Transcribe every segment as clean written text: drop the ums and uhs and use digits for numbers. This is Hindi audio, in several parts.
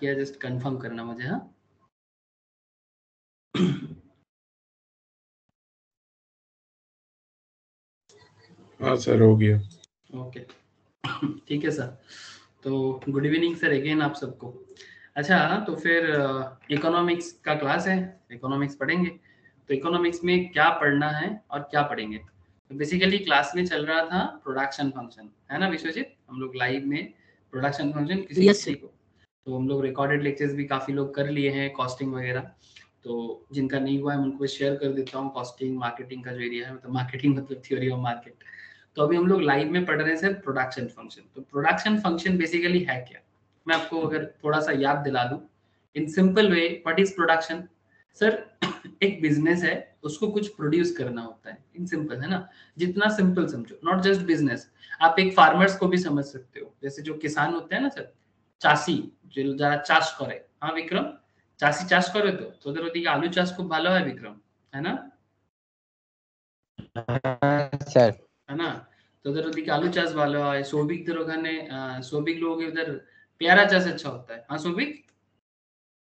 किया जस्ट कंफर्म करना मुझे। हाँ हाँ सर हो गया। ओके ठीक है सर। तो गुड इवनिंग सर अगेन आप सबको। अच्छा तो फिर इकोनॉमिक्स का क्लास है, इकोनॉमिक्स पढ़ेंगे। तो इकोनॉमिक्स में क्या पढ़ना है और क्या पढ़ेंगे, तो बेसिकली क्लास में चल रहा था प्रोडक्शन फंक्शन, है ना विश्वजीत? हम लोग लाइव में प्रोडक्शन फंक्शन किसी किसी को, तो हम लोग रिकॉर्डेड लेक्चर्स भी काफ़ी लोग कर लिए हैं, कॉस्टिंग वगैरह। तो जिनका नहीं हुआ है उनको शेयर कर देता हूँ, कॉस्टिंग मार्केटिंग का जो एरिया है, मतलब मार्केटिंग मतलब थ्योरी ऑफ मार्केट। तो अभी हम लोग लाइव में पढ़ रहे हैं सर प्रोडक्शन फंक्शन। तो प्रोडक्शन फंक्शन बेसिकली है क्या, मैं आपको अगर थोड़ा सा याद दिला दूं in simple way. What is production sir? एक बिजनेस है, उसको कुछ प्रोड्यूस करना होता है, इन सिंपल, है ना? जितना सिंपल समझो, नॉट जस्ट बिजनेस, आप एक फार्मर्स को भी समझ सकते हो, जैसे जो किसान होते हैं ना सर, চাষি যারা চাষ করে। हाँ विक्रम, চাষি চাষ করে তো তোদের ওদিকে আলু চাষ খুব ভালো হয় विक्रम, है ना? স্যার है ना? তোদের ওদিকে আলু চাষ ভালো হয়, সৌভিকদের ওখানে সৌভিক लोग उधर পেয়ারা চাষ अच्छा होता है। हाँ सौभिक?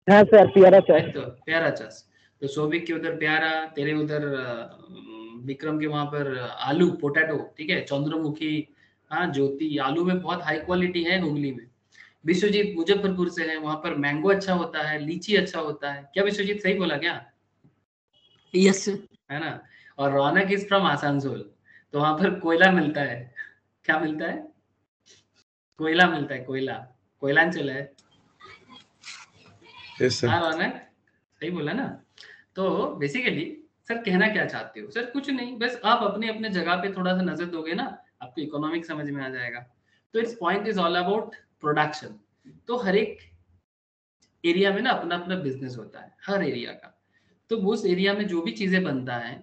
हाँ सर प्यारा चाय। तो प्यारा चाष, तो सौभिक के उधर प्यारा, तेरे उधर विक्रम के वहां पर आलू पोटैटो, ठीक है, चंद्रमुखी, हाँ ज्योति, आलू में बहुत हाई क्वालिटी है हुगली में। विश्वजीत मुजफ्फरपुर से है, वहां पर मैंगो अच्छा होता है, लीची अच्छा होता है। क्या विश्वजीत सही बोला क्या? यस है ना? और रौनक इज फ्रॉम आसनसोल, तो वहां पर कोयला मिलता है। क्या मिलता है? कोयला मिलता है, कोयला, कोयलांचल है। Yes sir. हाँ रौनक सही बोला ना? तो बेसिकली सर कहना क्या चाहते हो? सर कुछ नहीं, बस आप अपने अपने जगह पे थोड़ा सा नजर दोगे ना, आपको इकोनॉमिक समझ में आ जाएगा। तो it's point is all about production. तो हर एक एरिया में ना अपना अपना बिजनेस होता है, हर एरिया का। तो उस एरिया में जो भी चीजें बनता है,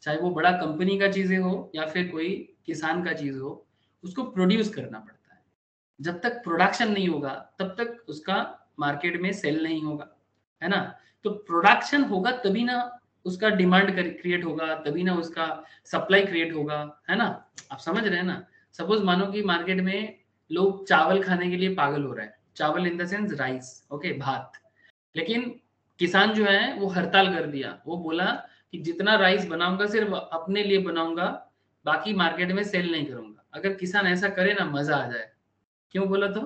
चाहे वो बड़ा कंपनी का चीजें हो या फिर कोई किसान का चीज हो, उसको प्रोड्यूस करना पड़ता है। जब तक प्रोडक्शन नहीं होगा तब तक उसका मार्केट में सेल नहीं होगा, है ना? तो प्रोडक्शन होगा तभी ना उसका डिमांड क्रिएट होगा, तभी ना उसका सप्लाई क्रिएट होगा, है ना? आप समझ रहे हैं ना? सपोज मानो कि मार्केट में लोग चावल खाने के लिए पागल हो रहा है, चावल in the sense rice, okay, भात। लेकिन किसान जो है वो हड़ताल कर दिया, वो बोला कि जितना राइस बनाऊंगा सिर्फ अपने लिए बनाऊंगा, बाकी मार्केट में सेल नहीं करूंगा। अगर किसान ऐसा करे ना मजा आ जाए। क्यों बोला? तो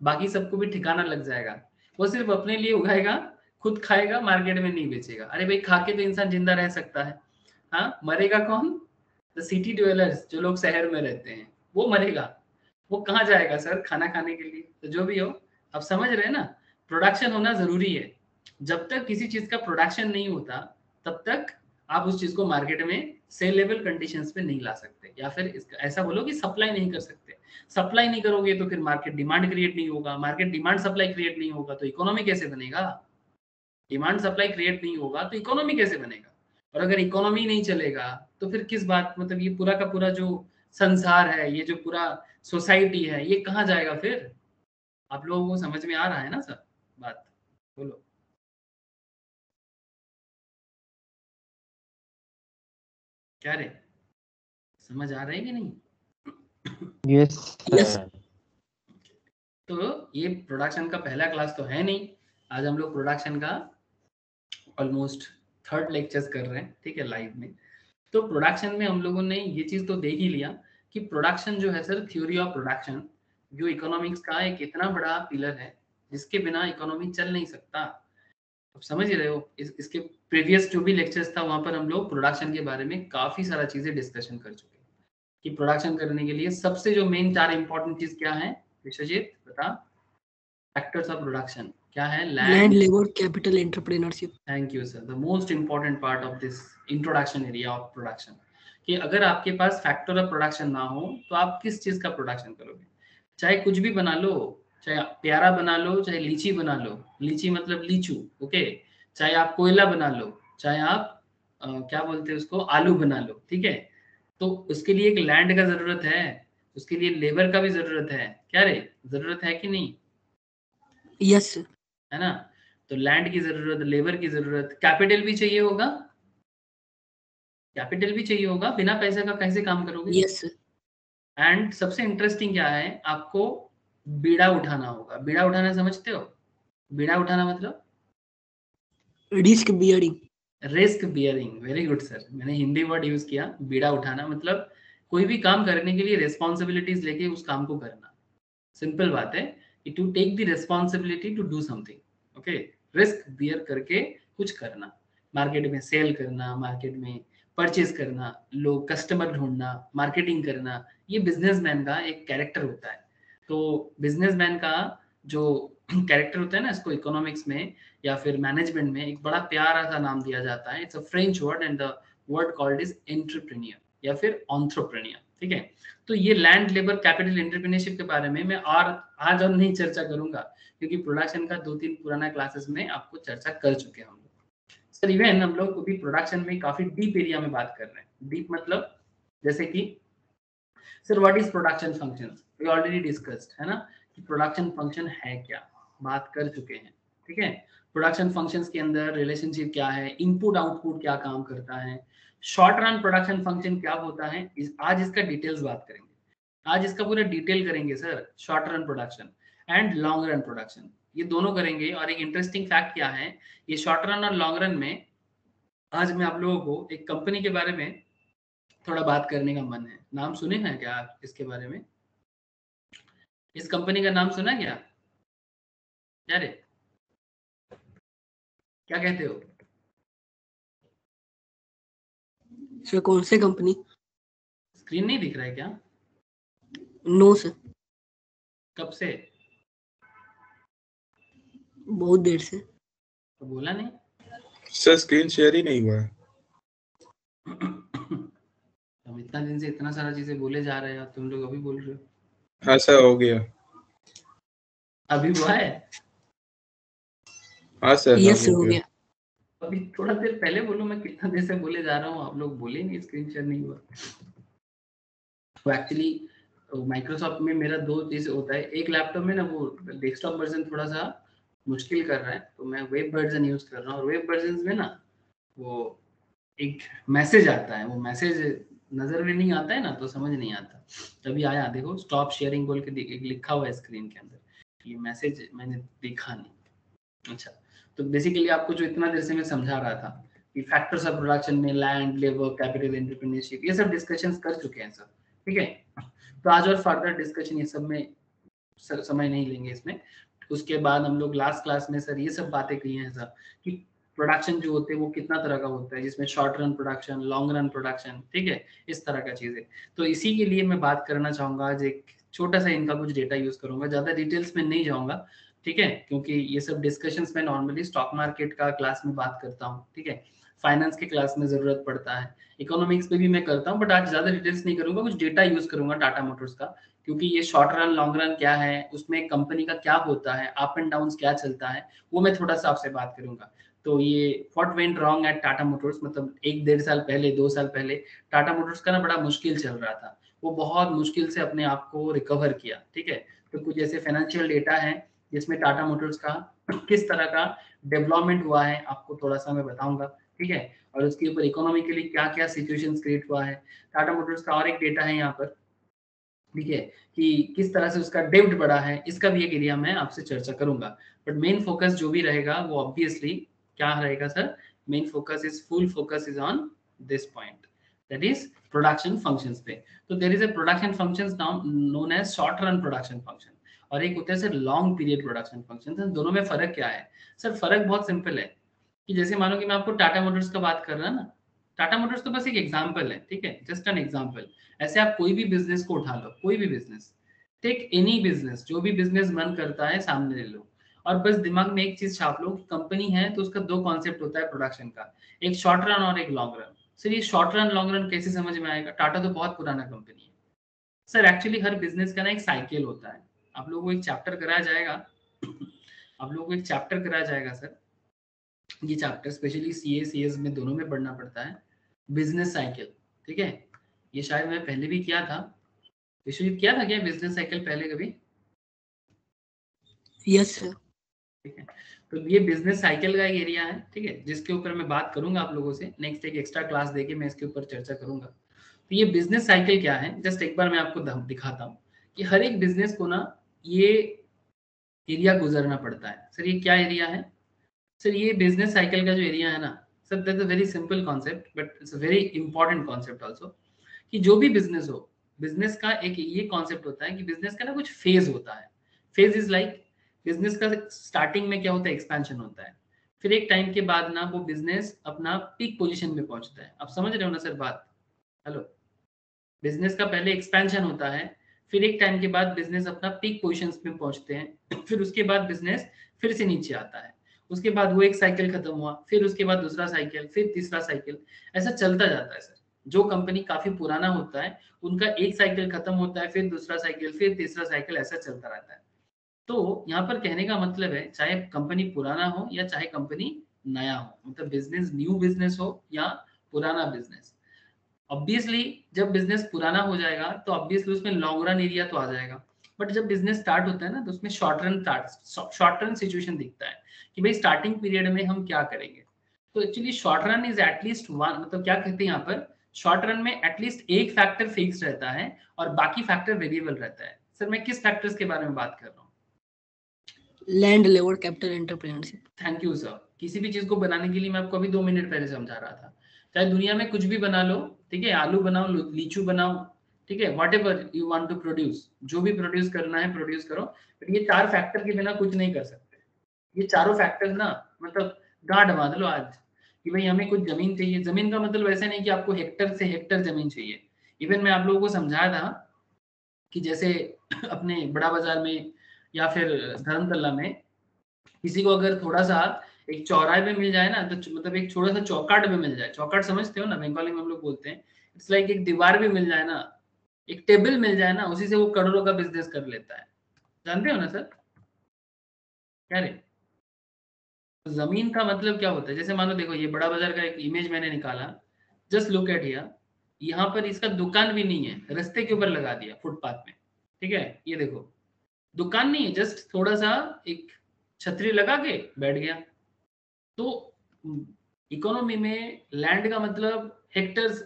बाकी सबको भी ठिकाना लग जाएगा, वो सिर्फ अपने लिए उगाएगा, खुद खाएगा, मार्केट में नहीं बेचेगा। अरे भाई खा के तो इंसान जिंदा रह सकता है, हाँ, मरेगा कौन? द सिटी ड्वेलर्स, जो लोग शहर में रहते हैं, वो मरेगा। वो कहाँ जाएगा सर खाना खाने के लिए? तो जो भी हो, आप समझ रहे हैं ना, प्रोडक्शन होना जरूरी है। जब तक किसी चीज का प्रोडक्शन नहीं होता तब तक आप उस चीज को मार्केट में सेलेबल कंडीशंस पे नहीं ला सकते, या फिर ऐसा बोलो कि सप्लाई नहीं कर सकते। सप्लाई नहीं करोगे तो फिर मार्केट डिमांड क्रिएट नहीं होगा, मार्केट डिमांड सप्लाई क्रिएट नहीं होगा तो इकोनॉमी कैसे बनेगा? डिमांड सप्लाई क्रिएट नहीं होगा तो इकोनॉमी कैसे बनेगा? और अगर इकोनॉमी नहीं चलेगा तो फिर किस बात, मतलब ये पूरा का पूरा जो संसार है, ये जो पूरा सोसाइटी है, ये कहाँ जाएगा फिर? आप लोगों को समझ में आ रहा है ना सर बात? बोलो। क्या रे, समझ आ रहा है कि नहीं? यस तो ये प्रोडक्शन का पहला क्लास तो है नहीं, आज हम लोग प्रोडक्शन का ऑलमोस्ट थर्ड लेक्चर्स कर रहे हैं, ठीक है, लाइव में। तो प्रोडक्शन में हम लोगों ने ये चीज तो देख ही लिया कि प्रोडक्शन जो है सर, थ्योरी ऑफ प्रोडक्शन, जो इकोनॉमिक्स का एक इतना बड़ा पिलर है जिसके बिना इकोनॉमी चल नहीं सकता। आप समझ ही रहे हो। इसके प्रीवियस जो भी लेक्चर्स था वहां पर हम लोग प्रोडक्शन के बारे में काफी सारा चीजें डिस्कशन कर चुके हैं कि प्रोडक्शन करने के लिए सबसे जो मेन 4 इंपॉर्टेंट चीज क्या है? विश्वजीत बता। फैक्टर्स ऑफ प्रोडक्शन क्या है? Land, labour, capital, entrepreneurship. Thank you sir. The most important part of this introduction area of production, कि अगर आपके पास फैक्टर ऑफ प्रोडक्शन ना हो तो आप किस चीज का प्रोडक्शन करोगे? चाहे कुछ भी बना लो, चाहे प्यारा बना लो, चाहे लीची बना लो, लीची मतलब लीचू, ओके, चाहे आप कोयला बना लो, चाहे आप क्या बोलते हैं उसको, आलू बना लो, ठीक है। तो उसके लिए एक लैंड का जरूरत है, उसके लिए लेबर का भी जरूरत है। क्या रे, जरूरत है कि नहीं? यस है ना? तो लैंड की जरूरत, लेबर की जरूरत, कैपिटल भी चाहिए होगा, कैपिटल भी चाहिए होगा, बिना पैसे का कैसे काम करोगे? यस एंड सबसे इंटरेस्टिंग क्या है, आपको बीड़ा उठाना होगा। बीड़ा उठाना समझते हो? बीड़ा उठाना मतलब risk bearing, risk bearing. Very good sir, मैंने हिंदी वर्ड यूज किया। बीड़ा उठाना मतलब कोई भी काम करने के लिए रिस्पॉन्सिबिलिटीज लेके उस काम को करना। सिंपल बात है कि to take the responsibility to do something. Okay, risk bear करके कुछ करना, मार्केट में सेल करना, मार्केट में परचेज करना, लोग कस्टमर ढूंढना, मार्केटिंग करना, ये बिजनेसमैन का एक कैरेक्टर होता है। तो बिजनेसमैन का जो कैरेक्टर होता है ना, इसको इकोनॉमिक्स में या फिर मैनेजमेंट में एक बड़ा प्यारा सा नाम दिया जाता है। It's a French word and the word called is entrepreneur या फिर एंटरप्रेन्योर। ठीक है, तो ये लैंड लेबर कैपिटल एंटरप्रेन्योरशिप के बारे में मैं और आज और नहीं चर्चा करूंगा, क्योंकि प्रोडक्शन का 2-3 पुराना क्लासेस में आपको चर्चा कर चुके हैं हम लोग। सर इवन हम लोग अभी प्रोडक्शन में काफी डीप एरिया में बात कर रहे हैं। डीप मतलब जैसे कि sir what is production functions, we already discussed है ना, कि प्रोडक्शन फंक्शन है क्या, बात कर चुके हैं। ठीक है, प्रोडक्शन फंक्शंस के अंदर रिलेशनशिप क्या है, इनपुट आउटपुट क्या काम करता है, शॉर्ट रन प्रोडक्शन फंक्शन क्या होता है, आज इसका डिटेल्स बात करेंगे। आज इसका पूरा डिटेल करेंगे sir, short run production and long run production, ये दोनों करेंगे। और एक इंटरेस्टिंग फैक्ट क्या है, ये शॉर्ट रन और लॉन्ग रन में आज मैं आप लोगों को एक कंपनी के बारे में थोड़ा बात करने का मन है। नाम सुने हैं क्या आप इसके बारे में? इस कंपनी का नाम सुना क्या? क्या रे, क्या कहते हो? सर कौन से कंपनी? स्क्रीन नहीं दिख रहा है क्या? नो सर, कब से? बहुत देर से। तो बोला नहीं। सर स्क्रीन शेयर ही नहीं हुआ है। हम इतना दिन से इतना सारा चीजें बोले जा रहे हैं, तुम लोग अभी बोल रहे हो। हाँ सर हो गया। अभी हुआ है? हाँ सर, हाँ यस हो हो गया। गया। अभी थोड़ा देर पहले बोलो, मैं कितना देर से बोले जा रहा हूँ, आप लोग बोले नहीं स्क्रीन शेयर नहीं हुआ। तो एक्चुअली माइक्रोसॉफ्ट में मेरा दो चीज होता है। एक लैपटॉप में ना वो डेस्कटॉप वर्जन थोड़ा सा मुश्किल कर रहा है, तो मैं वेब वर्जन यूज कर रहा हूँ। और वेब वर्जन में ना वो एक मैसेज आता है, वो मैसेज नजर में नहीं आता है ना, तो समझ नहीं आता। तभी आया, देखो स्टॉप शेयरिंग बोल के एक लिखा हुआ है स्क्रीन के अंदर, ये मैसेज मैंने देखा नहीं। अच्छा, तो बेसिकली आपको जो इतना देर से मैं समझा रहा था कि फैक्टर्स ऑफ प्रोडक्शन में लैंड लेबर कैपिटल एंटरप्रेन्योरशिप, ये सब डिस्कशंस कर चुके हैं सब। ठीक है, तो आज और फर्दर डिस्कशन ये सब में समय नहीं लेंगे इसमें। उसके बाद हम लोग लास्ट क्लास में सर ये सब बातें की हैं सर, कि प्रोडक्शन जो होते हैं वो कितना तरह का होता है, जिसमें short run production, long run production, ठीक है, इस तरह का चीजें। तो इसी के लिए मैं बात करना चाहूंगा आज, एक छोटा सा इनका कुछ डेटा यूज करूंगा, ज्यादा डिटेल्स में नहीं जाऊंगा। ठीक है, क्योंकि ये सब डिस्कशंस में नॉर्मली स्टॉक मार्केट का क्लास में बात करता हूँ। ठीक है, फाइनेंस के क्लास में जरूरत पड़ता है, इकोनॉमिक्स पे भी मैं करता हूँ, बट आज ज्यादा डिटेल्स नहीं करूंगा, कुछ डेटा यूज करूंगा टाटा मोटर्स का, क्योंकि ये शॉर्ट रन लॉन्ग रन क्या है, उसमें कंपनी का क्या होता है, अप एंड डाउन क्या चलता है, वो मैं थोड़ा सा आपसे बात करूंगा। तो ये what went wrong at Tata Motors, मतलब 1-1.5 साल पहले, 2 साल पहले टाटा मोटर्स का ना बड़ा मुश्किल चल रहा था, वो बहुत मुश्किल से अपने आप को रिकवर किया। ठीक है, तो कुछ ऐसे फाइनेंशियल डेटा है जिसमें टाटा मोटर्स का किस तरह का डेवलपमेंट हुआ है आपको थोड़ा सा मैं बताऊंगा। ठीक है, और उसके ऊपर इकोनॉमिकली क्या क्या सिचुएशन क्रिएट हुआ है। टाटा मोटर्स का और एक डेटा है यहाँ पर, ठीक है, कि किस तरह से उसका डेब्ट बढ़ा है, इसका भी एक एरिया मैं आपसे चर्चा करूंगा। बट मेन फोकस जो भी रहेगा वो ऑब्वियसली क्या रहेगा sir, main focus is full focus is on this point, that is production functions पे। तो there is a production functions now known as short run production function, और एक होता है sir long period production function. दोनों में फर्क क्या है सर? फर्क बहुत सिंपल है, कि जैसे मानो कि मैं आपको टाटा मोटर्स का बात कर रहा ना, टाटा मोटर्स तो बस एक एग्जांपल है, ठीक है, जस्ट एन एग्जांपल। ऐसे आप कोई भी बिजनेस को उठा लो, कोई भी बिजनेस, टेक एनी बिजनेस, जो भी बिजनेस मन करता है सामने ले लो, और बस दिमाग में एक चीज छाप लो कि कंपनी है तो उसका दो कॉन्सेप्ट होता है प्रोडक्शन का, एक शॉर्ट रन और एक लॉन्ग रन। सर ये शॉर्ट रन लॉन्ग रन कैसे समझ में आएगा? टाटा तो बहुत पुराना कंपनी है सर। एक्चुअली हर बिजनेस का ना एक साइकिल होता है, आप लोगों को एक चैप्टर कराया जाएगा आप लोगों को एक चैप्टर कराया जाएगा सर, ये चैप्टर स्पेशली सीए सीएस में दोनों में पढ़ना पड़ता है, बिजनेस साइकिल। ठीक है, ये शायद मैं पहले भी किया था, विश्वजीत किया था क्या बिजनेस साइकिल पहले कभी? Yes sir. ठीक है, तो ये बिजनेस साइकिल का एक एरिया है, ठीक है, जिसके ऊपर मैं बात करूंगा आप लोगों से नेक्स्ट, एक एक्स्ट्रा क्लास देके मैं इसके ऊपर चर्चा करूंगा। तो ये बिजनेस साइकिल क्या है, जस्ट एक बार मैं आपको दिखाता हूँ कि हर एक बिजनेस को ना ये एरिया गुजरना पड़ता है। सर ये क्या एरिया है? सर ये बिजनेस साइकिल का जो एरिया है ना sir, that's a very simple concept but it's a very important concept also, कि जो भी बिजनेस हो, बिजनेस का एक ये कॉन्सेप्ट होता है कि बिजनेस का ना कुछ फेज होता है। फेज इज लाइक, बिजनेस का स्टार्टिंग में क्या होता है, एक्सपेंशन होता है, फिर एक टाइम के बाद ना वो बिजनेस अपना पीक पोजीशन में पहुंचता है। आप समझ रहे हो ना सर बात? हेलो, बिजनेस का पहले एक्सपेंशन होता है, फिर एक टाइम के बाद बिजनेस अपना पीक पोजीशंस में पहुंचते हैं, फिर उसके बाद बिजनेस फिर से नीचे आता है, उसके बाद वो एक साइकिल खत्म हुआ, फिर उसके बाद दूसरा साइकिल, फिर तीसरा साइकिल, ऐसा चलता जाता है सर। जो कंपनी काफी पुराना होता है उनका एक साइकिल खत्म होता है, फिर दूसरा साइकिल, फिर तीसरा साइकिल, ऐसा चलता रहता है। तो यहाँ पर कहने का मतलब है, चाहे कंपनी पुराना हो या चाहे कंपनी नया हो, मतलब बिजनेस न्यू बिजनेस हो या पुराना बिजनेस, ऑब्वियसली जब बिजनेस पुराना हो जाएगा तो ऑब्वियसली उसमें लॉन्ग रन एरिया तो आ जाएगा, बट जब बिजनेस स्टार्ट होता है ना तो उसमें शॉर्ट रन सिचुएशन दिखता है कि भाई स्टार्टिंग पीरियड में हम क्या करेंगे। तो actually short run is at least one, मतलब क्या कहते हैं यहाँ पर, शॉर्ट रन में एटलीस्ट एक फैक्टर फिक्स रहता है और बाकी फैक्टर वेरिएबल रहता है। सर मैं किस फैक्टर्स के बारे में बात कर रहा हूँ? Land, labour, capital, entrepreneurship. Thank you sir. किसी भी चीज को बनाने के लिए मैं आपको अभी 2 मिनट पहले समझा रहा था, चाहे दुनिया में कुछ भी बना लो, ठीक है, आलू बनाओ, लीचू बनाओ, ठीक है, whatever you want to produce, जो भी प्रोड्यूस करना है प्रोड्यूस करो, बट ये 4 फैक्टर के बिना कुछ नहीं कर सकते। ये चारों फैक्टर ना, मतलब गांठ बांध लो आज कि भाई हमें कुछ जमीन चाहिए। जमीन का मतलब ऐसा नहीं कि आपको हेक्टर से हेक्टर जमीन चाहिए। इवन मैं आप लोगों को समझाया था कि जैसे अपने बड़ा बाजार में या फिर धर्मतल्ला में किसी को अगर थोड़ा सा एक चौराहे पे मिल जाए ना, तो मतलब एक छोटा सा चौकाट पे मिल जाए, चौकाट समझते हो ना, बंगाली में हम लोग बोलते हैं, इट्स लाइक एक दीवार भी मिल जाए ना, एक टेबल मिल जाए ना, उसी से वो करोड़ों का बिजनेस कर लेता है। जानते हो ना सर क्या रे? तो जमीन का मतलब क्या होता है, जैसे मान लो देखो ये बड़ा बाजार का एक इमेज मैंने निकाला, जस्ट लुक एट हियर, यहाँ पर इसका दुकान भी नहीं है, रास्ते के ऊपर लगा दिया फुटपाथ में, ठीक है, ये देखो दुकान नहीं है, जस्ट थोड़ा सा एक छतरी लगा के बैठ गया। तो इकोनॉमी में लैंड का मतलब हेक्टर्स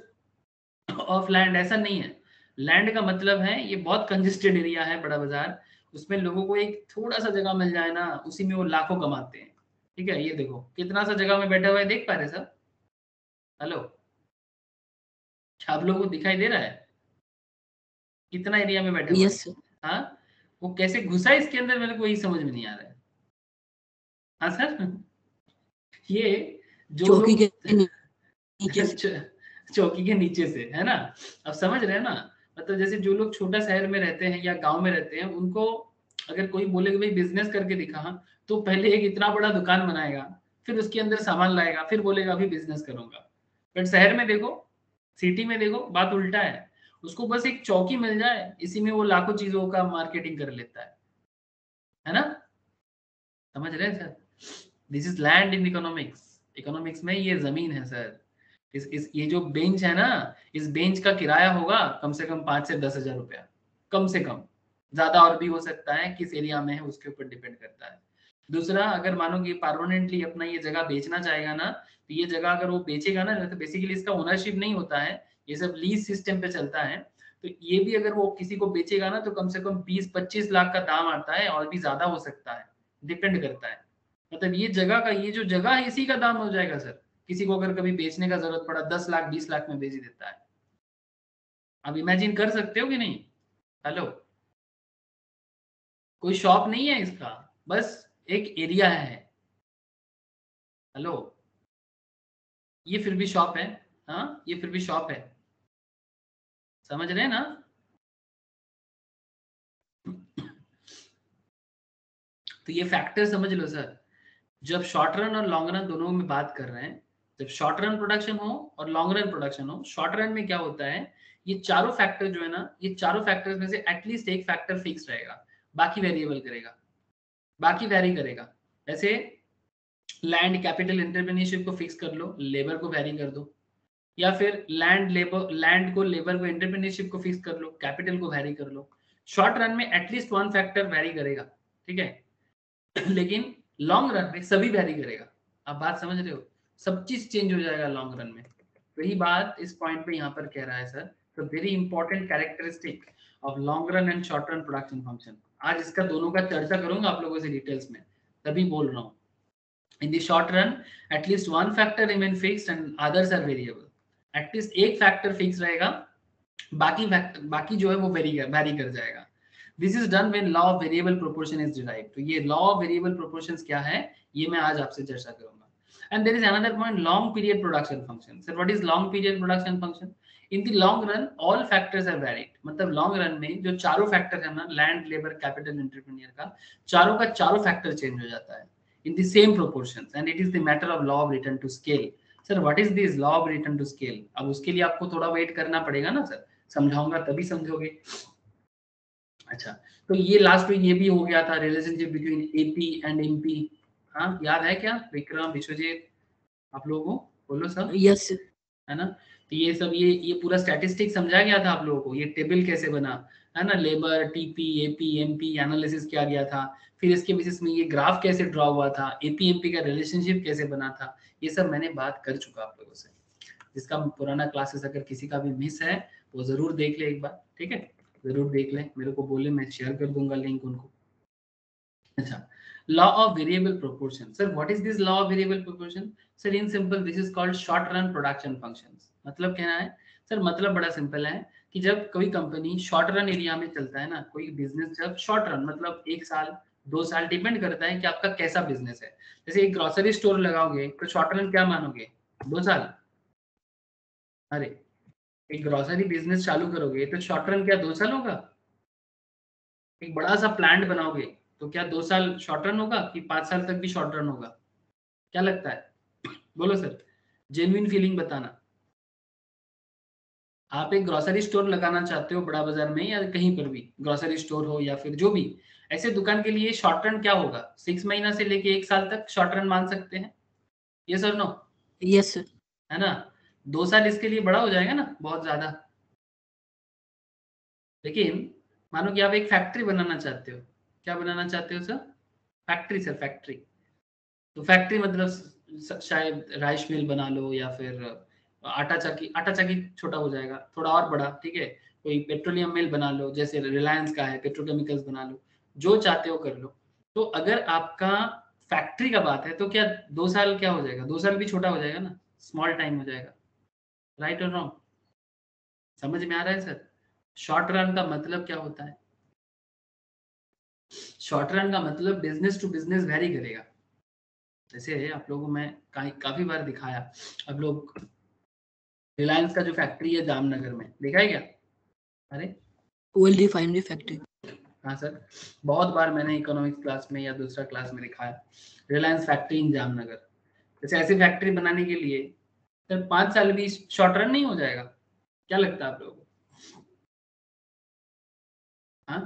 ऑफ लैंड ऐसा नहीं है। लैंड का मतलब है ये बहुत कंजेस्टेड एरिया है बड़ा बाजार, उसमें लोगों को एक थोड़ा सा जगह मिल जाए ना, उसी में वो लाखों कमाते हैं। ठीक है, ये देखो कितना सा जगह में बैठा हुआ है, देख पा रहे सर? हेलो, आप लोगों को दिखाई दे रहा है कितना एरिया में बैठे हुआ है? Yes sir. हाँ, वो कैसे घुसा इसके अंदर मेरे को यही समझ में नहीं आ रहा है। हाँ सर, ये जो चौकी लोग के नीचे से। चौकी के नीचे से, है ना? अब समझ रहे हैं ना? मतलब जैसे जो लोग छोटा शहर में रहते हैं या गांव में रहते हैं, उनको अगर कोई बोले कि भाई बिजनेस करके दिखा, तो पहले एक इतना बड़ा दुकान बनाएगा, फिर उसके अंदर सामान लाएगा, फिर बोलेगा अभी बिजनेस करूंगा। बट शहर में देखो, सिटी में देखो, बात उल्टा है। उसको बस एक चौकी मिल जाए, इसी में वो लाखों चीजों का मार्केटिंग कर लेता है ना? समझ रहे हैं sir? This is land in economics. Economics में ये जमीन है सर। इस ये जो बेंच है ना, इस बेंच का किराया होगा कम से कम 5 से 10 हजार रुपया, कम से कम। ज्यादा और भी हो सकता है, किस एरिया में है उसके ऊपर डिपेंड करता है। दूसरा, अगर मानो कि परमानेंटली अपना ये जगह बेचना चाहेगा ना, तो ये जगह अगर वो बेचेगा ना, तो बेसिकली इसका ओनरशिप नहीं होता है, ये सब लीज सिस्टम पे चलता है। तो ये भी अगर वो किसी को बेचेगा ना, तो कम से कम 20-25 लाख का दाम आता है, और भी ज्यादा हो सकता है, डिपेंड करता है। मतलब ये जगह का, ये जो जगह है इसी का दाम हो जाएगा सर। किसी को अगर कभी बेचने का जरूरत पड़ा, 10 लाख 20 लाख में बेच देता है। आप इमेजिन कर सकते हो कि नहीं? हेलो, कोई शॉप नहीं है इसका, बस एक एरिया है। हेलो, ये फिर भी शॉप है। हाँ, ये फिर भी शॉप है। समझ रहे हैं ना? तो ये फैक्टर समझ लो सर। जब शॉर्ट रन और लॉन्ग रन दोनों में बात कर रहे हैं, जब शॉर्ट रन प्रोडक्शन हो और लॉन्ग रन प्रोडक्शन हो, शॉर्ट रन में क्या होता है, ये चारों फैक्टर जो है ना, ये चारों फैक्टर्स में से एटलीस्ट एक फैक्टर फिक्स रहेगा, बाकी वेरिएबल करेगा, बाकी वैरी करेगा। जैसे लैंड कैपिटल एंटरप्रेन्योरशिप को फिक्स कर लो, लेबर को वैरी कर दो, या फिर लैंड को लेबर को एंटरप्रेन्योरशिप को फिक्स कर लो, कैपिटल को वैरी कर लो। शॉर्ट रन में एटलीस्ट वन फैक्टर वैरी करेगा, ठीक है, लेकिन लॉन्ग रन में सभी वैरी करेगा। आप बात समझ रहे हो? सब चीज चेंज हो जाएगा लॉन्ग रन में। वही बात इस पॉइंट पे यहाँ पर कह रहा है सर। तो very important characteristic of long run and short run production function. आज इसका दोनों का चर्चा करूंगा आप लोगों से डिटेल्स में, तभी बोल रहा हूँ। In the short run at least one factor remain fixed and others are variable. At least एक फैक्टर फिक्स रहेगा, बाकी जो है वो वेरी कर जाएगा। This is done when law of variable proportion is derived. तो ये लॉ ऑफ वेरिएबल प्रोपोर्शंस क्या है, ये मैं आज आपसे चर्चा करूंगा। And there is another point, long period production function. Sir what is long period production function? In the long run all factors are valid. मतलब लॉन्ग रन में जो चारों फैक्टर है ना, लैंड, लेबर, कैपिटल, एंटरप्रेन्योर का चारों फैक्टर चेंज हो जाता है in the same proportions and it is the matter of law of return to scale. Sir, what is this law of return to scale? अब उसके लिए आपको थोड़ा वेट करना पड़ेगा ना सर, समझाऊंगा तभी समझोगे। अच्छा, तो ये लास्ट में ये भी हो गया था, relationship between AP and MP. हाँ, याद है क्या विक्रम, विश्वजीत, आप लोगों को बोलो सर? यस है ना? तो ये सब ये पूरा स्टैटिस्टिक्स समझा गया था आप लोगों को, ये टेबल कैसे बना है ना, labour, TP, AP, MP analysis किया गया था, फिर इसके बेसिस में ये ग्राफ कैसे ड्रॉ हुआ था, एपी एमपी का रिलेशनशिप कैसे बना था, ये सब मैंने बात कर चुका आप लोगों से। जिसका पुराना क्लासेस अगर किसी का भी मिस है वो जरूर देख ले एक बार, ठीक है, जरूर देख ले, मेरे को बोले, मैं शेयर कर दूंगा लिंक उनको। अच्छा, law of variable proportion. Sir what is this law of variable proportion? Sir in simple this is called short run production functions. मतलब क्या है सर? मतलब बड़ा सिंपल है कि जब कोई कंपनी शॉर्ट रन एरिया में चलता है ना, कोई बिजनेस जब शॉर्ट रन मतलब 1 साल 2 साल, डिपेंड करता है कि आपका कैसा बिजनेस है। जैसे एक ग्रोसरी स्टोर लगाओगे तो शॉर्ट रन क्या मानोगे? 2 साल। अरे एक ग्रोसरी बिजनेस चालू करोगे तो शॉर्ट रन क्या 2 साल होगा? एक बड़ा सा प्लांट बनाओगे तो क्या 2 साल शॉर्ट रन होगा कि 5 साल तक भी शॉर्ट रन होगा? क्या लगता है? बोलो सर, जेन्युइन फीलिंग बताना। आप एक ग्रोसरी स्टोर लगाना चाहते हो बड़ा बाजार में या कहीं पर भी, ग्रोसरी स्टोर हो या फिर जो भी, ऐसे दुकान के लिए शॉर्ट रन क्या होगा? 6 महीना से लेके 1 साल तक शॉर्ट रन मान सकते हैं, यस और नो? यस है ना? 2 साल इसके लिए बड़ा हो जाएगा ना, बहुत ज्यादा। लेकिन मानो कि आप एक फैक्ट्री बनाना चाहते हो, क्या बनाना चाहते हो सर? Factory sir, factory. तो फैक्ट्री मतलब शायद राइस मिल बना लो या फिर आटा चक्की छोटा हो जाएगा, थोड़ा और बड़ा, ठीक है, कोई पेट्रोलियम मिल बना लो, जैसे रिलायंस का है, पेट्रोकेमिकल्स बना लो, जो चाहते हो कर लो। तो अगर आपका फैक्ट्री का बात है तो क्या 2 साल क्या हो जाएगा? 2 साल भी छोटा हो जाएगा ना, स्मॉल टाइम हो जाएगा, राइट और रॉन्ग? समझ में आ रहा है सर? शॉर्ट रन का मतलब क्या होता है? शॉर्ट रन का मतलब बिजनेस टू बिजनेस वेरी करेगा। जैसे आप लोगों को मैं काफी बार दिखाया, अब लोग रिलायंस का जो फैक्ट्री है जामनगर में, देखा है क्या? अरे वेल रिफाइनरी फैक्ट्री। हाँ सर, बहुत बार मैंने इकोनॉमिक्स क्लास में या दूसरा क्लास में दिखाया, रिलायंस फैक्ट्री इन जामनगर। जैसे ऐसी फैक्ट्री बनाने के लिए सर 5 साल भी शॉर्ट रन नहीं हो जाएगा? क्या लगता है आप लोगों को? हाँ,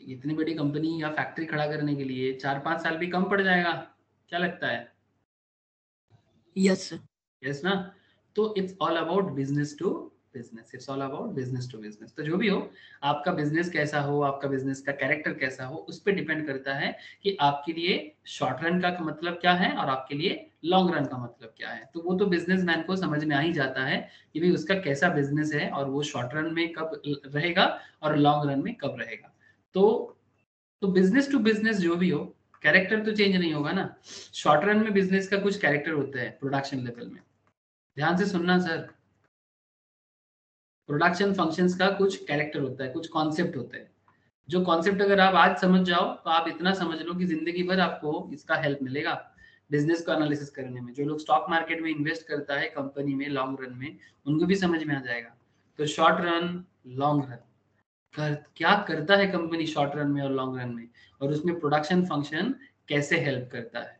इतनी बड़ी कंपनी या फैक्ट्री खड़ा करने के लिए 4-5 साल भी कम पड़ जाएगा, क्या लगता है? यस यस ना? तो it's all about business to business, it's all about business to business. तो जो भी हो, आपका बिजनेस कैसा हो, आपका बिजनेस का कैरेक्टर कैसा हो, उस पर डिपेंड करता है कि आपके लिए शॉर्ट रन का मतलब क्या है और आपके लिए लॉन्ग रन का मतलब क्या है। तो वो तो बिजनेसमैन को समझ में आ ही जाता है कि भाई उसका कैसा बिजनेस है और वो शॉर्ट रन में कब रहेगा और लॉन्ग रन में कब रहेगा। तो बिजनेस टू बिजनेस जो भी हो, कैरेक्टर तो चेंज नहीं होगा ना। शॉर्ट रन में बिजनेस का कुछ कैरेक्टर होता है प्रोडक्शन लेवल में, ध्यान से सुनना सर। प्रोडक्शन फंक्शंस का कुछ कैरेक्टर होता है, कुछ कॉन्सेप्ट होते हैं, जो कॉन्सेप्ट अगर आप आज समझ जाओ तो आप इतना समझ लो कि जिंदगी भर आपको इसका हेल्प मिलेगा बिजनेस को एनालिसिस करने में। जो लोग स्टॉक मार्केट में इन्वेस्ट करता है कंपनी में लॉन्ग रन में, उनको भी समझ में आ जाएगा। तो शॉर्ट रन, लॉन्ग रन क्या करता है कंपनी शॉर्ट रन में और लॉन्ग रन में, और उसमें प्रोडक्शन फंक्शन कैसे हेल्प करता है।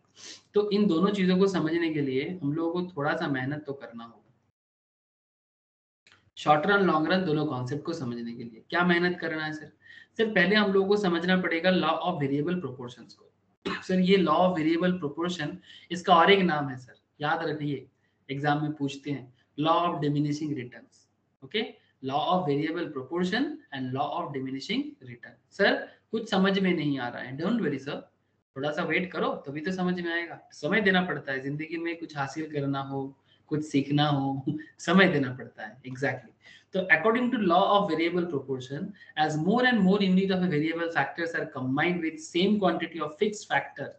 तो इन दोनों चीजों को समझने के लिए हम लोगों को थोड़ा सा मेहनत तो करना होगा। शॉर्ट रन लॉन्ग रन दोनों कॉन्सेप्ट को समझने के लिए क्या मेहनत करना है सर? सर पहले हम लोगों को समझना पड़ेगा लॉ ऑफ वेरिएबल प्रोपोर्शंस को। सर ये लॉ ऑफ वेरिएबल प्रोपोर्शन, इसका और एक नाम है सर, याद रखिए, एग्जाम में पूछते हैं, law of diminishing returns. Okay, law of variable proportion and law of diminishing return. Sir कुछ समझ में नहीं आ रहा है, डोंट वरी सर, थोड़ा सा वेट करो तभी तो समझ में आएगा। समय देना पड़ता है जिंदगी में, कुछ हासिल करना हो, कुछ सीखना हो समय देना पड़ता है। एग्जैक्टली तो according to law of variable proportion, as more and more unit of variable factors are combined with same quantity of fixed factor,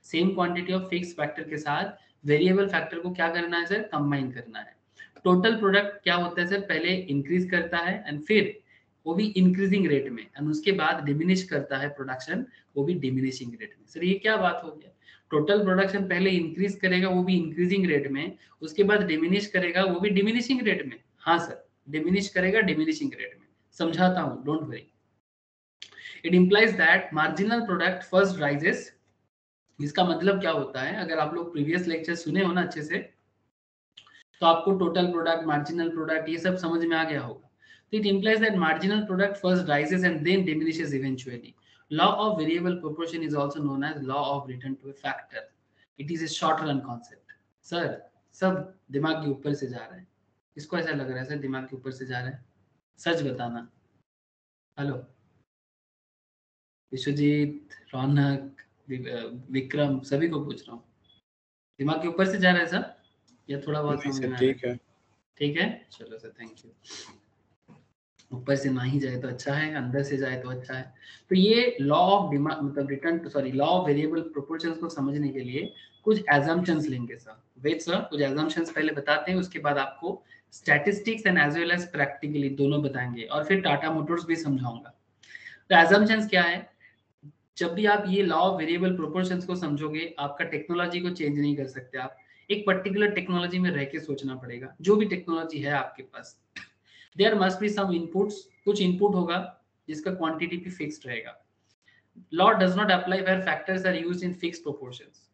same quantity of fixed factor के साथ वेरिएबल फैक्टर को क्या करना है सर, कंबाइन करना है। टोटल प्रोडक्ट क्या होता है सर, पहले इंक्रीज करता है एंड फिर वो भी इंक्रीजिंग रेट में, एंड उसके बाद डिमिनिश करता है प्रोडक्शन, वो भी डिमिनिशिंग रेट में। सर ये क्या बात हो गया, टोटल प्रोडक्शन पहले इंक्रीज करेगा वो भी इंक्रीजिंग रेट में, उसके बाद डिमिनिश करेगा वो भी डिमिनिशिंग रेट में। हाँ सर, डिमिनिश करेगा डिमिनिशिंग रेट में, समझाता हूँ, don't worry. It implies that marginal product first rises. इसका मतलब क्या होता है, अगर आप लोग प्रीवियस लेक्चर सुने हो ना अच्छे से, तो आपको टोटल प्रोडक्ट, मार्जिनल प्रोडक्ट ये सब समझ में आ गया होगा। तो it implies that marginal product first rises and then diminishes eventually. Law of variable proportion is also known as law of return to a factor. It is a short run concept. Sir सब दिमाग के ऊपर से जा रहा है, इसको ऐसा लग रहा है सर दिमाग के ऊपर से जा रहा है, सच बताना। हेलो विश्वजीत, रौनक, विक्रम, सभी को पूछ रहा हूँ, दिमाग के ऊपर से जा रहा है सर या थोड़ा बहुत नहीं समझ सर, में आ रहा है? ठीक है। ठीक है, चलो सर, थैंक यू। ऊपर से ना ही जाए तो अच्छा है, अंदर से जाए तो अच्छा है। तो ये लॉ ऑफ डिमांड मतलब return sorry law of variable proportions को समझने के लिए कुछ एजम्पशंस लेंगे सर। वेट सर, कुछ एजम्पशंस पहले बताते हैं, उसके बाद आपको statistics and as well as practically दोनों बताएंगे, और फिर टाटा मोटर्स भी समझाऊंगा। तो एजम्पशंस क्या है, जब भी आप ये लॉ ऑफ वेरिएबल प्रोपोर्शंस को समझोगे, आपका टेक्नोलॉजी को चेंज नहीं कर सकते आप, एक पर्टिकुलर टेक्नोलॉजी में रह के सोचना पड़ेगा। जो भी टेक्नोलॉजी है आपके पास, there must be some inputs, कुछ इनपुट होगा जिसका क्वांटिटी भी फिक्स्ड रहेगा। Law does not apply where factors are used in fixed proportions.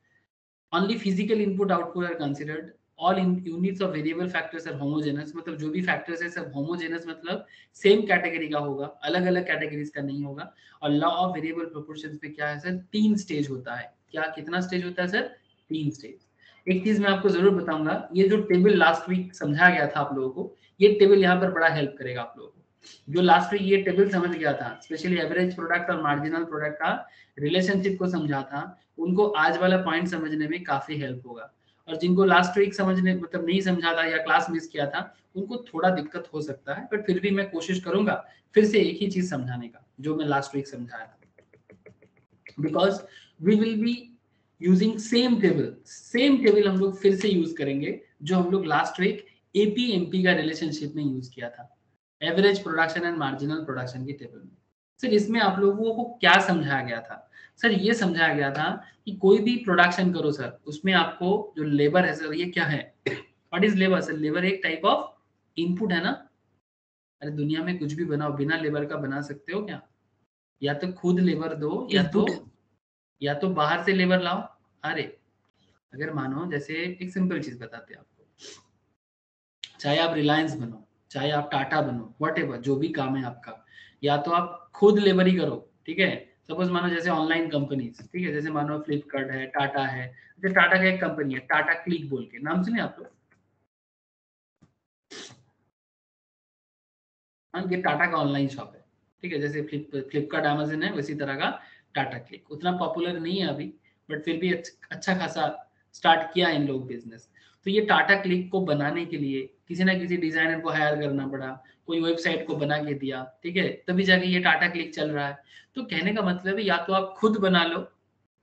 Only physical input output are considered. All units of variable factors are homogeneous, मतलब जो भी फैक्टर्स है सब होमोजेनस, मतलब सेम कैटेगरी का होगा, अलग अलग कैटेगरीज का नहीं होगा। और लॉ ऑफ वेरिएबल प्रोपोर्शंस में क्या है सर, 3 स्टेज होता है। क्या, कितना स्टेज होता है सर, 3 स्टेज। एक चीज मैं आपको जरूर बताऊंगा, ये जो टेबल लास्ट वीक समझा गया था आप लोगों को, ये टेबल यहाँ पर बड़ा हेल्प करेगा आप लोगों को। जो लास्ट वीक ये टेबल समझ गया था, स्पेशली एवरेज प्रोडक्ट और मार्जिनल प्रोडक्ट का रिलेशनशिप को समझा था, उनको आज वाला पॉइंट समझने में काफी हेल्प होगा। और जिनको लास्ट वीक समझने मतलब नहीं समझा था या क्लास मिस किया था, उनको थोड़ा दिक्कत हो सकता है, बट फिर भी मैं कोशिश करूंगा फिर से एक ही चीज समझाने का जो मैं लास्ट वीक समझाया था, because we will be using same table हम लोग फिर से यूज करेंगे जो हम लोग लास्ट वीक एपीएमपी का रिलेशनशिप में यूज किया था, average production and marginal production की टेबल में। सर इसमें आप लोगों को क्या समझाया गया था, सर ये समझाया गया था कि कोई भी प्रोडक्शन करो सर, उसमें आपको जो लेबर है सर, ये क्या है, what is labour sir, labour एक टाइप ऑफ इनपुट है ना। अरे दुनिया में कुछ भी बनाओ, बिना लेबर का बना सकते हो क्या, या तो खुद लेबर दो इनपुट है। या तो बाहर से लेबर लाओ। अरे अगर मानो जैसे एक सिंपल चीज बताते हैं आपको, चाहे आप रिलायंस बनो, चाहे आप टाटा बनो, व्हाटएवर जो भी काम है आपका, या तो आप खुद लेबर ही करो, ठीक है। सपोज मानो जैसे ऑनलाइन कंपनीज, ठीक है, जैसे मानो फ्लिपकार्ट है, टाटा है, जैसे टाटा का एक कंपनी है टाटा क्लिक बोल के, नाम सुने आप लोग? हाँ, ये टाटा का ऑनलाइन शॉप है, ठीक है, जैसे फ्लिपकार्ट अमेजन है, वैसी तरह का टाटा क्लिक। उतना पॉपुलर नहीं है अभी, बट फिर भी अच्छा खासा स्टार्ट किया इन लोग बिजनेस। तो ये टाटा क्लिक को बनाने के लिए किसी ना किसी डिजाइनर को हायर करना पड़ा, कोई वेबसाइट को बना के दिया, ठीक है, तभी जाके ये टाटा क्लिक चल रहा है। तो कहने का मतलब है या तो आप खुद बना लो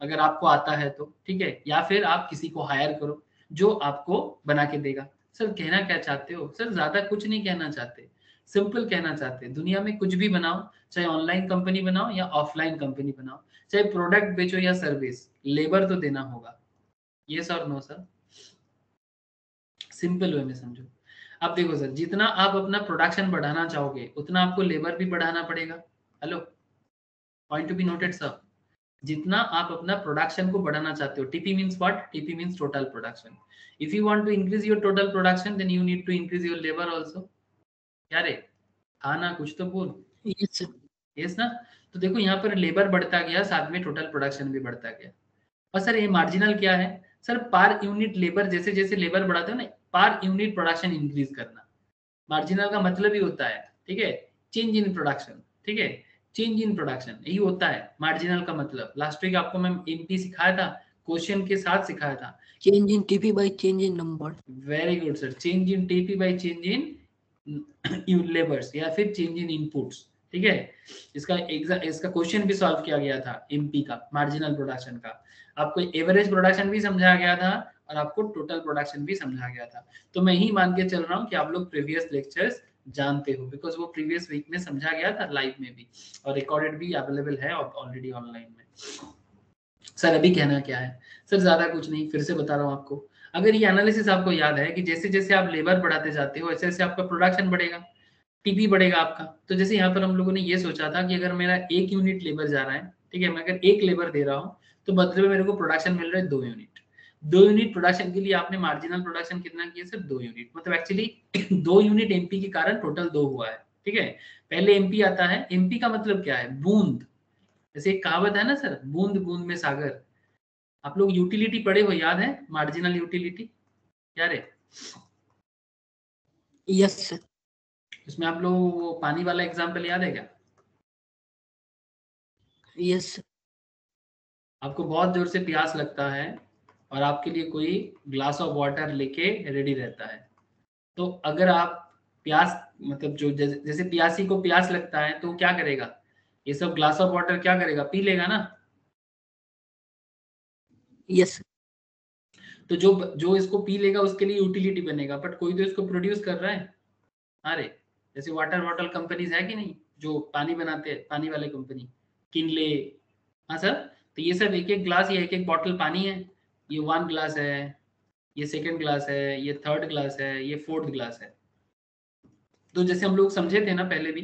अगर आपको आता है तो, ठीक है, या फिर आप किसी को हायर करो जो आपको बना के देगा। सर कहना क्या चाहते हो सर, ज्यादा कुछ नहीं कहना चाहते, सिंपल कहना चाहते हैं, दुनिया में कुछ भी बनाओ, चाहे ऑनलाइन कंपनी बनाओ या ऑफलाइन कंपनी बनाओ, चाहे प्रोडक्ट बेचो या सर्विस, लेबर तो देना होगा। यस और नो सर, सिंपल वे में समझो। अब देखो सर, जितना आप अपना प्रोडक्शन बढ़ाना चाहोगे उतना आपको लेबर भी बढ़ाना पड़ेगा। Hello, point to be noted sir, जितना आप अपना प्रोडक्शन को बढ़ाना चाहते हो, TP means what, TP means total production. If you want to increase your total production then you need to increase your labour also. क्या रे, हाँ ना, कुछ तो बोल। Yes sir. यस ना। तो देखो यहाँ पर लेबर बढ़ता गया, साथ में टोटल प्रोडक्शन भी बढ़ता गया। और सर ये मार्जिनल क्या है सर, पर यूनिट लेबर, जैसे जैसे लेबर बढ़ाते हो ना, पर यूनिट प्रोडक्शन इंक्रीज करना। मार्जिनल का मतलब ही होता है, ठीक है, चेंज इन प्रोडक्शन, ठीक है, चेंज इन प्रोडक्शन, यही होता है मार्जिनल का मतलब। लास्ट वीक आपको मैं एमपी सिखाया था, क्वेश्चन के साथ सिखाया था। Change in TP by change in number. Very good sir, change in TP by change in labours या फिर चेंज इन इनपुट्स, ठीक है। इसका क्वेश्चन भी सॉल्व किया गया था एमपी का, मार्जिनल प्रोडक्शन का। आपको एवरेज प्रोडक्शन भी समझाया गया था और आपको टोटल प्रोडक्शन भी समझाया गया था। तो मैं ही मान के चल रहा हूँ कि आप लोग प्रीवियस लेक्चर्स जानते हो, बिकॉज वो प्रीवियस वीक में समझा गया था लाइव में भी, और रिकॉर्डेड भी अवेलेबल है ऑलरेडी ऑनलाइन में। सर अभी कहना क्या है सर, ज्यादा कुछ नहीं, फिर से बता रहा हूँ आपको। अगर ये एनालिसिस आपको याद है कि जैसे जैसे आप लेबर बढ़ाते जाते हो वैसे वैसे आपका प्रोडक्शन बढ़ेगा, टीपी बढ़ेगा आपका। तो जैसे यहाँ पर हम लोगों ने ये सोचा था कि अगर मेरा 1 यूनिट लेबर जा रहा है, ठीक है, मैं अगर 1 लेबर दे रहा हूँ तो बदले में मेरे को प्रोडक्शन मिल रहा है 2 यूनिट। 2 यूनिट प्रोडक्शन के लिए आपने मार्जिनल प्रोडक्शन कितना किया सर, 2 यूनिट। मतलब एक्चुअली 2 यूनिट एमपी के कारण टोटल 2 हुआ है, ठीक है। पहले एमपी आता है, एमपी का मतलब क्या है, बूंद। जैसे एक कहावत है ना सर, बूंद बूंद में सागर। आप लोग यूटिलिटी पढ़े हो, याद है मार्जिनल यूटिलिटी क्या रे? Yes, sir. इसमें आप लोग वो पानी वाला एग्जांपल याद है क्या? Yes, sir. आपको बहुत जोर से प्यास लगता है और आपके लिए कोई ग्लास ऑफ वाटर लेके रेडी रहता है। तो अगर आप प्यास, मतलब जो जैसे प्यासी को प्यास लगता है तो क्या करेगा, ये सब ग्लास ऑफ वाटर क्या करेगा, पी लेगा ना। Yes, sir. तो जो इसको पी लेगा उसके लिए यूटिलिटी बनेगा, बट कोई तो इसको प्रोड्यूस कर रहा है। अरे जैसे वाटर बॉटल कंपनीज है कि नहीं, जो पानी बनाते हैं, पानी वाले कंपनी, किनले, हाँ सर। तो ये सब एक एक ग्लास या एक एक बॉटल पानी है। ये 1 ग्लास है, ये 2nd ग्लास है, ये 3rd ग्लास है, ये 4th ग्लास है। तो जैसे हम लोग समझे थे ना पहले भी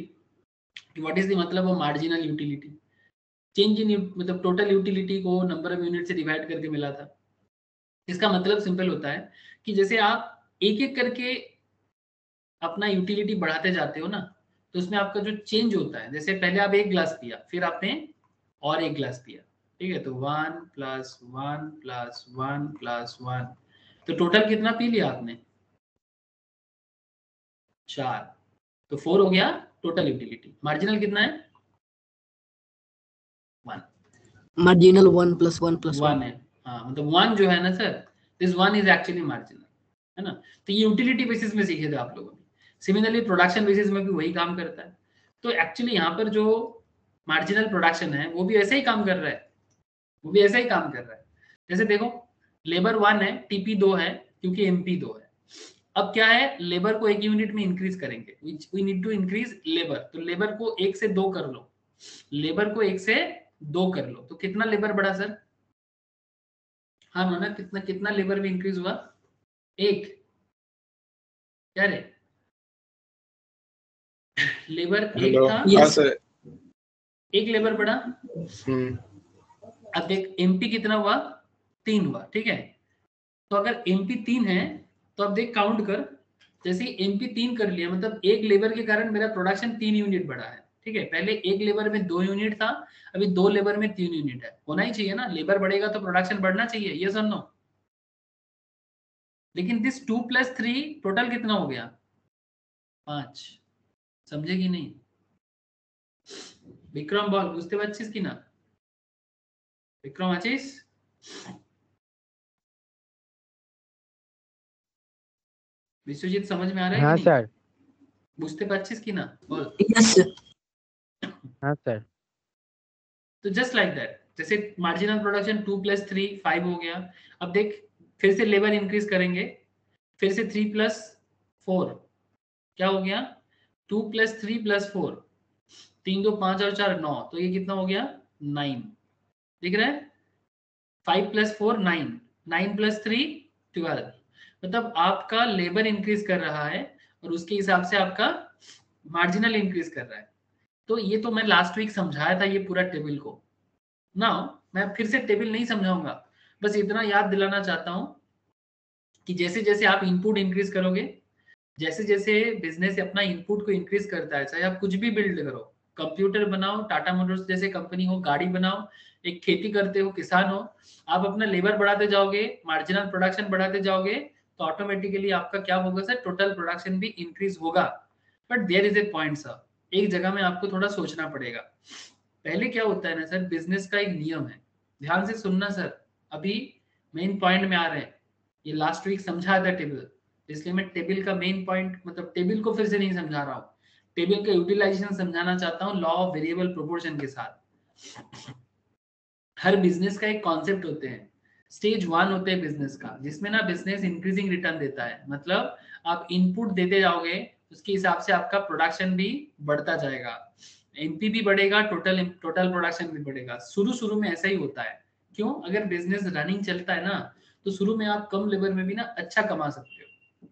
कि व्हाट इज द मतलब of marginal utility, change in मतलब टोटल यूटिलिटी को नंबर ऑफ यूनिट से डिवाइड करके मिला था। इसका मतलब सिंपल होता है कि जैसे आप एक एक करके अपना यूटिलिटी बढ़ाते जाते हो ना, तो उसमें आपका जो चेंज होता है, जैसे पहले आप 1 ग्लास पिया, फिर आपने और 1 ग्लास पिया, ठीक है, तो 1 + 1 + 1 + 1, तो टोटल कितना पी लिया आपने, 4, तो 4 हो गया टोटल यूटिलिटी। मार्जिनल कितना है, 1। Marginal 1 + 1 + 1. 1 है, हाँ, मतलब 1 जो है ना sir, this 1 is actually marginal, है ना। तो ये यूटिलिटी बेसिस में सीखे थे आप लोगों ने। सिमिलरली प्रोडक्शन बेसिस में भी वही काम करता है। तो एक्चुअली यहाँ पर जो मार्जिनल प्रोडक्शन है वो भी ऐसे ही काम कर रहा है, वो भी ऐसा ही काम कर रहा है। जैसे देखो, लेबर 1 है, टीपी 2 है, क्योंकि एमपी 2 है। अब क्या है, लेबर को 1 यूनिट में इंक्रीज करेंगे, we need to increase labour. तो लेबर को 1 से 2 कर लो, लेबर को 1 से 2 कर लो, तो कितना लेबर बढ़ा सर, हाँ ना, कितना कितना लेबर में इंक्रीज हुआ, 1, क्या रे, लेबर 1 हेलो, था, हाँ Yes, सर। 1 लेबर बढ़ा। हम्म, अब देख एमपी कितना हुआ, 3 हुआ, ठीक है। तो अगर एमपी 3 है तो अब देख काउंट कर, जैसे एमपी 3 कर लिया, मतलब 1 लेबर के कारण मेरा प्रोडक्शन 3 यूनिट बढ़ा है, ठीक है। पहले 1 लेबर में 2 यूनिट था, अभी 2 लेबर में 3 यूनिट है। होना ही चाहिए ना, लेबर बढ़ेगा तो प्रोडक्शन बढ़ना चाहिए, ये सुन लो। लेकिन दिस 2 + 3 टोटल कितना हो गया, 5। समझे कि नहीं, विक्रम बोल, बुझते পারছিস কি না, विक्रम आशीष, विश्वजीत समझ में आ रहा है हाँ कि नहीं, सर। बुझते পারছিস কি না बोल। yes, sir. हाँ सर। तो जस्ट लाइक दैट, जैसे मार्जिनल प्रोडक्शन 2 + 3 5 हो गया। अब देख फिर से लेबर इंक्रीज करेंगे, फिर से 3 + 4 क्या हो गया, 2 + 3 + 4, 3 2 5 और 4 9, तो ये कितना हो गया, 9, दिख रहा है, 5 + 4 9, 9 + 3 12। मतलब आपका लेबर इंक्रीज कर रहा है और उसके हिसाब से आपका मार्जिनल इंक्रीज कर रहा है। तो ये तो मैं लास्ट वीक समझाया था ये पूरा टेबल को ना, मैं फिर से टेबल नहीं समझाऊंगा, बस इतना याद दिलाना चाहता हूं कि जैसे जैसे आप इनपुट इंक्रीज करोगे, जैसे जैसे बिजनेस अपना इनपुट को इंक्रीज करता है, चाहे आप कुछ भी बिल्ड करो, कंप्यूटर बनाओ, टाटा मोटर्स जैसे कंपनी हो, गाड़ी बनाओ, एक खेती करते हो, किसान हो, आप अपना लेबर बढ़ाते जाओगे, मार्जिनल प्रोडक्शन बढ़ाते जाओगे, तो ऑटोमेटिकली आपका क्या होगा सर, टोटल प्रोडक्शन भी इंक्रीज होगा। But there is a point sir, एक जगह में आपको थोड़ा सोचना पड़ेगा। पहले क्या होता है ना सर, बिजनेस का एक नियम है, ध्यान से सुनना सर, अभी मेन पॉइंट में आ रहे हैं। ये लास्ट वीक समझाया था टेबल, इसलिए मैं टेबल का मेन पॉइंट मतलब टेबल को फिर से नहीं समझा रहा हूँ, टेबल का यूटिलाइजेशन समझाना चाहता हूँ लॉ ऑफ वेरिएबल प्रोपोर्शन के साथ। हर बिजनेस का एक कॉन्सेप्ट होते हैं। स्टेज 1 होते हैं बिजनेस का, जिसमें ना बिजनेस इंक्रीजिंग रिटर्न देता है, मतलब आप इनपुट देते जाओगे उसके हिसाब से आपका प्रोडक्शन भी बढ़ता जाएगा, एनपी भी बढ़ेगा, टोटल प्रोडक्शन भी बढ़ेगा। शुरू में ऐसा ही होता है। क्यों? अगर बिजनेस रनिंग चलता है ना तो शुरू में आप कम लेबर में भी ना अच्छा कमा सकते हो,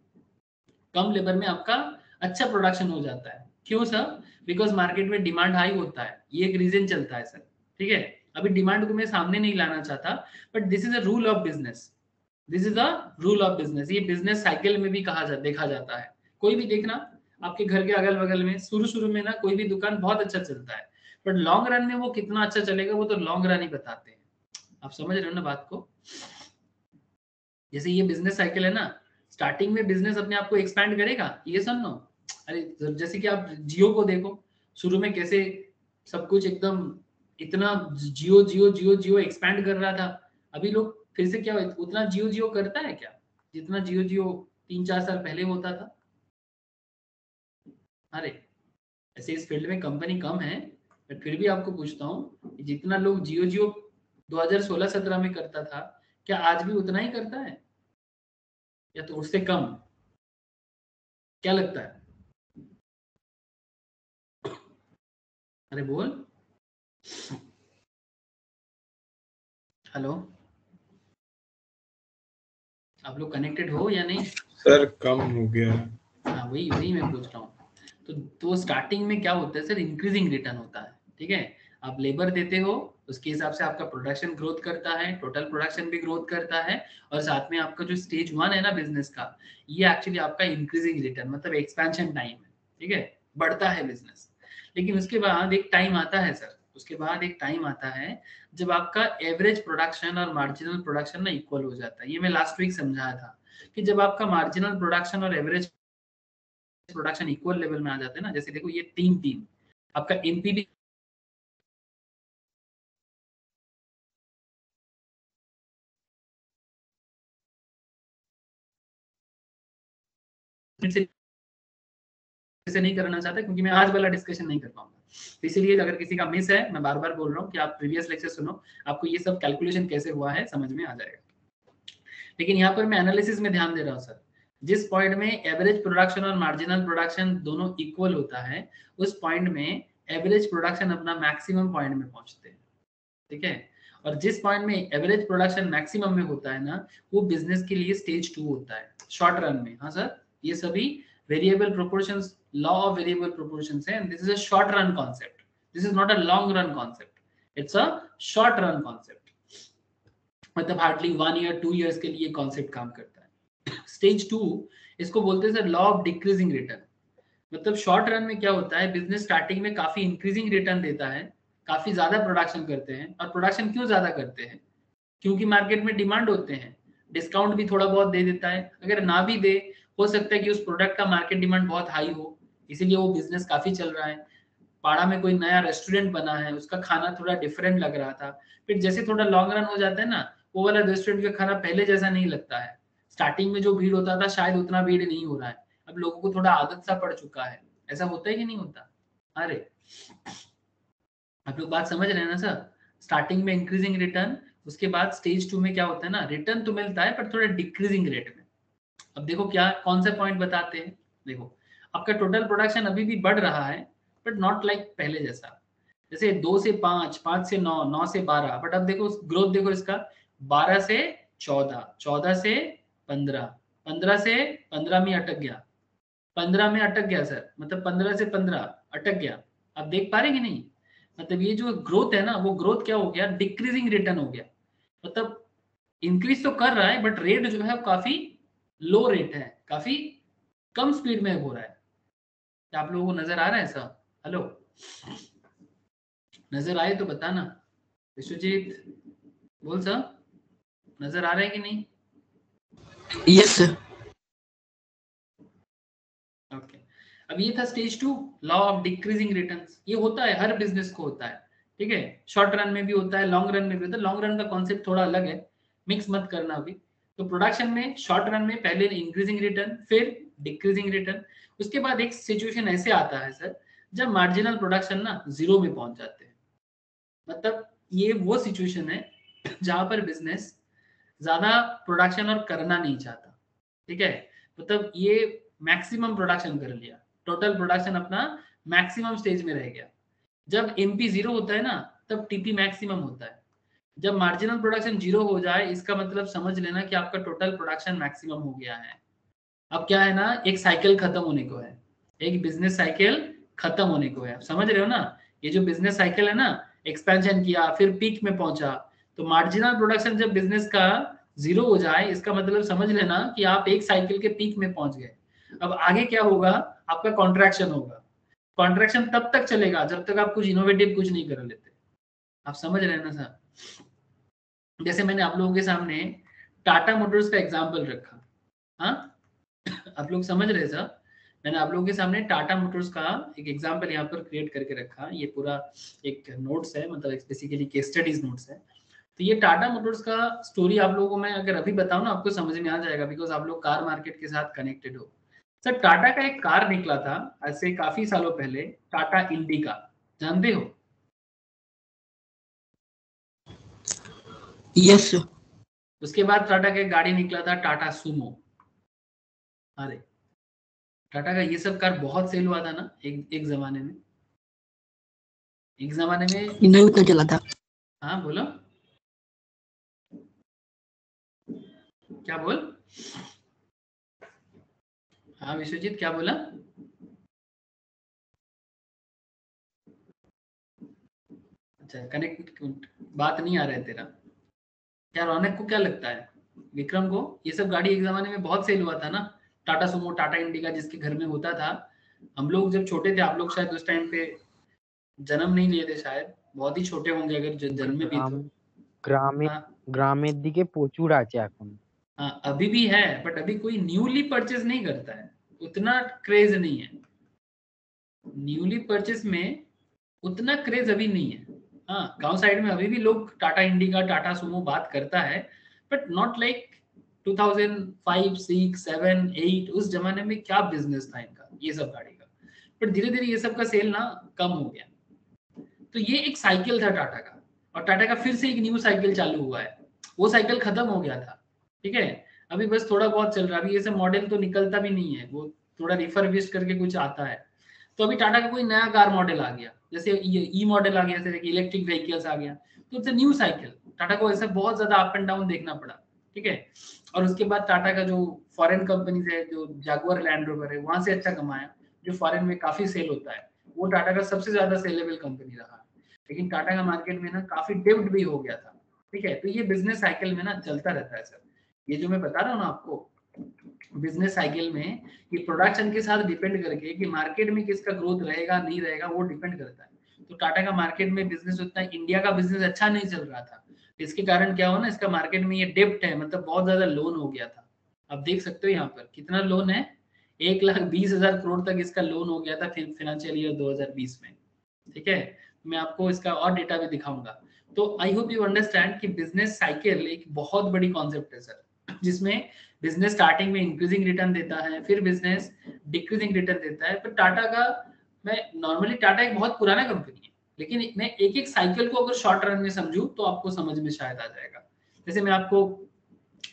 कम लेबर में आपका अच्छा प्रोडक्शन हो जाता है। क्यों सर? बिकॉज मार्केट में डिमांड हाई होता है, ये एक रीजन चलता है सर। ठीक है, अभी डिमांड को मैं सामने नहीं लाना चाहता, but this is a rule of business, this is a rule of business. ये बिजनेस साइकिल में भी देखा जाता है। कोई भी देखना आपके घर के अगल बगल में शुरू में ना कोई भी दुकान बहुत अच्छा चलता है, बट लॉन्ग रन में वो कितना अच्छा चलेगा वो तो लॉन्ग रन ही बताते हैं। आप समझ रहे हो ना बात को? जैसे ये बिजनेस साइकिल है ना, स्टार्टिंग में बिजनेस अपने आप को एक्सपैंड करेगा, ये सुनो। अरे जैसे कि आप जियो को देखो, शुरू में कैसे सब कुछ एकदम इतना जियो जियो जियो जियो एक्सपैंड कर रहा था। अभी लोग फिर से क्या उतना जियो जियो करता है क्या जितना जियो जियो 3-4 साल पहले होता था? अरे ऐसे इस फील्ड में कंपनी कम है, बट फिर भी आपको पूछता हूँ, जितना लोग जियो जियो 2016-17 में करता था, क्या आज भी उतना ही करता है या तो उससे कम? क्या लगता है? अरे बोल, हेलो, आप लोग कनेक्टेड हो या नहीं? सर कम हो गया। हाँ वही मैं पूछ रहा हूँ। तो स्टार्टिंग में क्या होता है सर? इंक्रीजिंग रिटर्न होता है। ठीक है, आप लेबर देते हो, उसके हिसाब से आपका प्रोडक्शन ग्रोथ करता है, टोटल प्रोडक्शन भी ग्रोथ करता है, और साथ में आपका जो स्टेज 1 है ना बिजनेस का, ये एक्चुअली आपका इंक्रीजिंग रिटर्न मतलब एक्सपेंशन टाइम है। ठीक है, बढ़ता है बिजनेस। लेकिन उसके बाद एक टाइम आता है सर, उसके बाद एक टाइम आता है जब आपका एवरेज प्रोडक्शन और मार्जिनल प्रोडक्शन ना इक्वल हो जाता है। ये मैं लास्ट वीक समझाया था कि जब आपका मार्जिनल प्रोडक्शन और एवरेज प्रोडक्शन इक्वल लेवल में आ जाते हैं ना, जैसे देखो ये 3-3 आपका एनपीवी से नहीं करना चाहता क्योंकि मैं आज वाला डिस्कशन नहीं कर पाऊंगा, तो इसीलिए अगर किसी का मिस है, मैं बार बार बोल रहा हूँ कि आप प्रीवियस लेक्चर सुनो, आपको ये सब कैलकुलेशन कैसे हुआ है समझ में आ जाएगा। लेकिन यहाँ पर मैं एनालिसिस में ध्यान दे रहा हूँ सर। जिस पॉइंट में एवरेज प्रोडक्शन और मार्जिनल प्रोडक्शन दोनों इक्वल होता है, उस पॉइंट में एवरेज प्रोडक्शन अपना मैक्सिमम पॉइंट में पहुंचते हैं। ठीक है, और जिस पॉइंट में एवरेज प्रोडक्शन मैक्सिमम में होता है ना, वो बिजनेस के लिए स्टेज 2 होता है शॉर्ट रन में। हाँ सर, ये सभी variable proportions, law of variable proportions है, and this is a short run concept, this is not a long run concept, it's a short run concept. मतलब हार्डली 1 ईयर 2 ईयर्स के लिए कॉन्सेप्ट काम करता है। स्टेज 2 इसको बोलते हैं sir law of decreasing return. मतलब शॉर्ट रन में क्या होता है, बिजनेस स्टार्टिंग में काफी इंक्रीजिंग रिटर्न देता है, काफी ज्यादा प्रोडक्शन करते हैं। और प्रोडक्शन क्यों ज्यादा करते हैं? क्योंकि मार्केट में डिमांड होते हैं, डिस्काउंट भी थोड़ा बहुत दे देता है, अगर ना भी दे हो सकता है कि उस प्रोडक्ट का मार्केट डिमांड बहुत हाई हो, इसीलिए वो बिजनेस काफी चल रहा है। पाड़ा में कोई नया रेस्टोरेंट बना है, उसका खाना थोड़ा डिफरेंट लग रहा था, फिर जैसे थोड़ा लॉन्ग रन हो जाता है ना, वो वाला रेस्टोरेंट का खाना पहले जैसा नहीं लगता है। स्टार्टिंग में जो भीड़ होता था शायद उतना भीड़ नहीं हो रहा है, अब लोगों को थोड़ा आदत सा पड़ चुका है। ऐसा होता है कि नहीं होता? अरे आप लोग बात समझ रहे हैं ना सर? स्टार्टिंग में इंक्रीजिंग रिटर्न, उसके बाद स्टेज 2 में क्या होता है ना, रिटर्न तो मिलता है पर थोड़ा डिक्रीजिंग रेट में। अब देखो क्या कौन सा पॉइंट बताते हैं, देखो आपका टोटल प्रोडक्शन अभी भी बढ़ रहा है, बट नॉट लाइक पहले जैसा। जैसे 2 से 5, 5 से 9, 9 से 12, बट अब देखो ग्रोथ देखो इसका, 12 से 14, 14 से 15, 15 से 15 में अटक गया, 15 में अटक गया सर, मतलब 15 से 15 अटक गया। आप देख पा रहे कि नहीं? मतलब ये जो ग्रोथ है ना, वो ग्रोथ क्या हो गया, डिक्रीजिंग रिटर्न हो गया। मतलब इंक्रीज तो कर रहा है बट रेट जो है काफी लो रेट है, काफी कम स्पीड में हो रहा है। क्या आप लोगों को नजर आ रहा है सर? हेलो, नजर आए तो बताना। विश्वजीत बोल सर, नजर आ रहा है कि नहीं? Yes sir. ओके, अब ये था stage 2 law of decreasing returns. ये होता है हर बिजनेस को होता है। ठीक है, शॉर्ट रन में भी होता है, लॉन्ग रन में भी होता है। लॉन्ग रन का कॉन्सेप्ट थोड़ा अलग है, मिक्स मत करना अभी। तो प्रोडक्शन में शॉर्ट रन में पहले इंक्रीजिंग रिटर्न, फिर डिक्रीजिंग रिटर्न, उसके बाद एक सिचुएशन ऐसे आता है सर जब मार्जिनल प्रोडक्शन ना जीरो में पहुंच जाते हैं। मतलब ये वो सिचुएशन है जहां पर बिजनेस ज्यादा प्रोडक्शन और करना नहीं चाहता, ठीक है। मतलब ये मैक्सिमम प्रोडक्शन कर लिया, टोटल प्रोडक्शन अपना मैक्सिमम स्टेज में रह गया। जब एमपी जीरो होता है ना तब टीपी मैक्सिमम होता है। जब मार्जिनल प्रोडक्शन जीरो हो जाए इसका मतलब समझ लेना कि आपका टोटल प्रोडक्शन मैक्सिमम हो गया है। अब क्या है ना, एक साइकिल खत्म होने को है, एक बिजनेस साइकिल खत्म होने को है। आप समझ रहे हो ना, ये जो बिजनेस साइकिल है ना, एक्सपेंशन किया फिर पीक में पहुंचा, तो मार्जिनल प्रोडक्शन जब बिजनेस का जीरो हो जाए इसका मतलब समझ लेना कि आप एक साइकिल के पीक में पहुंच गए। अब आगे क्या होगा, आपका कॉन्ट्रैक्शन होगा। कॉन्ट्रैक्शन तब तक चलेगा जब तक आप कुछ इनोवेटिव कुछ नहीं कर लेते। आप समझ रहे हैं ना सर। जैसे मैंने आप लोगों के सामने टाटा मोटर्स का एग्जांपल रखा, हाँ आप लोग समझ रहे सर। मैंने आप लोगों के सामने टाटा मोटर्स का एक एग्जांपल यहाँ पर क्रिएट करके रखा। ये पूरा एक नोट्स है, मतलब बेसिकली केस स्टडीज नोट्स है। तो ये टाटा मोटर्स का स्टोरी आप लोगों को मैं अगर अभी बताऊं ना आपको समझ में आ जाएगा, बिकॉज आप लोग कार मार्केट के साथ कनेक्टेड हो। सर टाटा का एक कार निकला था ऐसे काफी सालों पहले, टाटा इंडिका, जानते हो? Yes, sir. उसके बाद टाटा का एक गाड़ी निकला था टाटा सुमो। अरे टाटा का ये सब कार बहुत सेल हुआ था ना एक जमाने में, एक जमाने में। नहीं उतना चला था। हाँ बोलो, क्या बोल? हाँ विश्वजीत क्या बोला? अच्छा कनेक्ट, बात नहीं आ रहा है तेरा। क्या रौनक को क्या लगता है, विक्रम को ये सब गाड़ी एक जमाने में बहुत सेल हुआ था ना, टाटा सुमो टाटा इंडिका जिसके घर में होता था। हम लोग जब छोटे थे, आप लोग शायद उस टाइम पे जन्म नहीं लिए थे, शायद बहुत ही छोटे होंगे अगर जन्म में भी तो। हाँ গ্রামের দিকে প্রচুর আছে এখন। हाँ अभी भी है, बट अभी कोई न्यूली परचेज नहीं करता है, उतना क्रेज नहीं है। न्यूली परचेज में उतना क्रेज अभी नहीं है। हाँ गांव साइड में अभी भी लोग टाटा इंडिका टाटा सुमो बात करता है, बट नॉट लाइक 2005 6 7 8 उस जमाने में क्या बिजनेस था इनका ये सब गाड़ी का। बट धीरे धीरे ये सब का सेल ना कम हो गया। तो ये एक साइकिल था टाटा का, और टाटा का फिर से एक न्यू साइकिल चालू हुआ है। वो साइकिल खत्म हो गया था, ठीक है। अभी बस थोड़ा बहुत चल रहा है, अभी ये सब मॉडल तो निकलता भी नहीं है, वो थोड़ा रिफर्बिश करके कुछ आता है। तो अभी टाटा का कोई नया कार मॉडल आ गया, जैसे ये ई मॉडल आ गया, जैसे इलेक्ट्रिक व्हीकल्स आ गया, तो it's a new cycle. Tata को ऐसा बहुत ज्यादा अप एंड डाउन देखना पड़ा, ठीक है। और उसके बाद टाटा का जो फॉरेन कंपनीज है, जो जैगुआर लैंड रोवर है, वहां से अच्छा कमाया, जो फॉरेन में काफी सेल होता है, वो टाटा का सबसे ज्यादा सेलेबल कंपनी रहा। लेकिन टाटा का मार्केट में ना काफी डिप्ट भी हो गया था, ठीक है। तो ये बिजनेस साइकिल में ना चलता रहता है सर। ये जो मैं बता रहा हूँ ना आपको, बिजनेस साइकिल में ये प्रोडक्शन के साथ डिपेंड करके कि मार्केट में किसका ग्रोथ रहेगा नहीं रहेगा वो डिपेंड करता है। तो टाटा का मार्केट में बिजनेस उतना, इंडिया का बिजनेस अच्छा नहीं चल रहा था, इसके कारण क्या हो ना, इसका मार्केट में ये डेप्ट है, मतलब बहुत ज्यादा लोन हो गया था। आप देख सकते हो यहाँ पर कितना लोन है, 1,20,000 करोड़ तक इसका लोन हो गया था फाइनेंशियल ईयर 2020 में, ठीक है। मैं आपको इसका और डेटा भी दिखाऊंगा। तो आई होप यू अंडरस्टैंड कि बिजनेस साइकिल एक बहुत बड़ी कॉन्सेप्ट है सर, जिसमें बिजनेस स्टार्टिंग में इंक्रीजिंग रिटर्न देता है, फिर बिजनेस डिक्रीजिंग रिटर्न देता है। पर टाटा का, मैं नॉर्मली टाटा एक बहुत पुराना कंपनी है, लेकिन मैं एक एक साइकिल को अगर शॉर्ट रन में समझूं तो आपको समझ में शायद आ जाएगा। जैसे मैं आपको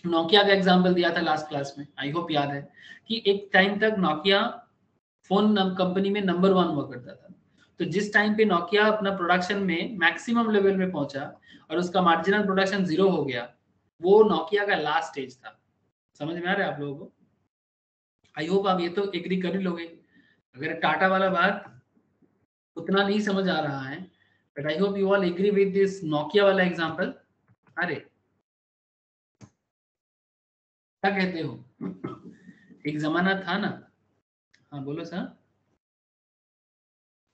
नोकिया का एग्जांपल दिया था लास्ट क्लास में, आई होप याद है कि एक टाइम तक नोकिया फोन कंपनी में नंबर 1 हुआ करता था। तो जिस टाइम पे नोकिया अपना प्रोडक्शन में मैक्सिमम लेवल में पहुंचा और उसका मार्जिनल प्रोडक्शन जीरो हो गया, वो नोकिया का लास्ट स्टेज था। समझ में आ रहा है आप लोगों को? आई होप आप ये तो एग्री कर ही लोगे। अगर टाटा वाला बात उतना नहीं समझ आ रहा है, but I hope you all agree with this Nokia वाला एग्जांपल। अरे क्या कहते हो, एक जमाना था ना। हाँ बोलो सर,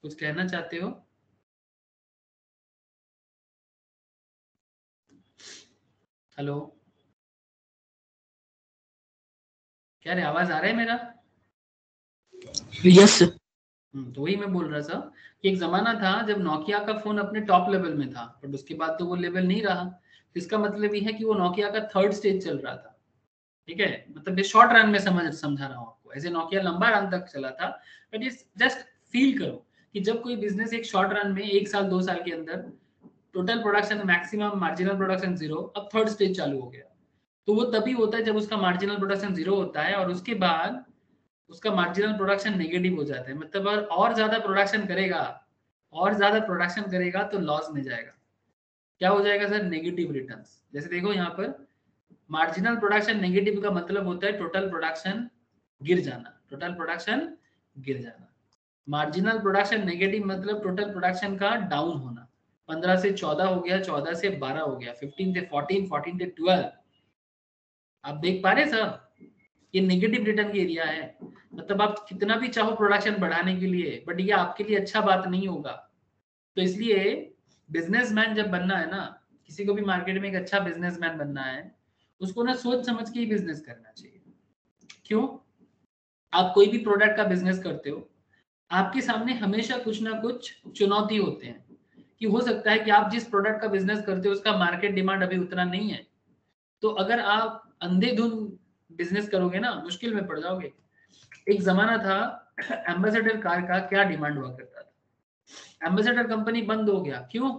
कुछ कहना चाहते हो? हेलो, क्या रे आवाज आ रहा है मेरा? Yes, sir. तो वही मैं बोल रहा था कि एक जमाना था जब नोकिया का फोन अपने टॉप लेवल में था, बट उसके बाद तो वो लेवल नहीं रहा। इसका मतलब ये है कि वो नोकिया का थर्ड स्टेज चल रहा था, ठीक है। मतलब ये शॉर्ट रन में समझा रहा हूँ आपको, ऐसे नोकिया लंबा रन तक चला था, बट इस जस्ट फील करो कि जब कोई बिजनेस एक शॉर्ट रन में 1 साल 2 साल के अंदर total production maximum, marginal production zero, अब थर्ड स्टेज चालू हो गया, तो वो तभी होता है जब उसका मार्जिनल प्रोडक्शन जीरो होता है और उसके बाद उसका मार्जिनल प्रोडक्शन नेगेटिव हो जाता है। मतलब और ज्यादा प्रोडक्शन करेगा तो लॉस में जाएगा। क्या हो जाएगा सर? Negative returns. जैसे देखो यहाँ पर मार्जिनल प्रोडक्शन नेगेटिव का मतलब होता है टोटल प्रोडक्शन गिर जाना। मार्जिनल प्रोडक्शन नेगेटिव मतलब टोटल प्रोडक्शन का डाउन होना। 15 से 14 हो गया, 14 से 12 हो गया, 15 से 14, 14 से 12। आप देख पा रहे सर, ये नेगेटिव रिटर्न की एरिया है। मतलब आप कितना भी चाहो प्रोडक्शन बढ़ाने के लिए, बट ये आपके लिए अच्छा बात नहीं होगा। तो इसलिए बिजनेसमैन जब बनना है ना, किसी को भी मार्केट में एक अच्छा बिजनेसमैन बनना है, उसको ना सोच समझ के ही बिजनेस करना चाहिए। क्यों? आप कोई भी प्रोडक्ट का बिजनेस करते हो, आपके सामने हमेशा कुछ ना कुछ चुनौती होते हैं कि हो सकता है कि आप जिस प्रोडक्ट का बिजनेस करते हो उसका मार्केट डिमांड अभी उतना नहीं है। तो अगर आप अंधेधुंध बिजनेस करोगे ना, मुश्किल में पड़ जाओगे। एक जमाना था एम्बेसडर कार का क्या डिमांड हुआ करता था, एम्बेसडर कंपनी बंद हो गया। क्यों?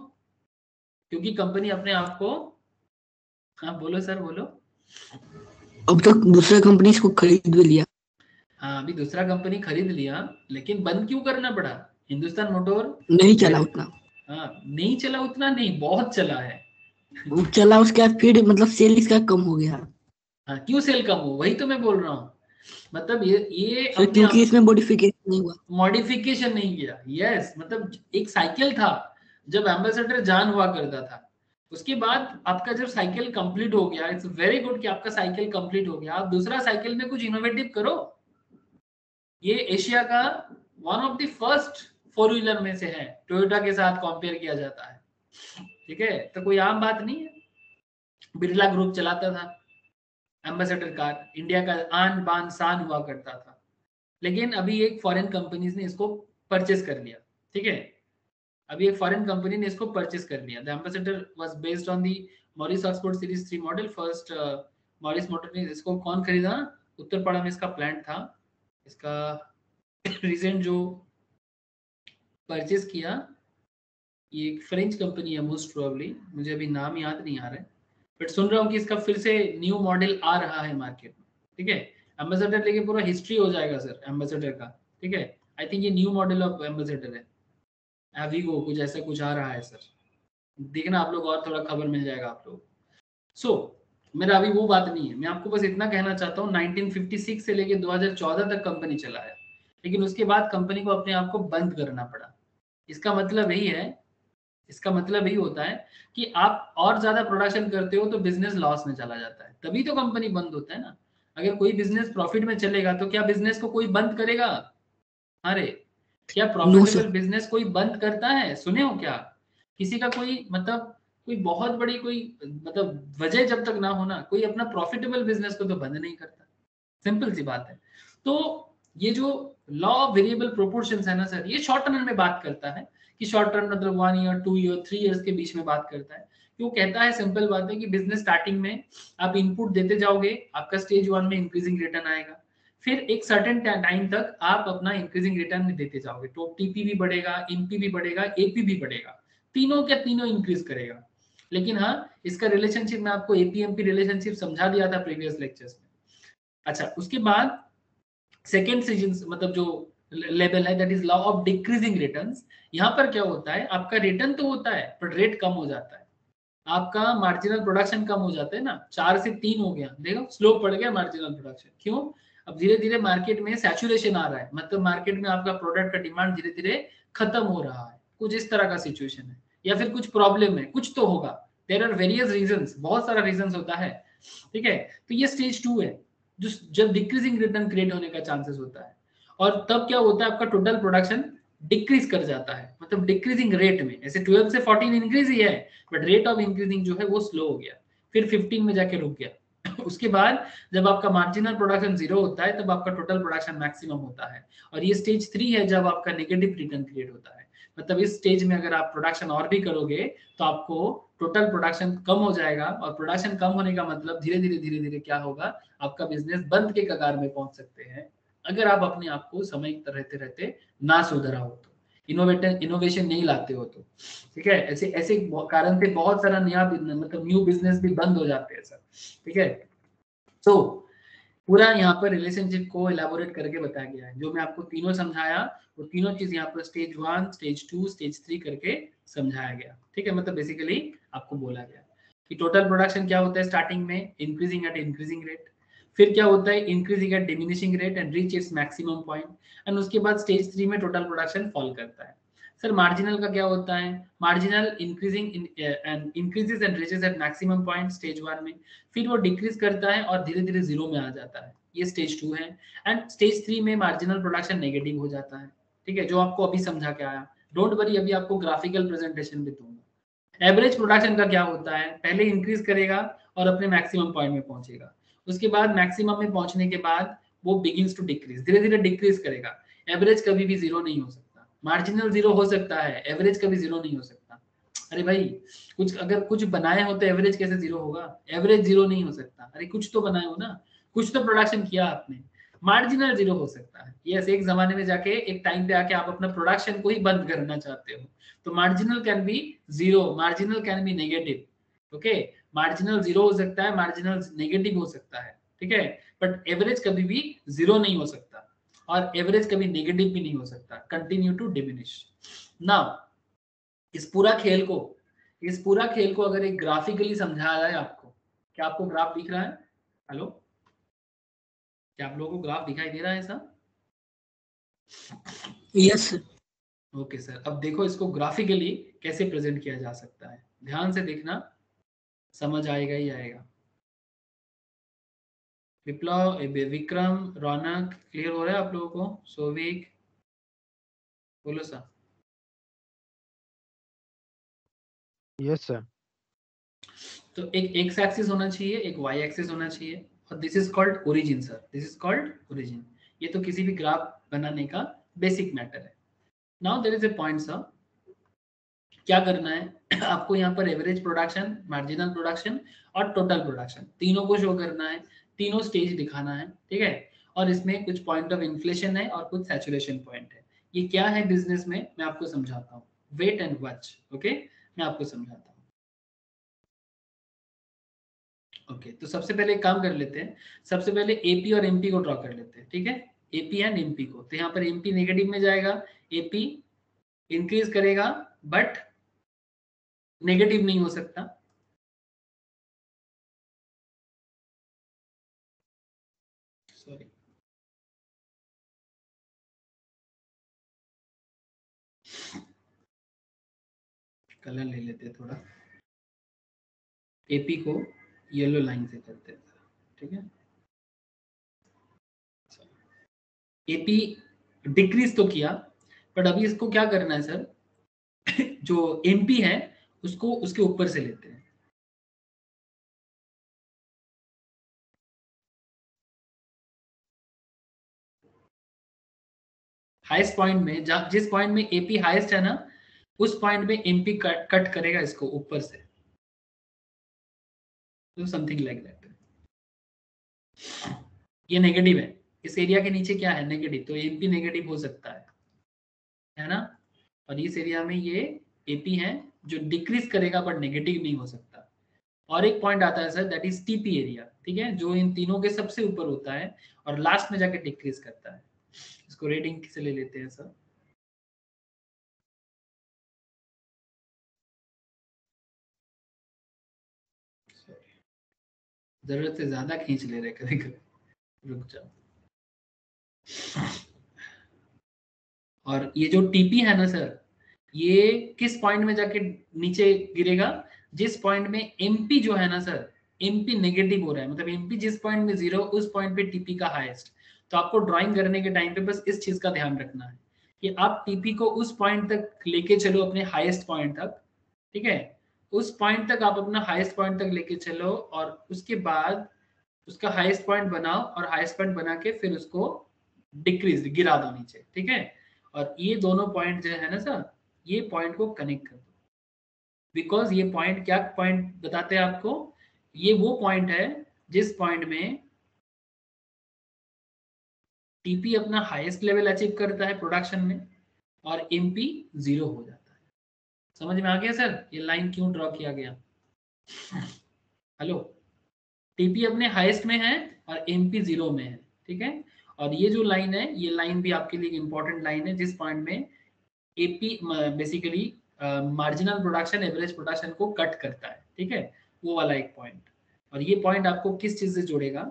क्योंकि कंपनी अपने आप को, हाँ बोलो सर बोलो। अब तो दूसरे कंपनी इसको खरीद भी लिया। हाँ, अभी दूसरा कंपनी खरीद लिया, लेकिन बंद क्यों करना पड़ा? हिंदुस्तान मोटर नहीं चला उतना। हाँ, नहीं चला उतना, नहीं बहुत चला है। वो चला, उसके बाद फिर मतलब सेल इसका कम हो गया। हाँ, क्यों सेल कम हो? वही तो मैं बोल रहा हूँ। मतलब ये सर अपने क्योंकि आप इसमें मॉडिफिकेशन नहीं हुआ। मॉडिफिकेशन नहीं किया। यस, मतलब एक साइकिल था जब एम्बेसडर जान हुआ करता था, उसके बाद आपका जब साइकिल कंप्लीट हो गया, इट्स वेरी गुड कि आपका साइकिल कंप्लीट हो गया, आप दूसरा साइकिल में कुछ इनोवेटिव करो। ये एशिया का one of the first 4 wheeler में से है, टोयोटा के साथ कंपेयर किया जाता है, ठीक है। तो कोई आम बात नहीं है। बिरला ग्रुप चलाता था एम्बेसडर कार, इंडिया का आन बान शान हुआ करता था, लेकिन अभी एक फॉरेन कंपनीज ने इसको परचेस कर लिया, ठीक है। अभी एक फॉरेन कंपनी ने इसको परचेस कर लिया। The ambassador was based on the Morris Oxford series 3 model. First Morris motor ने इसको कौन खरीदा? उत्तरपाड़ा में इसका प्लांट था। इसका रिसेंट जो परचेस किया, ये एक फ्रेंच कंपनी है मोस्ट प्रोबेबली, मुझे अभी नाम याद नहीं आ रहा है, बट सुन रहा हूँ कि इसका फिर से न्यू मॉडल आ रहा है मार्केट में, ठीक है। एम्बेसडर लेके पूरा हिस्ट्री हो जाएगा सर एम्बेसडर का, ठीक है। आई थिंक ये न्यू मॉडल ऑफ एम्बेसडर है, एविगो कुछ ऐसा कुछ आ रहा है सर, देखना आप लोग, और थोड़ा खबर मिल जाएगा आप लोग। सो मेरा अभी वो बात नहीं है, मैं आपको बस इतना कहना चाहता हूँ 1956 से लेके 2014 तक कंपनी चला है, लेकिन उसके बाद कंपनी को अपने आप को बंद करना पड़ा। इसका मतलब यही है, इसका मतलब यही होता है कि आप और ज्यादा प्रोडक्शन करते हो तो बिजनेस लॉस में चला जाता है, तभी तो कंपनी बंद होता है ना। अगर कोई बिजनेस प्रॉफिट में चलेगा तो क्या बिजनेस को कोई बंद करेगा? अरे क्या नो प्रॉफिटेबल सर। बिजनेस कोई बंद करता है? सुने हो क्या? किसी का कोई मतलब कोई बहुत बड़ी कोई मतलब वजह जब तक ना हो ना, कोई अपना प्रॉफिटेबल बिजनेस को तो बंद नहीं करता। सिंपल सी बात है। तो ये जो लॉ ऑफ वेरिएबल प्रोपोर्शंस है ना सर, ये शॉर्ट टर्म में बात करता है कि शॉर्ट टर्म मतलब 1 ईयर 2 ईयर 3 इयर्स के बीच में बात करता है। वो कहता है, सिंपल बात है कि बिजनेस स्टार्टिंग में आप इनपुट देते जाओगे, आपका स्टेज 1 में इंक्रीजिंग रिटर्न आएगा, फिर एक सर्टेन टाइम तक आप अपना इंक्रीजिंग रिटर्न देते जाओगे, तो टीपी भी बढ़ेगा, एमपी भी बढ़ेगा, एपी भी बढ़ेगा, तीनों के तीनों इंक्रीज करेगा। लेकिन हाँ, इसका रिलेशनशिप मैं आपको एपीएमपी रिलेशनशिप समझा दिया था प्रीवियस लेक्चर्स में। अच्छा, उसके बाद सेकेंड सीजन मतलब जो लेवल है, that is law of decreasing returns. यहाँ पर क्या होता है, आपका रिटर्न तो होता है पर रेट कम हो जाता है, आपका मार्जिनल प्रोडक्शन कम हो जाता है ना, 4 से 3 हो गया, देखो स्लो पड़ गया मार्जिनल प्रोडक्शन। क्यों? अब धीरे धीरे मार्केट में सैचुरेशन आ रहा है, मतलब मार्केट में आपका प्रोडक्ट का डिमांड धीरे धीरे खत्म हो रहा है, कुछ इस तरह का सिचुएशन है, या फिर कुछ प्रॉब्लम है, कुछ तो होगा। देयर आर वेरियस रीजंस, बहुत सारा रीजंस होता है, ठीक है। तो ये स्टेज 2 है, जो जब डिक्रीजिंग रिटर्न क्रिएट होने का चांसेस होता है, और तब क्या होता है, आपका टोटल प्रोडक्शन डिक्रीज कर जाता है, मतलब डिक्रीजिंग रेट में। ऐसे 12 से 14 इंक्रीज ही है, बट रेट ऑफ इंक्रीजिंग जो है वो स्लो हो गया, फिर 15 में जाके रुक गया। उसके बाद जब आपका मार्जिनल प्रोडक्शन 0 होता है, तब आपका टोटल प्रोडक्शन मैक्सिमम होता है, और ये स्टेज 3 है जब आपका नेगेटिव रिटर्न क्रिएट होता है। मतलब इस स्टेज में अगर आप प्रोडक्शन और भी करोगे तो आपको टोटल प्रोडक्शन कम हो जाएगा, और प्रोडक्शन कम होने का मतलब धीरे धीरे क्या होगा, आपका बिजनेस बंद के कगार में पहुंच सकते हैं अगर आप अपने आप को समय रहते रहते ना सुधराओ तो, इनोवेशन नहीं लाते हो तो, ठीक है। ऐसे ऐसे कारण से बहुत सारा नया मतलब न्यू बिजनेस भी बंद हो जाते हैं सर, ठीक है। तो पूरा यहाँ पर रिलेशनशिप को इलेबोरेट करके बताया गया है, जो मैं आपको तीनों समझाया वो तीनों चीज यहाँ पर स्टेज 1, स्टेज 2, स्टेज 3 करके समझाया गया, ठीक है। मतलब बेसिकली आपको बोला गया कि टोटल प्रोडक्शन क्या होता है स्टार्टिंग में, इंक्रीजिंग एट इंक्रीजिंग रेट, फिर क्या होता है increasing at diminishing rate and reach its maximum point, and उसके बाद स्टेज 3 में टोटल प्रोडक्शन फॉल करता है। सर मार्जिनल का क्या होता है, marginal increasing and increases and reaches at maximum point stage 1 में, फिर वो डिक्रीज करता है और धीरे धीरे जीरो में आ जाता है, ये स्टेज 2 है। एंड स्टेज 3 में मार्जिनल प्रोडक्शन नेगेटिव हो जाता है, ठीक है, जो आपको अभी समझा के आया। डोंट वरी, अभी आपको ग्राफिकल प्रेजेंटेशन भी दूंगा। एवरेज प्रोडक्शन का क्या होता है, पहले इंक्रीज करेगा और अपने मैक्सिमम पॉइंट में पहुंचेगा, उसके बाद मैक्सिमम में पहुंचने के बाद वो बिगिंस टू डिक्रीज, धीरे धीरे डिक्रीज करेगा। एवरेज कभी भी जीरो नहीं हो सकता, मार्जिनल जीरो हो सकता है, एवरेज कभी जीरो नहीं हो सकता। अरे भाई कुछ अगर कुछ बनाए हो तो एवरेज कैसे जीरो होगा, एवरेज जीरो नहीं हो सकता। अरे कुछ तो बनाए हो ना, कुछ तो प्रोडक्शन किया आपने, मार्जिनल जीरो हो सकता है। यस, एक जमाने में जाके एक टाइम पे आके आप अपना प्रोडक्शन को ही बंद करना चाहते हो तो marginal can be zero, marginal can be negative, okay. Marginal zero हो सकता है, मार्जिनल नेगेटिव हो सकता है, ठीक है, बट एवरेज कभी भी जीरो नहीं हो सकता और एवरेज कभी नेगेटिव भी नहीं हो सकता, कंटिन्यू टू डिमिनिश। नाउ इस पूरा खेल को अगर एक ग्राफिकली समझाया जाए आपको, क्या आपको ग्राफ दिख रहा है? हेलो, क्या आप लोगों को ग्राफ दिखाई दे रहा है ऐसा? Yes sir. ओके सर, अब देखो इसको ग्राफिकली कैसे प्रेजेंट किया जा सकता है, ध्यान से देखना, समझ आएगा ही आएगा। विप्लव, विक्रम, रौनक, क्लियर हो रहा है आप लोगों को? सोविक, बोलो सर। Yes sir. तो एक एक्स एक्सिस होना चाहिए, एक वाई एक्सिस होना चाहिए, और this is called origin sir, this is called origin. ये तो किसी भी ग्राफ बनाने का बेसिक मैटर है। Now there is a point sir, क्या करना है आपको यहाँ पर एवरेज प्रोडक्शन, मार्जिनल प्रोडक्शन और टोटल प्रोडक्शन तीनों को शो करना है, तीनों स्टेज दिखाना है, ठीक है। और इसमें कुछ पॉइंट ऑफ इन्फ्लेशन है और कुछ सैचुरेशन पॉइंट है। ये क्या है बिजनेस में, मैं आपको समझाता हूँ, वेट एंड वॉच, ओके, मैं आपको समझाता हूँ। ओके, तो सबसे पहले एक काम कर लेते हैं, सबसे पहले एपी और एमपी को ड्रॉ कर लेते हैं, ठीक है, एपी एंड एमपी को। तो यहाँ पर एमपी नेगेटिव में जाएगा, एपी इंक्रीज करेगा बट नेगेटिव नहीं हो सकता, सॉरी, कलर ले लेते हैं थोड़ा, एपी को येलो लाइन से करते हैं, ठीक है। एपी डिक्रीज तो किया, बट अभी इसको क्या करना है सर, जो एमपी है उसको उसके ऊपर से लेते हैं। हाईएस्ट पॉइंट में, जिस पॉइंट में एपी हाईएस्ट है ना, उस पॉइंट में एमपी कट करेगा इसको ऊपर से, तो समथिंग लाइक दैट। ये नेगेटिव है, इस एरिया के नीचे क्या है, नेगेटिव, तो एमपी नेगेटिव हो सकता है ना। और इस एरिया में ये एपी है जो डिक्रीज करेगा बट नेगेटिव नहीं हो सकता। और एक पॉइंट आता है sir, that is TP area, ठीक है, जो इन तीनों के सबसे ऊपर होता है और लास्ट में जाके डिक्रीज करता है। इसको रेडिंग से ले लेते हैं सर, जरूरत से ज्यादा खींच ले रहे कभी कभी, रुक जाओ। और ये जो टीपी है ना सर, ये किस पॉइंट में जाके नीचे गिरेगा, जिस पॉइंट में एमपी जो है ना सर, एमपी नेगेटिव हो रहा है, मतलब एमपी जिस पॉइंट में जीरो, उस पॉइंट पे टीपी का हाईएस्ट। तो आपको ड्राइंग करने के टाइम पे बस इस चीज का ध्यान रखना है कि आप टीपी को उस पॉइंट तक लेके चलो, अपने हाईएस्ट पॉइंट तक, ठीक है, उस पॉइंट तक आप अपना हाईएस्ट पॉइंट तक लेके चलो, और उसके बाद उसका हाईएस्ट पॉइंट बनाओ, और हाईएस्ट पॉइंट बना के फिर उसको डिक्रीज गिरा दो नीचे, ठीक है। और ये दोनों पॉइंट जो है ना सर, ये पॉइंट को कनेक्ट कर दो, बिकॉज ये पॉइंट क्या पॉइंट बताते हैं आपको, ये वो पॉइंट है जिस पॉइंट में टीपी अपना हाईएस्ट लेवल अचीव करता है प्रोडक्शन में और एमपी 0 हो जाता है। समझ में आ गया सर ये लाइन क्यों ड्रॉ किया गया? हेलो, टीपी अपने हाईएस्ट में है और एमपी 0 में है, ठीक है। और ये जो लाइन है, ये लाइन भी आपके लिए इंपॉर्टेंट लाइन है जिस पॉइंट में AP basically marginal production average production को कट करता है, ठीक है, वो वाला एक पॉइंट। और ये पॉइंट आपको किस चीज से जोड़ेगा,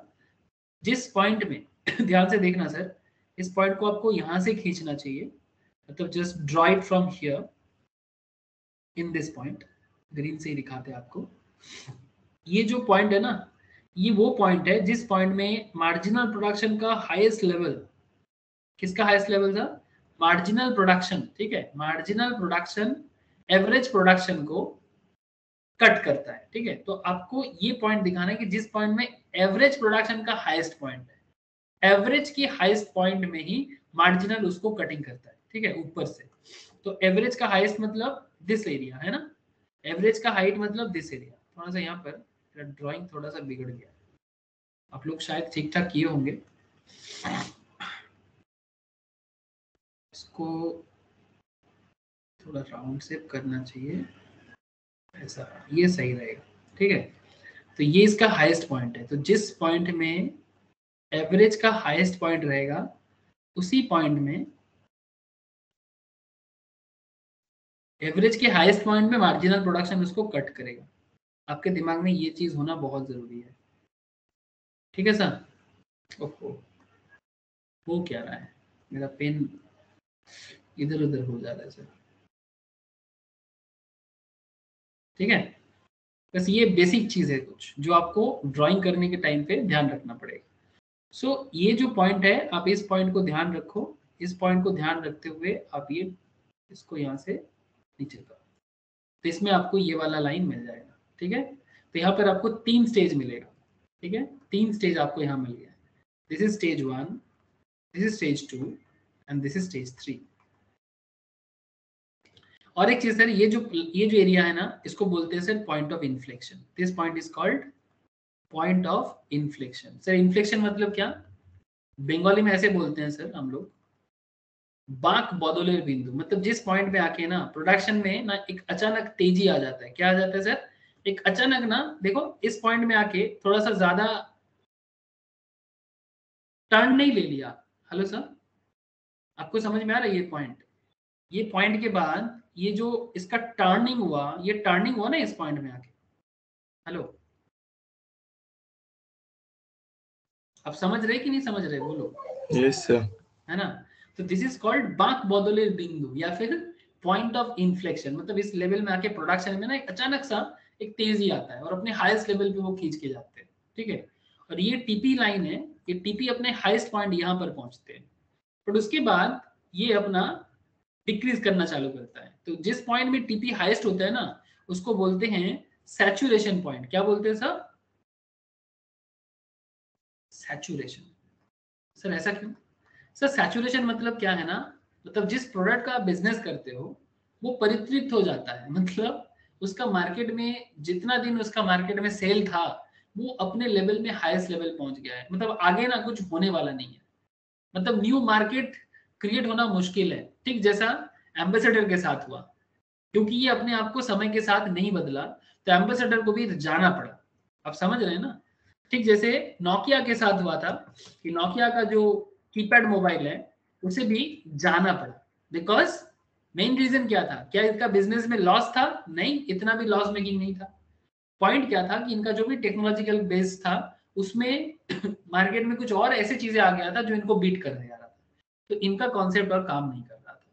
जिस पॉइंट में ध्यान से देखना सर, इस पॉइंट को आपको यहां से खींचना चाहिए, मतलब just draw it from here in this point, green से ही दिखाते हैं आपको। ये जो पॉइंट है ना, ये वो पॉइंट है जिस पॉइंट में मार्जिनल प्रोडक्शन का हाईएस्ट लेवल, किसका हाईएस्ट लेवल था? मार्जिनल प्रोडक्शन, ठीक है, मार्जिनल प्रोडक्शन एवरेज प्रोडक्शन को कट करता है, ठीक है। तो आपको ये पॉइंट दिखाना है कि जिस पॉइंट में एवरेज प्रोडक्शन का हाईएस्ट पॉइंट है, एवरेज की हाईएस्ट पॉइंट में ही मार्जिनल उसको कटिंग करता है, ठीक है, ऊपर से। तो एवरेज का हाईएस्ट मतलब दिस एरिया है ना, एवरेज का हाइट मतलब दिस एरिया। थोड़ा सा यहाँ पर ड्राइंग थोड़ा सा बिगड़ गया, आप लोग शायद ठीक ठाक किए होंगे, इसको थोड़ा राउंड शेप करना चाहिए, ऐसा, ये सही रहेगा, ठीक है। तो ये इसका हाईएस्ट पॉइंट है, तो जिस पॉइंट में एवरेज का हाईएस्ट पॉइंट रहेगा उसी पॉइंट में, एवरेज के हाईएस्ट पॉइंट में मार्जिनल प्रोडक्शन उसको कट करेगा। आपके दिमाग में ये चीज होना बहुत जरूरी है, ठीक है सर। ओहो, वो क्या रहा है, मेरा पेन इधर उधर हो जा रहा है सर, ठीक है। बस ये बेसिक चीज है कुछ जो आपको ड्राइंग करने के टाइम पे ध्यान रखना पड़ेगा। सो ये जो पॉइंट है, आप इस पॉइंट को ध्यान रखो, इस पॉइंट को ध्यान रखते हुए आप ये इसको यहाँ से नीचे करो, तो इसमें आपको ये वाला लाइन मिल जाएगा, ठीक है। तो यहाँ पर आपको 3 स्टेज मिलेगा, ठीक है, 3 स्टेज आपको यहाँ मिल गया। This is stage 1, this is stage 2 and this is stage 3। और एक चीज सर, ये जो एरिया है ना, इसको बोलते हैं sir point of inflection. This point is called point of inflection. Sir inflection मतलब क्या, बंगाली में ऐसे बोलते हैं सर हम लोग, बाक बदलेर बिंदु, मतलब जिस पॉइंट पे आके ना प्रोडक्शन में ना एक अचानक तेजी आ जाता है। क्या आ जाता है सर, एक अचानक ना, देखो इस पॉइंट में आके थोड़ा सा ज्यादा टर्न नहीं ले लिया। हेलो सर, आपको समझ में आ रहा है ये पॉइंट? ये पॉइंट के बाद ये जो इसका टर्निंग हुआ, ये टर्निंग हुआ ना इस पॉइंट में आके। हेलो, आप समझ रहे कि नहीं समझ रहे, बोलो। Yes sir. है ना, तो दिस इज कॉल्ड बाक बदलेर बिंदु या फिर पॉइंट ऑफ इन्फ्लेक्शन। मतलब इस लेवल में आके प्रोडक्शन में ना एक अचानक सा एक तेजी आता है और अपने हाईएस्ट लेवल पे वो खींच के जाते हैं, ठीक है। और ये टीपी लाइन है, ये टीपी अपने हाईएस्ट पॉइंट यहाँ पर पहुंचते हैं, बट उसके बाद ये अपना डिक्रीज करना चालू करता है। तो जिस पॉइंट में टीपी हाईएस्ट होता है ना, उसको बोलते हैं सैचुरेशन पॉइंट। क्या बोलते हैं सर? सैचुरेशन। सर ऐसा क्यों? सर सैचुरेशन मतलब क्या है ना, मतलब जिस प्रोडक्ट का आप बिजनेस करते हो वो परितृप्त हो जाता है, मतलब उसका मार्केट में जितना दिन उसका मार्केट में सेल था वो अपने लेवल में हाईएस्ट लेवल पहुंच गया है, मतलब आगे ना कुछ होने वाला नहीं है, मतलब न्यू मार्केट क्रिएट होना मुश्किल है। ठीक जैसा एम्बेसडर के साथ हुआ, क्योंकि ये अपने आप को समय के साथ नहीं बदला तो एम्बेसडर को भी जाना पड़ा। आप समझ रहे हैं ना? ठीक जैसे नोकिया के साथ हुआ था कि नोकिया का जो कीपैड मोबाइल है उसे भी जाना पड़ा, बिकॉज मेन रीजन क्या था, क्या इसका बिजनेस में लॉस था? नहीं, इतना भी लॉस मेकिंग नहीं था। पॉइंट क्या था कि इनका जो भी टेक्नोलॉजिकल बेस था उसमें मार्केट में कुछ और ऐसी चीजें आ गया था जो इनको बीट करने जा रहा था, तो इनका कॉन्सेप्ट और काम नहीं कर रहा था,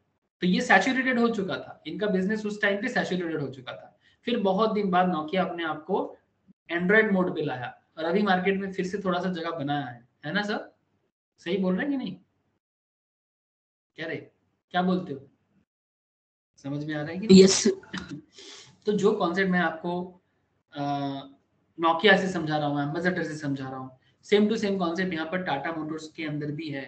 तो ये सैचुरेटेड हो चुका था, इनका बिजनेस उस टाइम पे सैचुरेटेड हो चुका था। फिर बहुत दिन बाद नोकिया अपने आप को एंड्रॉइड मोड पे लाया और अभी मार्केट में फिर से थोड़ा सा जगह बनाया है ना सर? सही बोल रहे हैं कि नहीं? क्या रे, क्या बोलते हो, समझ में आ रहा है कि नहीं? यस तो जो कॉन्सेप्ट मैं आपको नोकिया से समझा रहा हूँ, एम्बेसडर से समझा रहा हूँ, सेम टू सेम कॉन्सेप्ट यहाँ पर टाटा मोटर्स के अंदर भी है।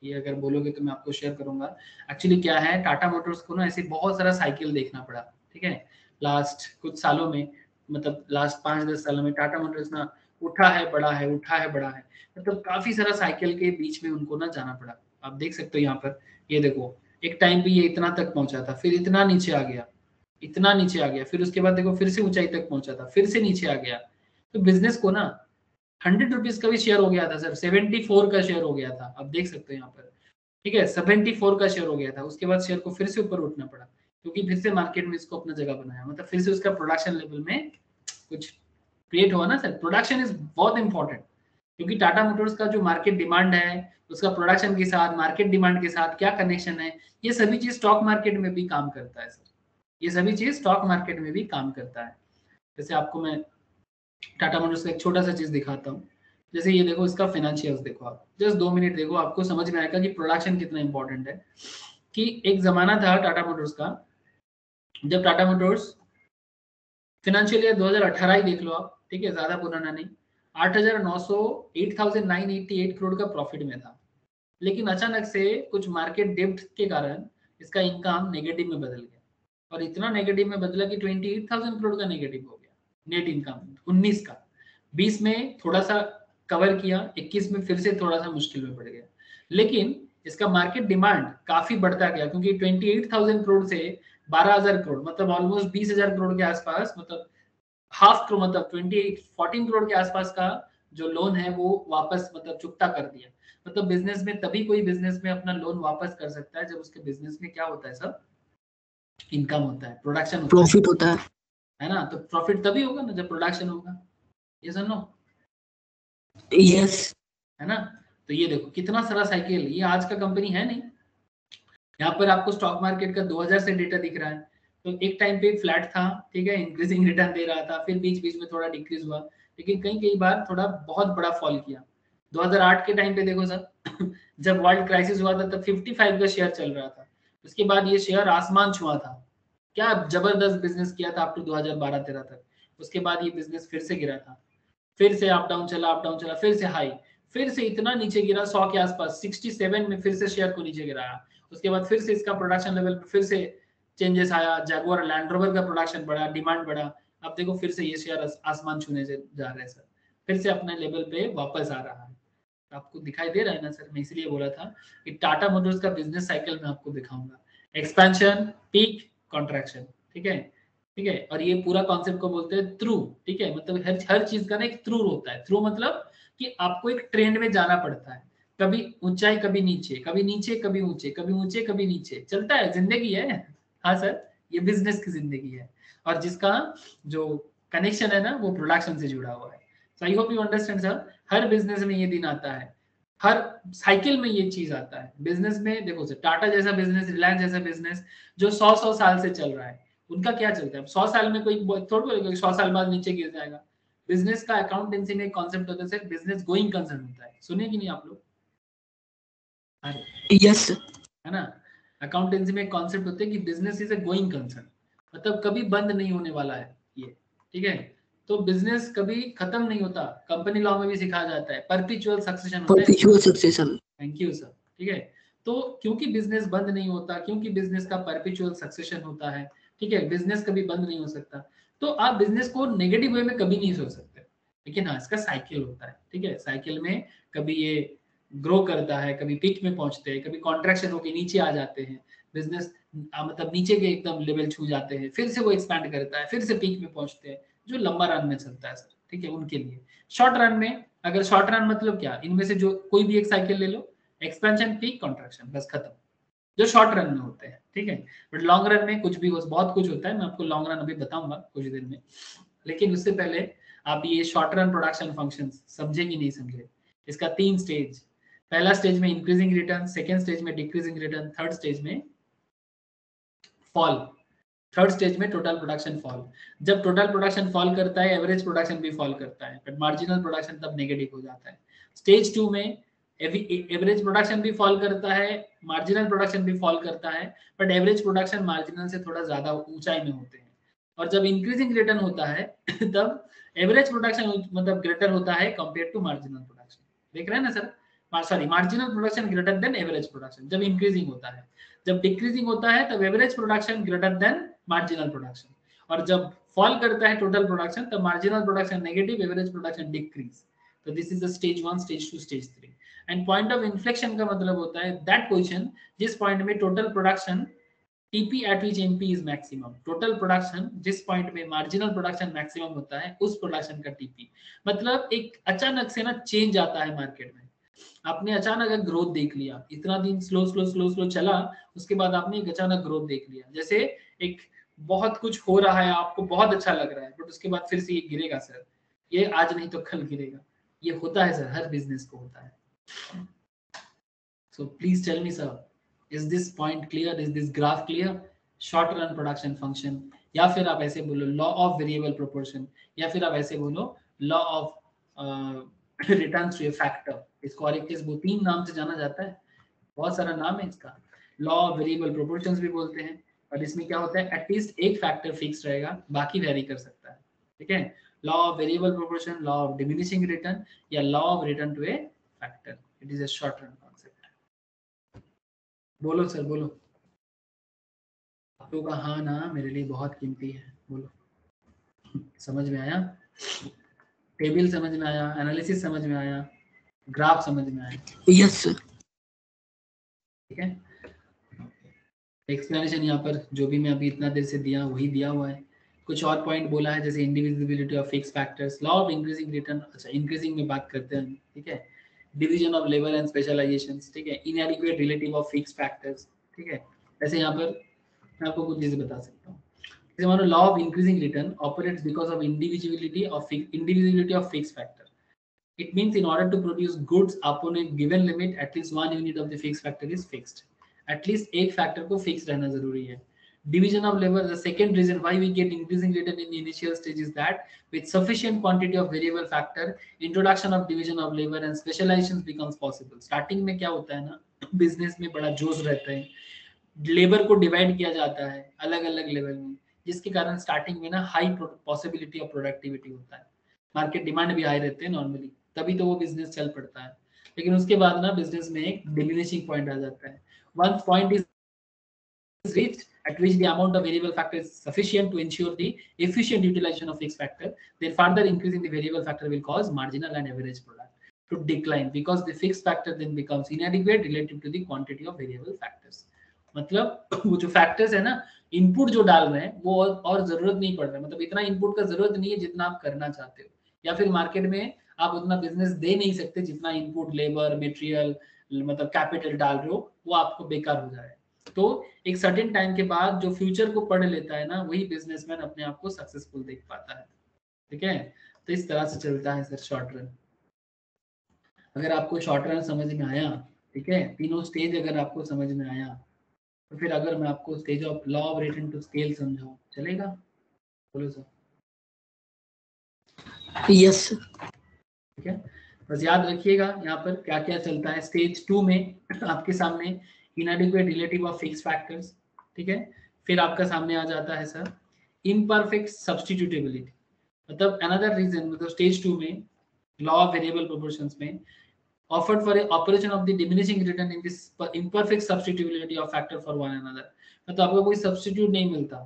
ये अगर बोलोगे तो मैं आपको शेयर करूंगा। एक्चुअली क्या है, टाटा मोटर्स को ना ऐसे बहुत सारा साइकिल देखना पड़ा, ठीक है, लास्ट कुछ सालों में, मतलब लास्ट 5-10 सालों में टाटा मोटर्स ना उठा है बड़ा है, उठा है बड़ा है, मतलब काफी सारा साइकिल के बीच में उनको ना जाना पड़ा। आप देख सकते हो यहाँ पर, ये देखो एक टाइम पे ये इतना तक पहुंचा था, फिर इतना नीचे आ गया, इतना नीचे आ गया, फिर उसके बाद देखो फिर से ऊंचाई तक पहुंचा था, फिर से नीचे आ गया। तो बिजनेस को ना 100 रुपीज का भी शेयर हो गया था सर, 74 का शेयर हो गया था, आप देख सकते हो यहाँ पर, ठीक है 74 का शेयर हो गया था। उसके बाद शेयर को फिर से ऊपर उठना पड़ा, क्योंकि फिर से मार्केट में इसको अपना जगह बनाया, मतलब फिर से उसका प्रोडक्शन लेवल में कुछ क्रिएट हुआ ना सर। प्रोडक्शन इज बहुत इंपॉर्टेंट, क्योंकि टाटा मोटर्स का जो मार्केट डिमांड है, उसका प्रोडक्शन के साथ मार्केट डिमांड के साथ क्या कनेक्शन है, ये सभी चीज स्टॉक मार्केट में भी काम करता है सर, ये सभी चीज स्टॉक मार्केट में भी काम करता है। जैसे आपको मैं टाटा मोटर्स का एक छोटा सा चीज दिखाता हूँ, जैसे ये देखो इसका फाइनेंशियल्स देखो, आप जस्ट 2 मिनट देखो, आपको समझ में आएगा कि प्रोडक्शन कितना इंपॉर्टेंट है। कि एक जमाना था टाटा मोटर्स का, जब टाटा मोटर्स फाइनेंशियल ईयर 2018 ही देख लो आप, ठीक है ज्यादा पुराना नहीं, 8,988 करोड़ का प्रॉफिट में था। लेकिन अचानक से कुछ मार्केट डिप्ट के कारण इसका इनकम नेगेटिव में बदल गया, और इतना नेगेटिव में बदला कि 28,000 करोड़ का नेगेटिव हो गया नेट इनकम 19 का। 20 में थोड़ा सा कवर किया, 21 में फिर से थोड़ा सा मुश्किल में पड़ गया। लेकिन इसका मार्केट डिमांड काफी बढ़ता गया, क्योंकि 28,000 करोड़ से 12,000 करोड़, मतलब ऑलमोस्ट 20,000 करोड़ के आसपास, मतलब हाफ करोड़, मतलब 14 करोड़ के आसपास का जो लोन है वो वापस मतलब चुकता कर दिया। मतलब बिजनेस में तभी कोई बिजनेस में अपना लोन वापस कर सकता है जब उसके बिजनेस में क्या होता है सब, इनकम होता है, प्रोडक्शन होता प्रॉफिट होता है ना। तो प्रॉफिट तभी होगा ना जब प्रोडक्शन होगा, ये सुनो है। यस। है ना। तो ये देखो कितना सारा साइकिल, ये आज का कंपनी है नहीं। यहाँ पर आपको स्टॉक मार्केट का 2000 से डेटा दिख रहा है, तो एक टाइम पे फ्लैट था, ठीक है इंक्रीजिंग रिटर्न दे रहा था, फिर बीच बीच में थोड़ा डिक्रीज हुआ, लेकिन कई बार थोड़ा बहुत बड़ा फॉल किया। 2008 के टाइम पे देखो सर जब वर्ल्ड क्राइसिस हुआ था तब 55 का शेयर चल रहा था, उसके बाद ये शेयर आसमान छुआ था, क्या जबरदस्त बिजनेस किया था अप टू 2012-13 तक। उसके बाद ये बिजनेस फिर से गिरा था, फिर से अप डाउन चला, अप डाउन चला, फिर से हाई, फिर से इतना नीचे गिरा 100 के आसपास, 67 में फिर से शेयर को नीचे गिराया। उसके बाद फिर से इसका प्रोडक्शन लेवल पे फिर से चेंजेस आया, जैगुआर लैंड रोवर का प्रोडक्शन बढ़ा, डिमांड बढ़ा। अब देखो फिर से ये शेयर आसमान छूने से जा रहे हैं सर, फिर से अपने लेवल पे वापस आ रहा है। आपको दिखाई दे रहा है ना सर, मैं इसलिए बोला था कि टाटा मोटर्स का बिजनेस साइकिल मैं आपको दिखाऊंगा, एक्सपेंशन, पीक, कॉन्ट्रैक्शन, ठीक है ठीक है। और ये पूरा कॉन्सेप्ट को बोलते हैं थ्रू, ठीक है, मतलब हर चीज का ना एक थ्रू होता है। थ्रू मतलब कि आपको एक ट्रेंड में जाना पड़ता है, कभी ऊंचाई कभी नीचे, कभी नीचे कभी ऊंचे, कभी ऊंचे कभी नीचे, चलता है, जिंदगी है। हाँ सर, ये बिजनेस की जिंदगी है, और जिसका जो कनेक्शन है ना वो प्रोडक्शन से जुड़ा हुआ है। So I hope you understand sir, हर बिजनेस में ये दिन आता है, हर साइकिल में ये चीज आता है। बिजनेस में देखो सर, टाटा जैसा बिजनेस, रिलायंस जैसा बिजनेस जो 100 साल से चल रहा है, उनका क्या चलता है, 100 साल में कोई थोड़ा बोलेगा 100 साल बाद नीचे गिर जाएगा। बिजनेस का अकाउंटेंसी में एक कॉन्सेप्ट होता है सर, बिजनेस गोइंग कंसर्न होता है, सुनिए कि नहीं आप लोग, यस। है ना। अकाउंटेंसी में एक कॉन्सेप्ट होता है कि business is a going concern, मतलब कभी बंद नहीं होने वाला है ये, ठीक है। तो बिजनेस कभी खत्म नहीं होता, कंपनी लॉ में भी सिखाया जाता है, परपेचुअल सक्सेशन होता है। Perpetual succession. Thank you sir, ठीक है। तो क्योंकि बिजनेस बंद नहीं होता, क्योंकि बिजनेस का परपेचुअल सक्सेशन होता है, ठीक है, बिजनेस कभी बंद नहीं हो सकता, तो आप बिजनेस को नेगेटिव वे में कभी नहीं सोच सकते। लेकिन हाँ, इसका साइकिल होता है, ठीक है, साइकिल में कभी ये ग्रो करता है, कभी पीक में पहुंचते हैं, कभी कॉन्ट्रैक्शन होकर नीचे आ जाते हैं, बिजनेस मतलब नीचे के एकदम लेवल छू जाते हैं, फिर से वो एक्सपैंड करता है, फिर से पीक में पहुंचते हैं, जो लंबा रन में चलता है सर, ठीक है, उनके लिए। शॉर्ट रन में, अगर शॉर्ट रन मतलब क्या, इनमें से जो कोई भी एक साइकिल ले लो, एक्सपेंशन, पीक, कॉन्ट्रैक्शन, बस खत्म, जो शॉर्ट रन में होते हैं, ठीक है। बट लॉन्ग रन में कुछ भी बहुत कुछ होता है, मैं आपको लॉन्ग रन अभी बताऊंगा कुछ दिन में। लेकिन उससे पहले आप ये शॉर्ट रन प्रोडक्शन फंक्शन समझे कि नहीं समझे। इसका 3 स्टेज, पहला स्टेज में इंक्रीजिंग रिटर्न, सेकेंड स्टेज में डिक्रीजिंग रिटर्न, थर्ड स्टेज में फॉल। थर्ड स्टेज में टोटल प्रोडक्शन फॉल। जब टोटल प्रोडक्शन फॉल करता है, एवरेज प्रोडक्शन भी फॉल करता है, बट मार्जिनल प्रोडक्शन तब नेगेटिव हो जाता है। स्टेज 2 में एवरेज प्रोडक्शन भी फॉल करता है, मार्जिनल प्रोडक्शन भी फॉल करता है, बट एवरेज प्रोडक्शन मार्जिनल से थोड़ा ज्यादा ऊंचाई में होते हैं। और जब इंक्रीजिंग रिटर्न होता है तब एवरेज प्रोडक्शन मतलब ग्रेटर होता है कंपेयर टू मार्जिनल प्रोडक्शन। देख रहे हैं ना sir, sorry, marginal production greater than average production जब इंक्रीजिंग होता है। जब डिक्रीजिंग होता है तब average production greater than marginal production. और जब फॉल करता है टोटल प्रोडक्शन तब marginal production negative, average production decrease. तो this is the stage 1, stage 2, stage 3। And point of inflection का मतलब होता है दैट पोजीशन जिस पॉइंट में total production TP at which MP is maximum, total production जिस पॉइंट में मार्जिनल प्रोडक्शन मैक्सिमम होता है उस प्रोडक्शन का TP। मतलब एक अचानक से ना चेंज आता है मार्केट में। आपने अचानक एक ग्रोथ देख लिया, इतना दिन स्लो स्लो स्लो स्लो चला, उसके बाद आपने एक अचानक ग्रोथ देख लिया। जैसे एक बहुत कुछ हो रहा है, आपको बहुत अच्छा लग रहा है, बट उसके बाद फिर से ये गिरेगा सर, ये आज नहीं तो कल गिरेगा। ये होता है सर, हर बिजनेस को होता है। So please tell me sir, is this point clear, is this graph clear? Short run production function, या फिर आप ऐसे बोलो लॉ ऑफ वेरिएबल प्रोपोर्शन, या फिर आप ऐसे बोलो law of return to a factor. इसको और एक वो 3 नाम से जाना जाता है, बहुत सारा नाम है इसका। लॉ ऑफ वेरिएबल प्रोपोर्शंस भी बोलते हैं। और इसमें क्या होता है, एटलीस्ट एक फैक्टर फिक्स रहेगा, बाकी वेरी कर सकता है। ठीक है, law of variable proportion, law of diminishing return, या law of return to a factor. It is a short run concept. बोलो सर, बोलो। आप लोगों का हाँ ना मेरे लिए बहुत कीमती है। बोलो, समझ में आया? टेबल समझ में आया? एनालिसिस समझ में आया? ग्राफ समझ में आया? Yes sir. ठीक है, एक्सप्लेनेशन यहाँ पर जो भी मैं अभी इतना देर से दिया वही दिया हुआ है। कुछ और पॉइंट बोला है जैसे indivisibility of fix factors, law of increasing return. अच्छा, इंक्रीजिंग में बात करते हैं, ठीक है। Division of labour and specialisations, ठीक है। Inadequate relative of fix factors, ठीक है। ऐसे यहाँ पर मैं आपको कुछ चीजें बता सकता हूँ। जैसे मानो law of increasing return operates because of indivisibility of fix factor. It means in order to produce goods upon a given limit, at least one unit of the fixed factor is fixed. At least एक factor को fixed रहना जरूरी है। Division of labor, the second reason why we get increasing return in the initial stage is that with sufficient quantity of variable factor, introduction of division of labor and specialization becomes possible. Starting में क्या होता है ना, business में बड़ा जोश रहता है, लेबर को डिवाइड किया जाता है अलग अलग लेवल में, जिसके कारण स्टार्टिंग में ना हाई पॉसिबिलिटी ऑफ प्रोडक्टिविटी होता है। मार्केट डिमांड भी हाई रहते हैं नॉर्मली, तभी तो वो बिजनेस चल पड़ता है। लेकिन उसके बाद ना बिजनेस में एक डिमिनिशिंग पॉइंट आ जाता है। Once point is reached at which the amount of variable factor is sufficient to ensure the efficient utilization of fixed factor, then further increasing the variable factor will cause marginal and average product to decline because the fixed factor then becomes inadequate relative to the quantity of variable factors. मतलब वो जो फैक्टर्स है ना, इनपुट जो डाल रहे हैं वो और जरूरत नहीं पड़ रहा है, मतलब इतना इनपुट का जरूरत नहीं है जितना आप करना चाहते हो, या फिर मार्केट में आप उतना बिजनेस दे नहीं सकते जितना इनपुट लेबर मटेरियल मतलब कैपिटल डाल रहे हो, वो आपको बेकार हो जाए। तो एक सर्टेन टाइम के बाद जो फ्यूचर को पढ़ लेता है ना, वही बिजनेसमैन अपने आप को सक्सेसफुल देख पाता है। ठीक है, तो इस तरह से चलता है सर शॉर्ट रन। अगर आपको शॉर्ट रन समझ में आया, ठीक है, तीनों स्टेज अगर आपको समझ में आया, तो फिर अगर मैं आपको stage of law of return to scale समझाऊं, चलेगा? बोलो सर। Yes sir. ठीक है, बस याद रखिएगा यहाँ पर क्या क्या चलता है। स्टेज 2 में आपके सामने इनएडिक्वेट रिलेटिव ऑफ फिक्स फैक्टर्स, ठीक है। फिर आपका सामने आ जाता है सर इम्परफेक्ट सब्स्टिट्यूटेबिलिटी, मतलब अनदर रीजन, मतलब स्टेज 2 में लॉ ऑफ वेरिएबल प्रोपोर्शंस में offered for a operation of the diminishing return in this imperfect substitutability of factor for one another, मतलब आपको कोई सब्स्टिट्यूट नहीं मिलता,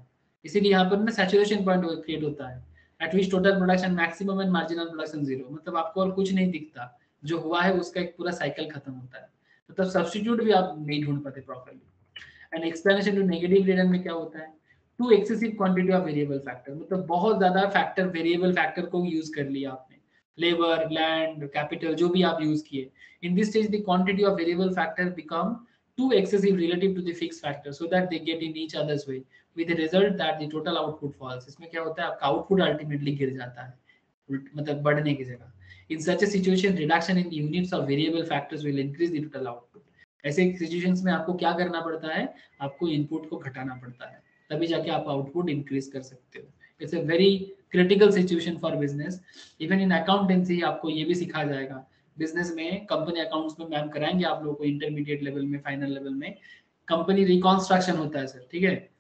इसीलिए यहाँ पर ना सैचुरेशन पॉइंट क्रिएट होता है at which total production maximum and marginal production zero, मतलब आपको और कुछ नहीं दिखता, जो हुआ है उसका एक पूरा साइकिल खत्म होता है, मतलब सब्स्टिट्यूट भी आप नहीं ढूंढ पाते properly. And explanation to negative return में क्या होता है, to excessive quantity of variable factor, मतलब बहुत ज्यादा फैक्टर वेरिएबल फैक्टर को यूज कर लिया आपने, लेबर लैंड कैपिटल जो भी आप यूज किए। In this stage the quantity of variable factor become too excessive relative to the fixed factor so that they get in each other's way with the result that the total output falls। इसमें क्या होता है, आपका आउटपुट अल्टीमेटली गिर जाता है, मतलब बढ़ने की जगह। In such a situation reduction in the units of variable factors will increase the total output। ऐसे सिचुएशंस में आपको क्या करना पड़ता है, आपको इनपुट को घटाना पड़ता है, तभी जाके आप आउटपुट इंक्रीज कर सकते हो। It's a very critical situation for business. Even in accountancy आपको ये भी सिखाया जाएगा, बिजनेस में कंपनी अकाउंट्स में मैम कराएंगे आप लोगों को इंटरमीडिएट लेवल में, फाइनल लेवल में कंपनी रिकॉन्स्ट्रक्शन होता है सर, ठीक है,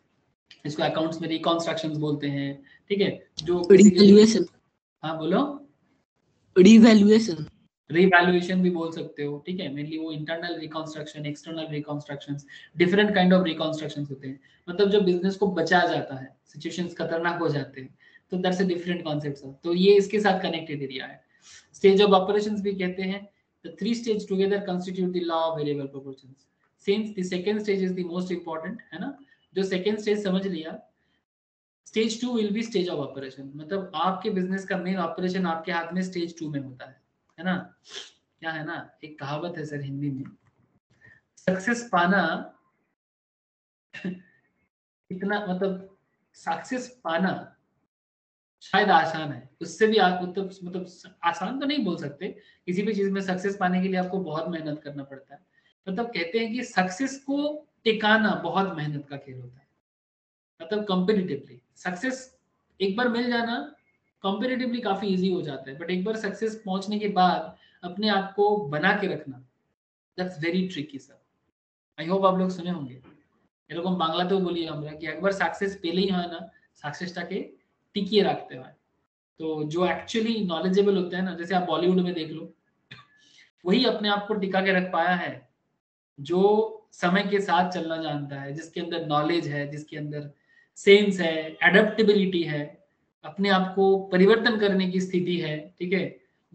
इसको अकाउंट्स में रिकॉन्स्ट्रक्शंस बोलते हैं, ठीक है। जो रिवैल्यूएशन, हाँ बोलो, रिवैल्यूएशन, रिवैल्यूएशन भी बोल सकते हो, ठीक है। मेनली वो internal reconstruction, external reconstructions, different kind of reconstructions होते हैं। मतलब जब बिजनेस को बचाया जाता है, सिचुएशंस खतरनाक हो जाते हैं, तो दैट्स अ डिफरेंट कॉन्सेप्ट्स। तो ये इसके साथ कनेक्टेड एरिया है। स्टेज ऑफ ऑपरेशंस भी कहते हैं। The three stage together constitute the law of variable proportions. Since the second stage is the most important, है ना। जो सेकंड स्टेज समझ लिया, stage 2 will be stage of operation. मतलब आपके बिजनेस का मेन ऑपरेशन आपके हाथ में स्टेज 2 में होता है ना। क्या है ना, एक कहावत है सर हिंदी में, सक्सेस पाना इतना, मतलब सक्सेस पाना शायद आसान है, उससे भी आप मतलब आसान तो नहीं बोल सकते। किसी भी चीज में सक्सेस पाने के लिए आपको बहुत मेहनत करना पड़ता है। मतलब कहते हैं कि सक्सेस को टिकाना बहुत मेहनत का खेल होता है। मतलब कंपेरेटिवली सक्सेस एक बार मिल जाना कंपेरेटिवली काफी इजी हो जाता है, बट एक बार सक्सेस पहुंचने के बाद अपने आप को बना के रखना, that's very tricky sir. I hope आप लोग सुने होंगे এরকম বাংলাতেও বলি আমরা कि एक बार सक्सेस পেলেই হয় না, सक्सेसটাকে টিকিয়ে রাখতে হয়। तो जो एक्चुअली नॉलेजेबल होते हैं ना, जैसे आप बॉलीवुड में देख लो, वही अपने आप को टिका के रख पाया है जो समय के साथ चलना जानता है, जिसके अंदर नॉलेज है, जिसके अंदर सेंस है, एडेप्टेबिलिटी है, अपने आप को परिवर्तन करने की स्थिति है, ठीक है।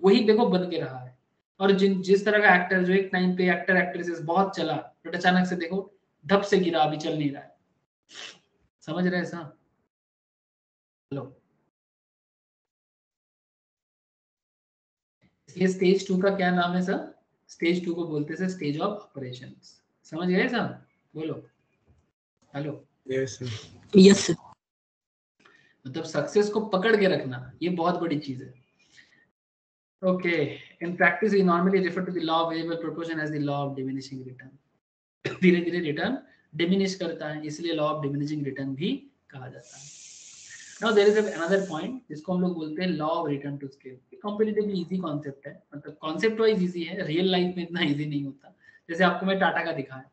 वही देखो बन के रहा है। और जिस तरह का एक्टर जो एक टाइम पे एक्टर एक्ट्रेसेस बहुत चला, बट अचानक से देखो धप से गिरा, अभी चल नहीं रहा है। समझ रहे हैं सर? हेलो। ये स्टेज 2 का क्या नाम है सर? स्टेज 2 को बोलते हैं स्टेज ऑफ ऑपरेशंस। समझ गए सर? बोलो। Hello. Yes sir. Yes sir. मतलब सक्सेस को पकड़ के रखना ये बहुत बड़ी चीज है। Okay, in practice we normally refer to the law of variable proportion as the law of diminishing return. धीरे धीरे रिटर्न डिमिनिश करता है, इसलिए लॉ ऑफ डिमिनिशिंग रिटर्न भी कहा जाता है। Now there is another point जिसको हम लोग बोलते हैं law of return to scale. Comparatively easy concept है, मतलब कॉन्सेप्ट वाइज इजी है, रियल लाइफ में इतना इजी नहीं होता। जैसे आपको मैं टाटा का दिखाया,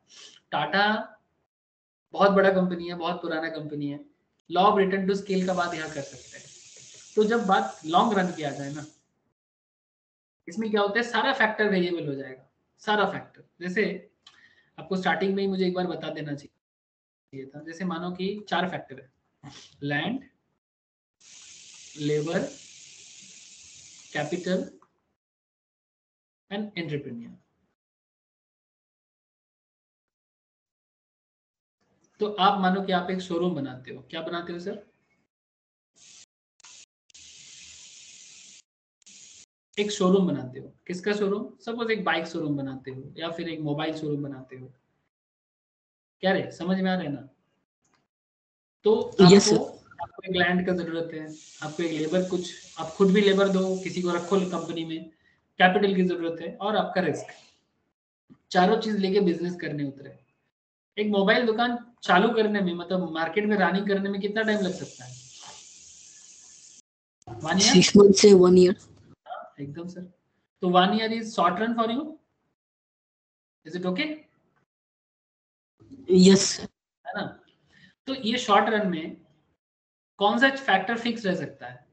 टाटा बहुत बड़ा कंपनी है, बहुत पुराना कंपनी है, law of return to scale का बात यहाँ कर सकते हैं। तो जब बात लॉन्ग रन की आ जाए ना, इसमें क्या होता है, सारा फैक्टर वेरिएबल हो जाएगा, सारा फैक्टर। जैसे आपको स्टार्टिंग में ही मुझे एक बार बता देना चाहिए था, जैसे मानो कि 4 फैक्टर है, land, labour, capital and entrepreneur. तो आप मानो कि आप एक शोरूम बनाते हो, क्या बनाते हो सर? एक शोरूम बनाते हो। किसका शोरूम? सपोज एक बाइक शोरूम बनाते हो या फिर एक मोबाइल शोरूम बनाते हो। क्या रे, समझ में आ रहा है ना? तो यस आपको सर। आपको एक लैंड का जरूरत है, आपको एक लेबर, कुछ आप खुद भी लेबर दो, किसी को रखो कंपनी में, कैपिटल की जरूरत है और आपका रिस्क। चारों चीज लेके बिजनेस करने उतरे। एक मोबाइल दुकान चालू करने में, मतलब मार्केट में रनिंग करने में कितना टाइम लग सकता है? 1 ईयर? 6 months से 1 year। एकदम सर। तो 1 year is short run for you, is it okay? Yes sir. है ना। तो ये शॉर्ट रन में कौन सा फैक्टर फिक्स रह सकता है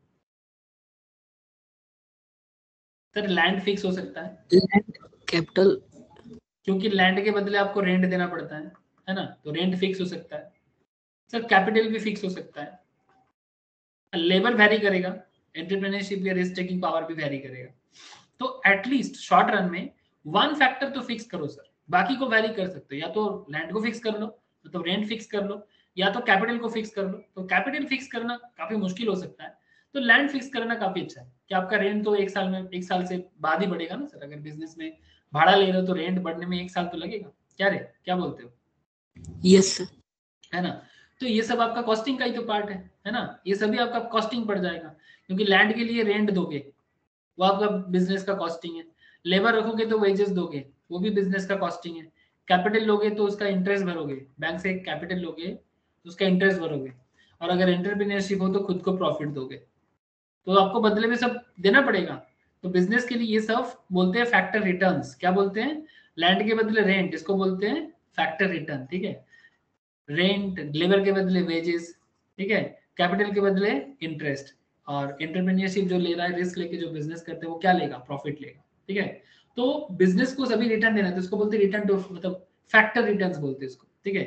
सर? लैंड फिक्स हो सकता है, लैंड, कैपिटल। क्योंकि लैंड के बदले आपको रेंट देना पड़ता है ना, तो रेंट फिक्स हो सकता है सर। कैपिटल भी फिक्स हो सकता है, लेबर वैरी करेगा, एंटरप्रेन्योरशिप या रिस्क टेकिंग पावर भी वैरी करेगा। तो एटलीस्ट शॉर्ट रन में 1 फैक्टर तो फिक्स करो सर, बाकी को वैरी कर सकते हो। या तो लैंड को फिक्स कर लो, मतलब रेंट फिक्स कर लो, या तो कैपिटल को फिक्स कर लो। तो कैपिटल फिक्स करना काफी मुश्किल हो सकता है, तो लैंड फिक्स करना काफी अच्छा है कि आपका रेंट तो 1 साल से बाद ही बढ़ेगा ना सर। अगर बिजनेस में भाड़ा ले रहे हो तो रेंट बढ़ने में 1 साल तो लगेगा। क्या रे, क्या बोलते हो? Yes sir. है ना। तो ये सब आपका कॉस्टिंग का ही तो पार्ट है ना। ये सभी आपका कॉस्टिंग पड़ जाएगा, क्योंकि लैंड के लिए रेंट दोगे, वो आपका बिजनेस का कॉस्टिंग है। लेबर रखोगे तो वेजेस दोगे, वो भी बिजनेस का कॉस्टिंग है। कैपिटल लोगे तो उसका इंटरेस्ट भरोगे, बैंक से कैपिटल लोगे तो उसका इंटरेस्ट भरोगे। और अगर एंटरप्रेन्योरशिप हो तो खुद को प्रॉफिट दोगे, तो आपको बदले में सब देना पड़ेगा। तो बिजनेस के लिए ये सब बोलते हैं फैक्टर रिटर्न्स। क्या बोलते हैं? लैंड के बदले रेंट, इसको बोलते हैं फैक्टर रिटर्न, ठीक है। रेंट, लेबर के बदले वेजेस, ठीक है, कैपिटल के बदले इंटरेस्ट। और एंटरप्रेन्योरशिप जो ले रहा है, रिस्क लेके जो बिजनेस करते हैं, वो क्या लेगा? प्रॉफिट लेगा। ठीक है। तो बिजनेस को सभी रिटर्न देना है, तो इसको बोलते हैं रिटर्न टू, मतलब फैक्टर रिटर्न्स बोलते हैं इसको, ठीक है।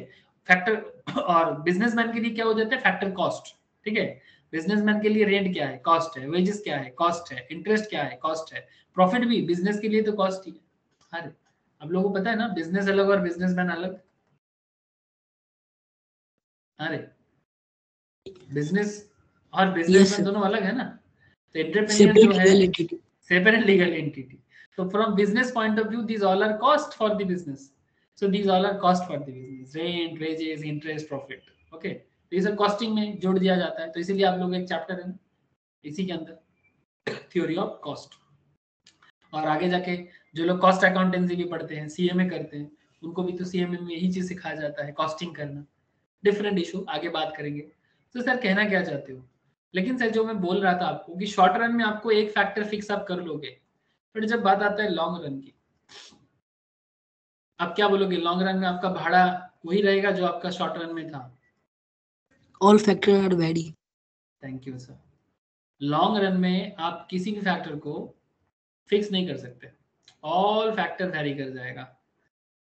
फैक्टर और बिजनेसमैन के लिए क्या हो जाता है, फैक्टर कॉस्ट, ठीक है। बिजनेसमैन के लिए रेंट क्या है, कॉस्ट है, वेजेस क्या है, कॉस्ट है, इंटरेस्ट क्या है, कॉस्ट है, प्रॉफिट भी बिजनेस के लिए तो कॉस्ट ही है। अरे अब लोगों को पता है ना, बिजनेस अलग और बिजनेसमैन अलग। अरे बिजनेस और Yes, बिजनेसमैन sir. दोनों अलग है ना। तो एंटरप्रेन्योर जो Separate है, legal entity. separate legal entity. So from business point of view, these all are cost for the business. So these all are cost for the business. Rent, wages, interest, profit. Okay. तो ये सब कॉस्टिंग में जोड़ दिया जाता है। तो इसीलिए आप लोग एक चैप्टर है ना इसी के अंदर, थ्योरी ऑफ कॉस्ट। और आगे जाके जो लोग कॉस्ट अकाउंटेंसी भी पढ़ते हैं, सीएमए करते हैं, उनको भी तो सीएमए में यही चीज सिखाया जाता है, कॉस्टिंग करना। डिफरेंट इशू, आगे बात करेंगे। तो सर कहना क्या चाहते हो, लेकिन सर जो मैं बोल रहा था आपको कि शॉर्ट रन में आपको एक फैक्टर फिक्स आप कर लोगे, बट जब बात आता है लॉन्ग रन की, आप क्या बोलोगे, लॉन्ग रन में आपका भाड़ा वही रहेगा जो आपका शॉर्ट रन में था। All factors are vary. Thank you sir. Long run में आप किसी भी फैक्टर को फिक्स नहीं कर सकते, ऑल फैक्टर वैरी कर जाएगा।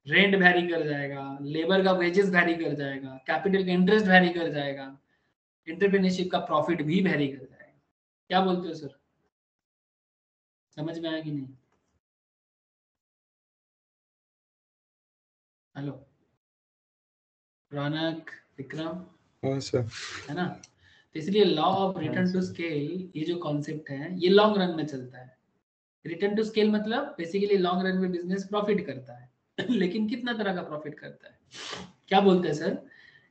रेंट वैरी कर जाएगा, लेबर का वेजेस वैरी कर जाएगा, कैपिटल का इंटरेस्ट वैरी कर जाएगा, एंटरप्रेन्योरशिप का प्रॉफिट भी वैरी कर जाएगा। क्या बोलते हो सर, समझ में आया कि नहीं? हेलो रौनक, विक्रम, हाँ सर। है ना। तो इसलिए law of return to scale, ये जो कॉन्सेप्ट है ये लॉन्ग रन में चलता है। रिटर्न टू स्केल मतलब बेसिकली लॉन्ग रन में बिजनेस प्रॉफिट करता है लेकिन कितना तरह का प्रॉफिट करता है, क्या बोलते हैं sir,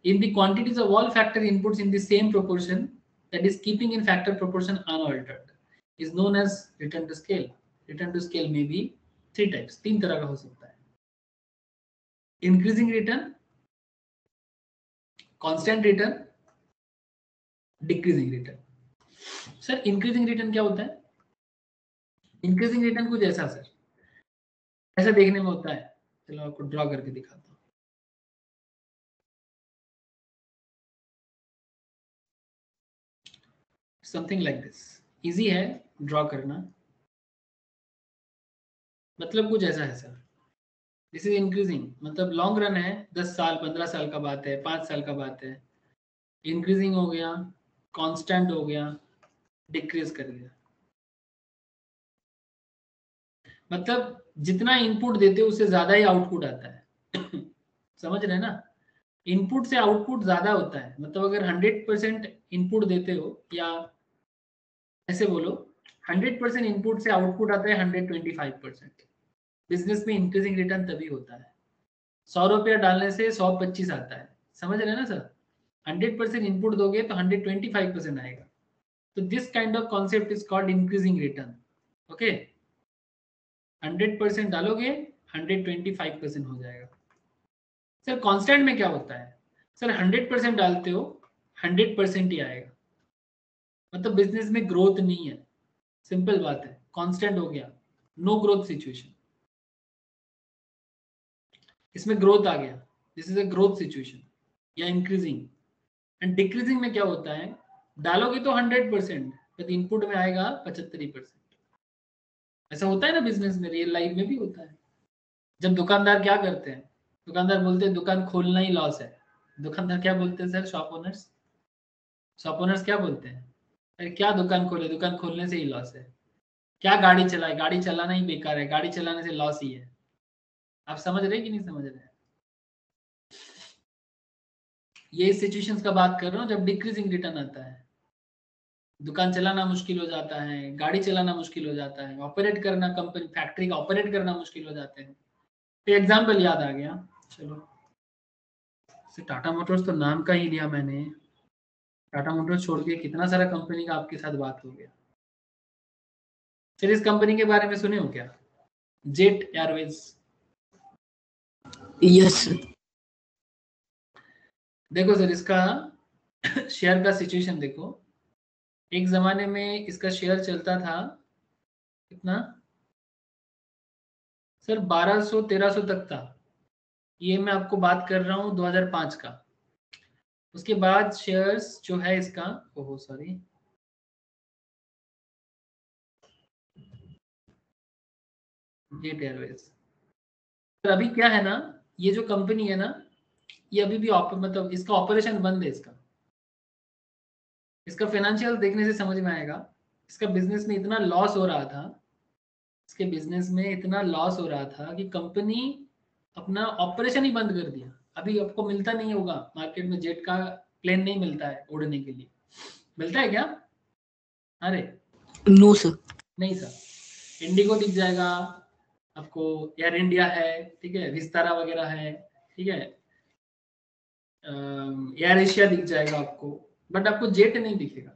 in the quantities of all factor inputs in the same proportion that is keeping in factor proportion unaltered is known as return to scale. Return to scale में भी थ्री टाइप्स, तीन तरह का हो सकता है। Increasing return, constant return, decreasing return. Sir increasing return क्या होता है? इंक्रीजिंग रिटर्न कुछ ऐसा सर, ऐसा देखने में होता है, चलो आपको ड्रॉ करके दिखाता हूँ। समथिंग लाइक दिस, इजी है ड्रॉ करना, मतलब कुछ ऐसा है सर। दिस इज इंक्रीजिंग, मतलब लॉन्ग रन है, 10 साल 15 साल का बात है, 5 साल का बात है। इंक्रीजिंग हो गया, कांस्टेंट हो गया, डिक्रीज कर दिया। मतलब जितना इनपुट देते हो उससे ज्यादा ही आउटपुट आता है समझ रहे हैं ना, इनपुट से आउटपुट ज्यादा होता है। मतलब अगर 100% इनपुट देते हो, या ऐसे बोलो 100% इनपुट से आउटपुट आता है 125%। बिजनेस में इंक्रीजिंग रिटर्न तभी होता है, 100 रुपया डालने से 125 आता है, समझ रहे हैं ना सर। 100% इनपुट दोगे तो 125% आएगा। तो this kind of concept is called increasing return. Okay, 100% डालोगे 125% हो जाएगा। सर कांस्टेंट में क्या होता है, सर 100% डालते हो 100% ही आएगा, मतलब बिजनेस में ग्रोथ नहीं है, सिंपल बात है। कांस्टेंट हो गया, नो ग्रोथ सिचुएशन, इसमें ग्रोथ आ गया, this is a growth situation या इंक्रीजिंग। एंड डिक्रीजिंग में क्या होता है, डालोगे तो 100% बट इनपुट में आएगा 75%। ऐसा होता है ना बिजनेस में, रियल लाइफ में भी होता है। जब दुकानदार क्या करते हैं, दुकानदार बोलते हैं दुकान खोलना ही लॉस है। दुकानदार क्या बोलते हैं sir, shop owners, shop owners क्या बोलते हैं, अरे क्या दुकान खोले, दुकान खोलने से ही लॉस है। क्या गाड़ी चलाए, गाड़ी चलाना ही बेकार है, गाड़ी चलाने से लॉस ही है। आप समझ रहे हैं कि नहीं समझ रहे हैं? ये सिचुएशंस का बात कर रहा हूँ जब डिक्रीजिंग रिटर्न आता है। दुकान चलाना मुश्किल हो जाता है, गाड़ी चलाना मुश्किल हो जाता है, ऑपरेट करना, कंपनी फैक्ट्री का ऑपरेट करना मुश्किल हो जाते हैं। तो एग्जाम्पल याद आ गया, चलो टाटा मोटर्स तो नाम का ही लिया मैंने, टाटा मोटर्स छोड़ के कितना सारा कंपनी का आपके साथ बात हो गया। फिर इस कंपनी के बारे में सुने हो क्या, जेट एयरवेज? Yes, sir. देखो सर इसका शेयर का सिचुएशन देखो, एक जमाने में इसका शेयर चलता था कितना सर, 1200-1300 तक था। ये मैं आपको बात कर रहा हूँ 2005 का। उसके बाद शेयर्स जो है इसका, ओहो सॉरी, जेट एयरवेज। तो अभी क्या है ना, ये जो कंपनी है ना, ये अभी भी मतलब इसका ऑपरेशन बंद है। इसका फाइनेंशियल देखने से समझ में आएगा, इसका बिजनेस में इतना लॉस हो रहा था, इसके बिजनेस में इतना लॉस हो रहा था कि कंपनी अपना ऑपरेशन ही बंद कर दिया। अभी आपको मिलता नहीं होगा मार्केट में, जेट का प्लेन नहीं मिलता है उड़ने के लिए, मिलता है क्या? अरे नो सर। नहीं सर, इंडिगो दिख जाएगा आपको, एयर इंडिया है, ठीक है, विस्तारा वगैरह है, ठीक है, एयर एशिया दिख जाएगा आपको, बट आपको जेट नहीं दिखेगा।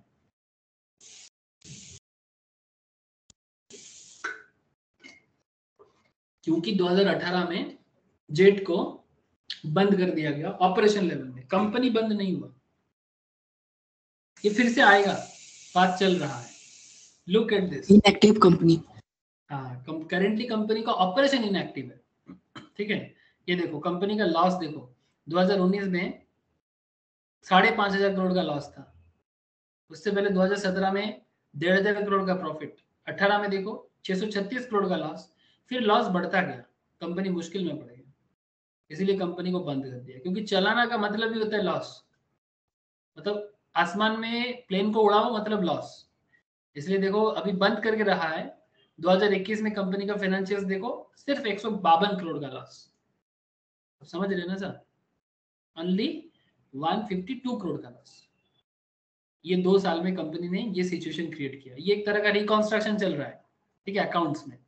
क्योंकि 2018 में जेट को बंद कर दिया गया ऑपरेशन लेवल में, कंपनी बंद नहीं हुआ। ये फिर से आएगा, बात चल रहा है। Look at this, inactive company. हाँ, करेंटली कंपनी का ऑपरेशन इनएक्टिव है, ठीक है। ये देखो कंपनी का लॉस देखो, 2019 में 5,500 करोड़ का लॉस था। उससे पहले 2017 में 1,500 करोड़ का प्रॉफिट, 18 में देखो 636 करोड़ का लॉस। फिर लॉस बढ़ता गया, कंपनी मुश्किल में पड़ गई, इसीलिए कंपनी को बंद कर दिया। क्योंकि चलाना का मतलब ही होता है लॉस, मतलब आसमान में प्लेन को उड़ाओ मतलब लॉस। इसलिए देखो अभी बंद करके रहा है। 2021 में कंपनी का फाइनेंशियल्स देखो, सिर्फ 152 करोड़ का लॉस। समझ रहे ना सर, ओनली 152 करोड़ का लॉस। ये 2 साल में कंपनी ने ये सिचुएशन क्रिएट किया। ये एक तरह का रिकॉन्स्ट्रक्शन चल रहा है, ठीक है, अकाउंट्स में।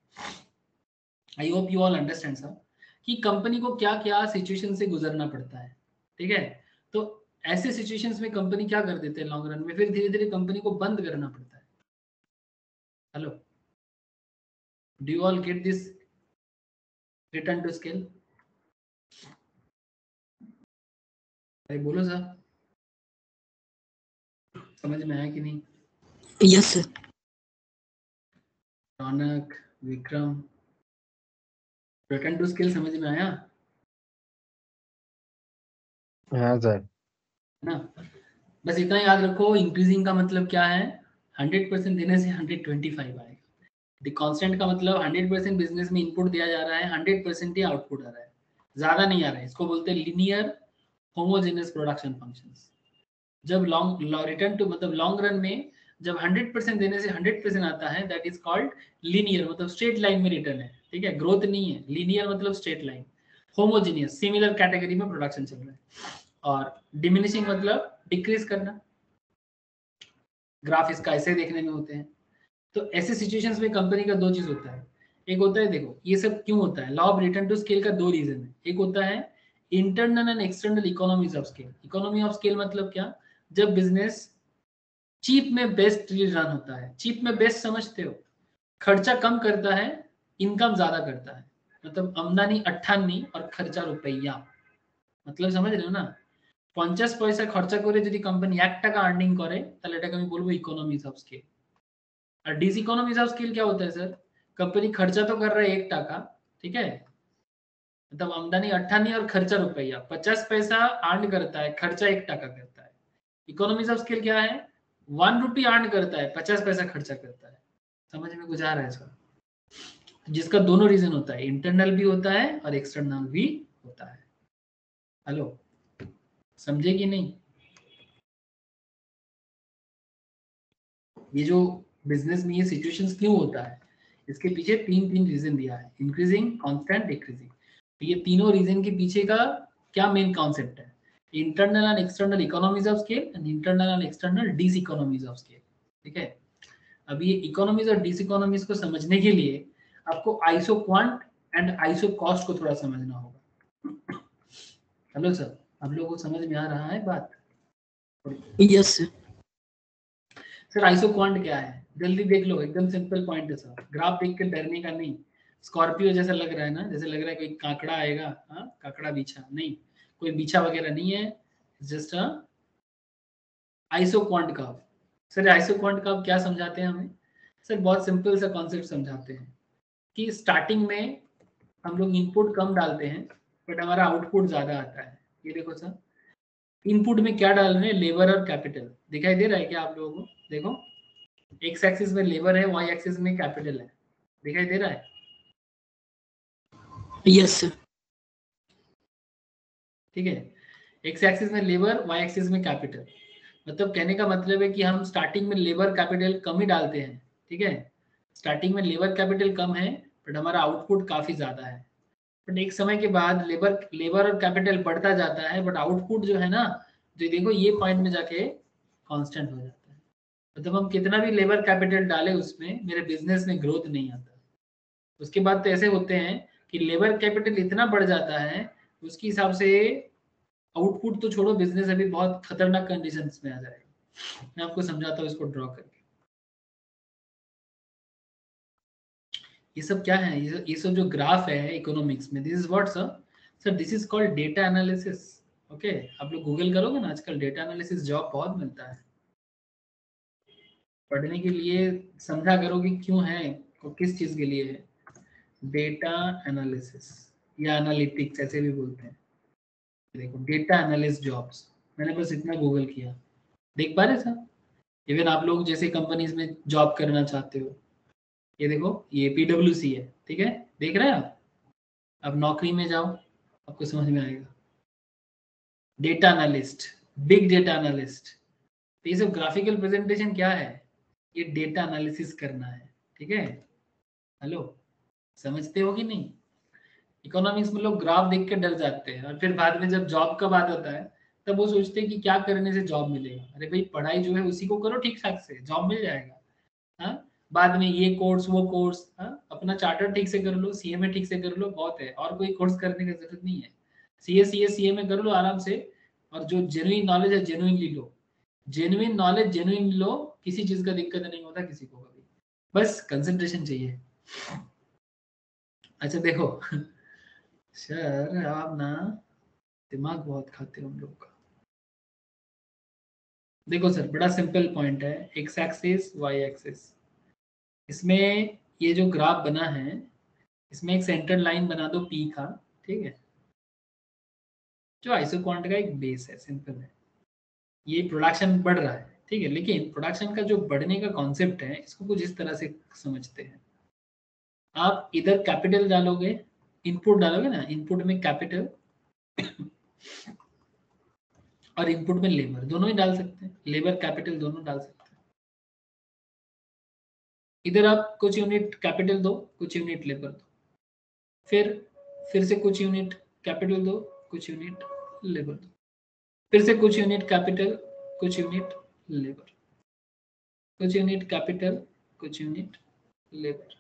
आई hope you all understand sir कि कंपनी को क्या क्या सिचुएशन से गुजरना पड़ता है, ठीक है। तो ऐसे सिचुएशंस में कंपनी क्या कर देते हैं लॉन्ग रन में, फिर धीरे धीरे कंपनी को बंद करना पड़ता है। Hello, do you all get this return to scale? भाई बोलो सर, समझ में आया कि नहीं? Yes sir. Raunak, Vikram, return to scale समझ में आया हाँ सर। ना? बस इतना याद रखो, इंक्रीजिंग का मतलब क्या है, 100% देने से 125 आएगा। द कांस्टेंट का मतलब 100% बिजनेस में इनपुट दिया जा रहा है, 100% ही आउटपुट आ रहा है, ज्यादा नहीं आ रहा है। इसको बोलते हैं लीनियर होमोजेनियस प्रोडक्शन फंक्शंस। जब रिटर्न टू मतलब लॉन्ग रन में जब 100% देने से 100% आता है, दैट इज कॉल्ड लीनियर, मतलब स्ट्रेट लाइन में रिटर्न है, ठीक है, ग्रोथ नहीं है। लीनियर मतलब straight line, homogeneous similar category में प्रोडक्शन चल रहा है, और डिमिनिशिंग मतलब डिक्रीज करना। ग्राफ इसका ऐसे देखने में होते हैं। तो ऐसे सिचुएशंस में कंपनी का 2 चीज होता है। एक होता है, देखो ये सब क्यों होता है, law of return to scale का 2 रीजन है। एक होता है internal and external economies of scale. Economy of scale मतलब क्या, जब बिजनेस चीप में बेस्ट रन होता है। चीप में बेस्ट समझते हो, खर्चा कम करता है, इनकम ज्यादा करता है, मतलब आमदनी 58 और खर्चा रुपया, मतलब समझ रहे हो ना। 50 পয়সা খরচা করে যদি কোম্পানি 1 টাকা আর্নিং করে, তাহলে এটাকে আমি বলবো ইকোনমিজ অফ স্কেল। और डिस इकोनॉमीज ऑफ स्केल क्या होता है सर, कंपनी खर्चा तो कर रहा है 1 টাকা, ठीक है, मतलब आमदनी 58 और खर्चा रुपया, 50 पैसा अर्न करता है, खर्चा 1 টাকা करता है। इकोनॉमीज ऑफ स्केल क्या है, 1 रुपी अर्न करता है, 50 पैसा खर्चा करता है। समझ में कुछ आ रहा है सर? जिसका दोनों रीजन होता है, इंटरनल भी होता है और एक्सटर्नल भी होता है। हेलो, समझे कि नहीं? ये जो बिजनेस में ये सिचुएशंस क्यों होता है, इसके पीछे 3 रीजन दिया है, इंक्रीजिंग, कांस्टेंट, डिक्रीजिंग। तो ये तीनों रीजन के पीछे का क्या मेन कॉन्सेप्ट है, internal and external economies of scale and internal and external diseconomies of scale, ठीक है। अब ये इकोनॉमीज और डिस इकोनॉमीज को समझने के लिए आपको iso quant and iso cost को थोड़ा समझना होगा। हेलो सर, आप लोगों को समझ में आ रहा है बात? Yes sir. Sir iso quant क्या है, जल्दी देख लो, एकदम सिंपल पॉइंट है सर, ग्राफ देख के डरने का नहीं। स्कॉर्पियो जैसा लग रहा है ना, जैसे लग रहा है कोई काकड़ा आएगा, हाँ काकड़ा बिछा नहीं, कोई बिछा वगैरह नहीं है, just a iso quant curve. Sir iso quant curve क्या समझाते हैं हमें? सर बहुत सिंपल सा कॉन्सेप्ट समझाते हैं कि स्टार्टिंग में हम लोग इनपुट कम डालते हैं, बट हमारा आउटपुट ज्यादा आता है। ये देखो सर, इनपुट में क्या डाल रहे हैं, लेबर और कैपिटल। दिखाई दे रहा है क्या आप लोगों को? देखो, एक्स एक्सिस में लेबर है, वाई एक्सिस में कैपिटल है, दिखाई दे रहा है? Yes sir. ठीक है, एक्स एक्सिस में लेबर, वाई एक्सिस में कैपिटल। मतलब कहने का मतलब है कि हम स्टार्टिंग में लेबर कैपिटल कम ही डालते हैं। ठीक है, स्टार्टिंग में लेबर कैपिटल कम है बट हमारा आउटपुट काफी ज्यादा है। बट एक समय के बाद लेबर और कैपिटल बढ़ता जाता है बट आउटपुट जो है ना, जो देखो ये पॉइंट में जाके कांस्टेंट हो जाता है। मतलब हम कितना भी लेबर कैपिटल डालें उसमें, मेरे बिजनेस में ग्रोथ नहीं आता। उसके बाद तो ऐसे होते हैं कि लेबर कैपिटल इतना बढ़ जाता है, उसके हिसाब से आउटपुट तो छोड़ो, बिजनेस अभी बहुत खतरनाक कंडीशंस में आ जाएगा। मैं आपको समझाता हूँ इसको ड्रॉ करके। ये सब क्या है, ये सब जो ग्राफ है इकोनॉमिक्स में, this is what sir this is called data analysis. Okay, आप लोग गूगल करोगे ना, आजकल डेटा एनालिसिस जॉब बहुत मिलता है। पढ़ने के लिए समझा करो कि क्यों है और किस चीज के लिए है। डेटा एनालिसिस या एनालिटिक्स ऐसे भी बोलते हैं। देखो डेटा एनालिस्ट जॉब्स, मैंने बस इतना गूगल किया, देख पा रहे सर। इवन आप लोग जैसे कंपनीज में जॉब करना चाहते हो, ये देखो ये PwC है। ठीक है, देख रहे हैं आप, अब नौकरी में जाओ आपको समझ में आएगा। Data analyst, big data analyst. तो ये सब ग्राफिकल प्रेजेंटेशन क्या है, ये डेटा एनालिसिस करना है। ठीक है, हेलो, समझते हो कि नहीं। इकोनॉमिक्स में लोग ग्राफ देख के डर जाते हैं और फिर बाद में जब जॉब का बात होता है तब वो सोचते हैं कि क्या करने से जॉब मिलेगा। अरे भाई पढ़ाई जो है उसी को करो ठीक ठाक से, जॉब मिल जाएगा। हाँ, बाद में ये कोर्स वो कोर्स, हाँ, अपना चार्टर ठीक से कर लो, CMA ठीक से कर लो, बहुत है, और कोई कोर्स करने की जरूरत नहीं है। CMA कर लो आराम से, और जो जेन्युइन नॉलेज है जेन्युइनली लो, जेन्युइन नॉलेज जेन्युइन लो, किसी चीज का दिक्कत नहीं होता किसी को कभी, बस कंसंट्रेशन चाहिए। अच्छा देखो सर आप ना दिमाग बहुत खाते हो हम लोग का। देखो सर बड़ा सिंपल पॉइंट है, एक्स एक्सिस वाई एक्सिस, इसमें ये जो ग्राफ बना है इसमें एक सेंटर लाइन बना दो P का। ठीक है, जो आइसोक्वांट का एक बेस है, सिंपल है। ये प्रोडक्शन बढ़ रहा है, ठीक है, लेकिन प्रोडक्शन का जो बढ़ने का कॉन्सेप्ट है इसको कुछ इस तरह से समझते हैं। आप इधर कैपिटल डालोगे, इनपुट डालोगे ना, इनपुट में कैपिटल और इनपुट में लेबर, दोनों ही डाल सकते हैं, लेबर कैपिटल दोनों डाल सकते हैं। इधर आप कुछ यूनिट कैपिटल दो, कुछ यूनिट लेबर दो, फिर से कुछ यूनिट कैपिटल दो, कुछ यूनिट लेबर दो, फिर से कुछ यूनिट कैपिटल, कुछ यूनिट लेबर, कुछ यूनिट कैपिटल, कुछ यूनिट लेबर,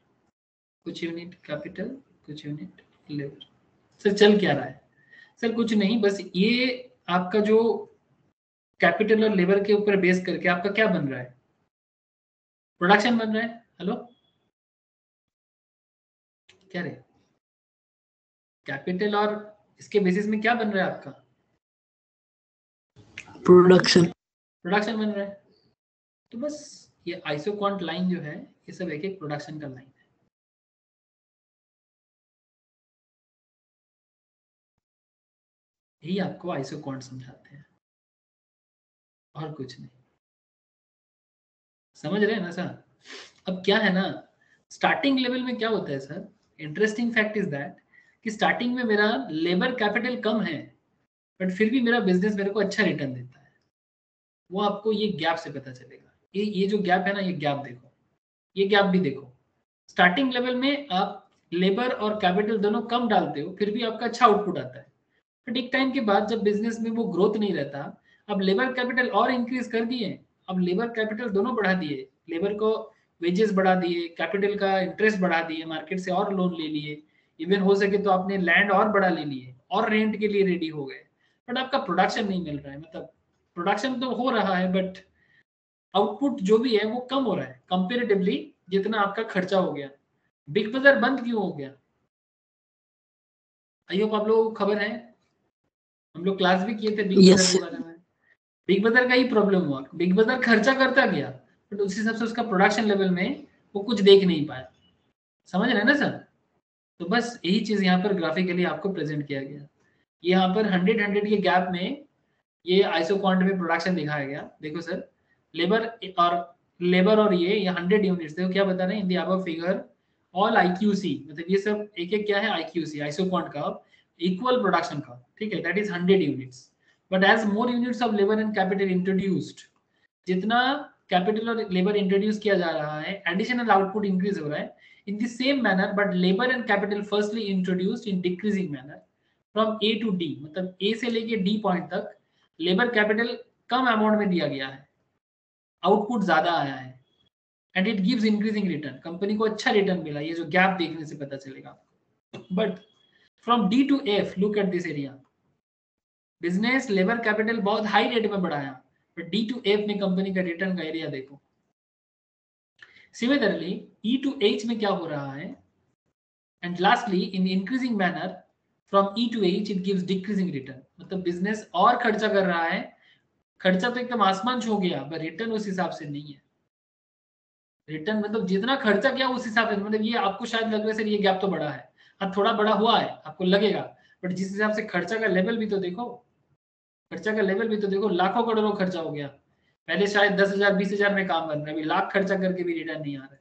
कुछ यूनिट कैपिटल, कुछ यूनिट लेबर। सर चल क्या रहा है, सर कुछ नहीं, बस ये आपका जो कैपिटल और लेबर के ऊपर बेस करके आपका क्या बन रहा है, प्रोडक्शन बन रहा है। हेलो, क्या रे, कैपिटल और इसके बेसिस में क्या बन रहा है आपका, प्रोडक्शन। प्रोडक्शन बन रहा है। तो बस ये आइसोक्वांट लाइन जो है ये सब एक एक प्रोडक्शन का लाइन है। यही आपको आइसोक्वांट समझाते हैं और कुछ नहीं, समझ रहे हैं ना सर। अब क्या है ना, स्टार्टिंग लेवल में क्या होता है sir, interesting fact is that कि स्टार्टिंग में मेरा लेबर कैपिटल कम है बट फिर भी मेरा बिजनेस मेरे को अच्छा रिटर्न देता है। वो आपको ये गैप से पता चलेगा। ये जो गैप है ना, ये गैप देखो, ये गैप भी देखो। स्टार्टिंग लेवल में आप लेबर और कैपिटल दोनों कम डालते हो फिर भी आपका अच्छा आउटपुट आता है। बट एक टाइम के बाद जब बिजनेस में वो ग्रोथ नहीं रहता, अब लेबर कैपिटल और इंक्रीज कर दिए, अब लेबर कैपिटल दोनों बढ़ा दिए, लेबर को वेजेस बढ़ा दिए, कैपिटल का इंटरेस्ट बढ़ा दिए, मार्केट से और लोन ले लिए, इवन हो सके तो आपने लैंड और बढ़ा ले लिए और रेंट के लिए रेडी हो गए, बट आपका प्रोडक्शन नहीं मिल रहा है। मतलब प्रोडक्शन तो हो रहा है बट आउटपुट जो भी है वो कम हो रहा है कंपेरेटिवली जितना आपका खर्चा हो गया। बिग बाजार बंद क्यों हो गया, आई होप आप लोगों को खबर है, हम लोग क्लास भी किए थे बिग बाजार यस के बारे में। बिग बाजार का ही प्रॉब्लम हुआ, बिग बाजार खर्चा करता गया बट उस हिसाब से उसका प्रोडक्शन लेवल में वो कुछ देख नहीं पाया। समझ रहे हैं ना सर। तो बस यही चीज यहाँ पर ग्राफिकली आपको प्रेजेंट किया गया। यहाँ पर 100 के गैप में ये आइसोक्वांट में प्रोडक्शन दिखाया गया। देखो सर, लेबर और ये 100 यूनिट्स, देखो क्या बता रहे हैं in the above figure all IQC, मतलब ये सब एक एक क्या है, IQC isoquant curve, equal production curve, ठीक है, that is 100 units. But as more units of labour and capital introduced, जितना कैपिटल और लेबर इंट्रोड्यूस किया जा रहा है, एडिशनल आउटपुट इंक्रीज हो रहा है इन the same manner, but labour and capital firstly introduced in decreasing manner from A to D, मतलब A से लेके D पॉइंट तक लेबर कैपिटल कम अमाउंट में दिया गया है, आउटपुट ज्यादा आया है, and it gives increasing return, company को अच्छा रिटर्न मिला, ये जो गैप देखने से पता चलेगा आपको। But from D to F, look at this area, business labour capital बहुत हाई रेट में बढ़ाया, बट D to F में कंपनी का रिटर्न का एरिया देखो। सिमिलरली E to H में क्या हो रहा है, and lastly in increasing manner from E to H it gives decreasing return, मतलब बिजनेस और खर्चा कर रहा है, खर्चा तो एकदम आसमान छू गया, पर रिटर्न उस हिसाब से नहीं है। रिटर्न मतलब जितना खर्चा किया उस हिसाब से, मतलब ये आपको शायद लग रहा है सर ये गैप तो बड़ा है, हाँ थोड़ा बड़ा हुआ है आपको लगेगा, बट जिस हिसाब से खर्चा का लेवल भी तो देखो, खर्चा का लेवल भी तो देखो, लाखों करोड़ों खर्चा हो गया, पहले शायद 10,000 20,000 में काम बन रहा है, अभी लाख खर्चा करके भी रिटर्न नहीं आ रहा है।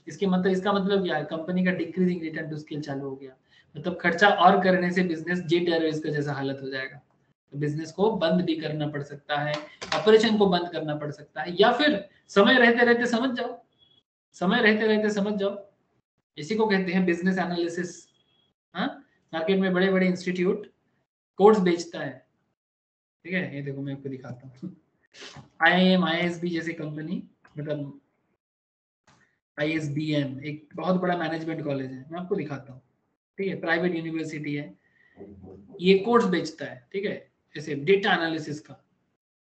इसका मतलब क्या है, कंपनी का डिक्रीजिंग रिटर्न टू स्केल चालू हो गया, मतलब खर्चा और करने से बिजनेस जेट एयरवेज का जैसा हालत हो जाएगा, तो बिजनेस को बंद भी करना पड़ सकता है, ऑपरेशन को बंद करना पड़ सकता है, या फिर समय रहते रहते समझ जाओ, समय रहते रहते समझ जाओ, इसी को कहते हैं बिजनेस एनालिसिस। हाँ, मार्केट में बड़े बड़े इंस्टीट्यूट कोर्स बेचता है, ठीक है, ये देखो मैं आपको दिखाता हूँ, IIM ISB जैसी कंपनी, मतलब ISBM एक बहुत बड़ा मैनेजमेंट कॉलेज है, मैं आपको दिखाता हूँ, ठीक है, प्राइवेट यूनिवर्सिटी है, ये कोर्स बेचता है, ठीक है, जैसे डेटा एनालिसिस का,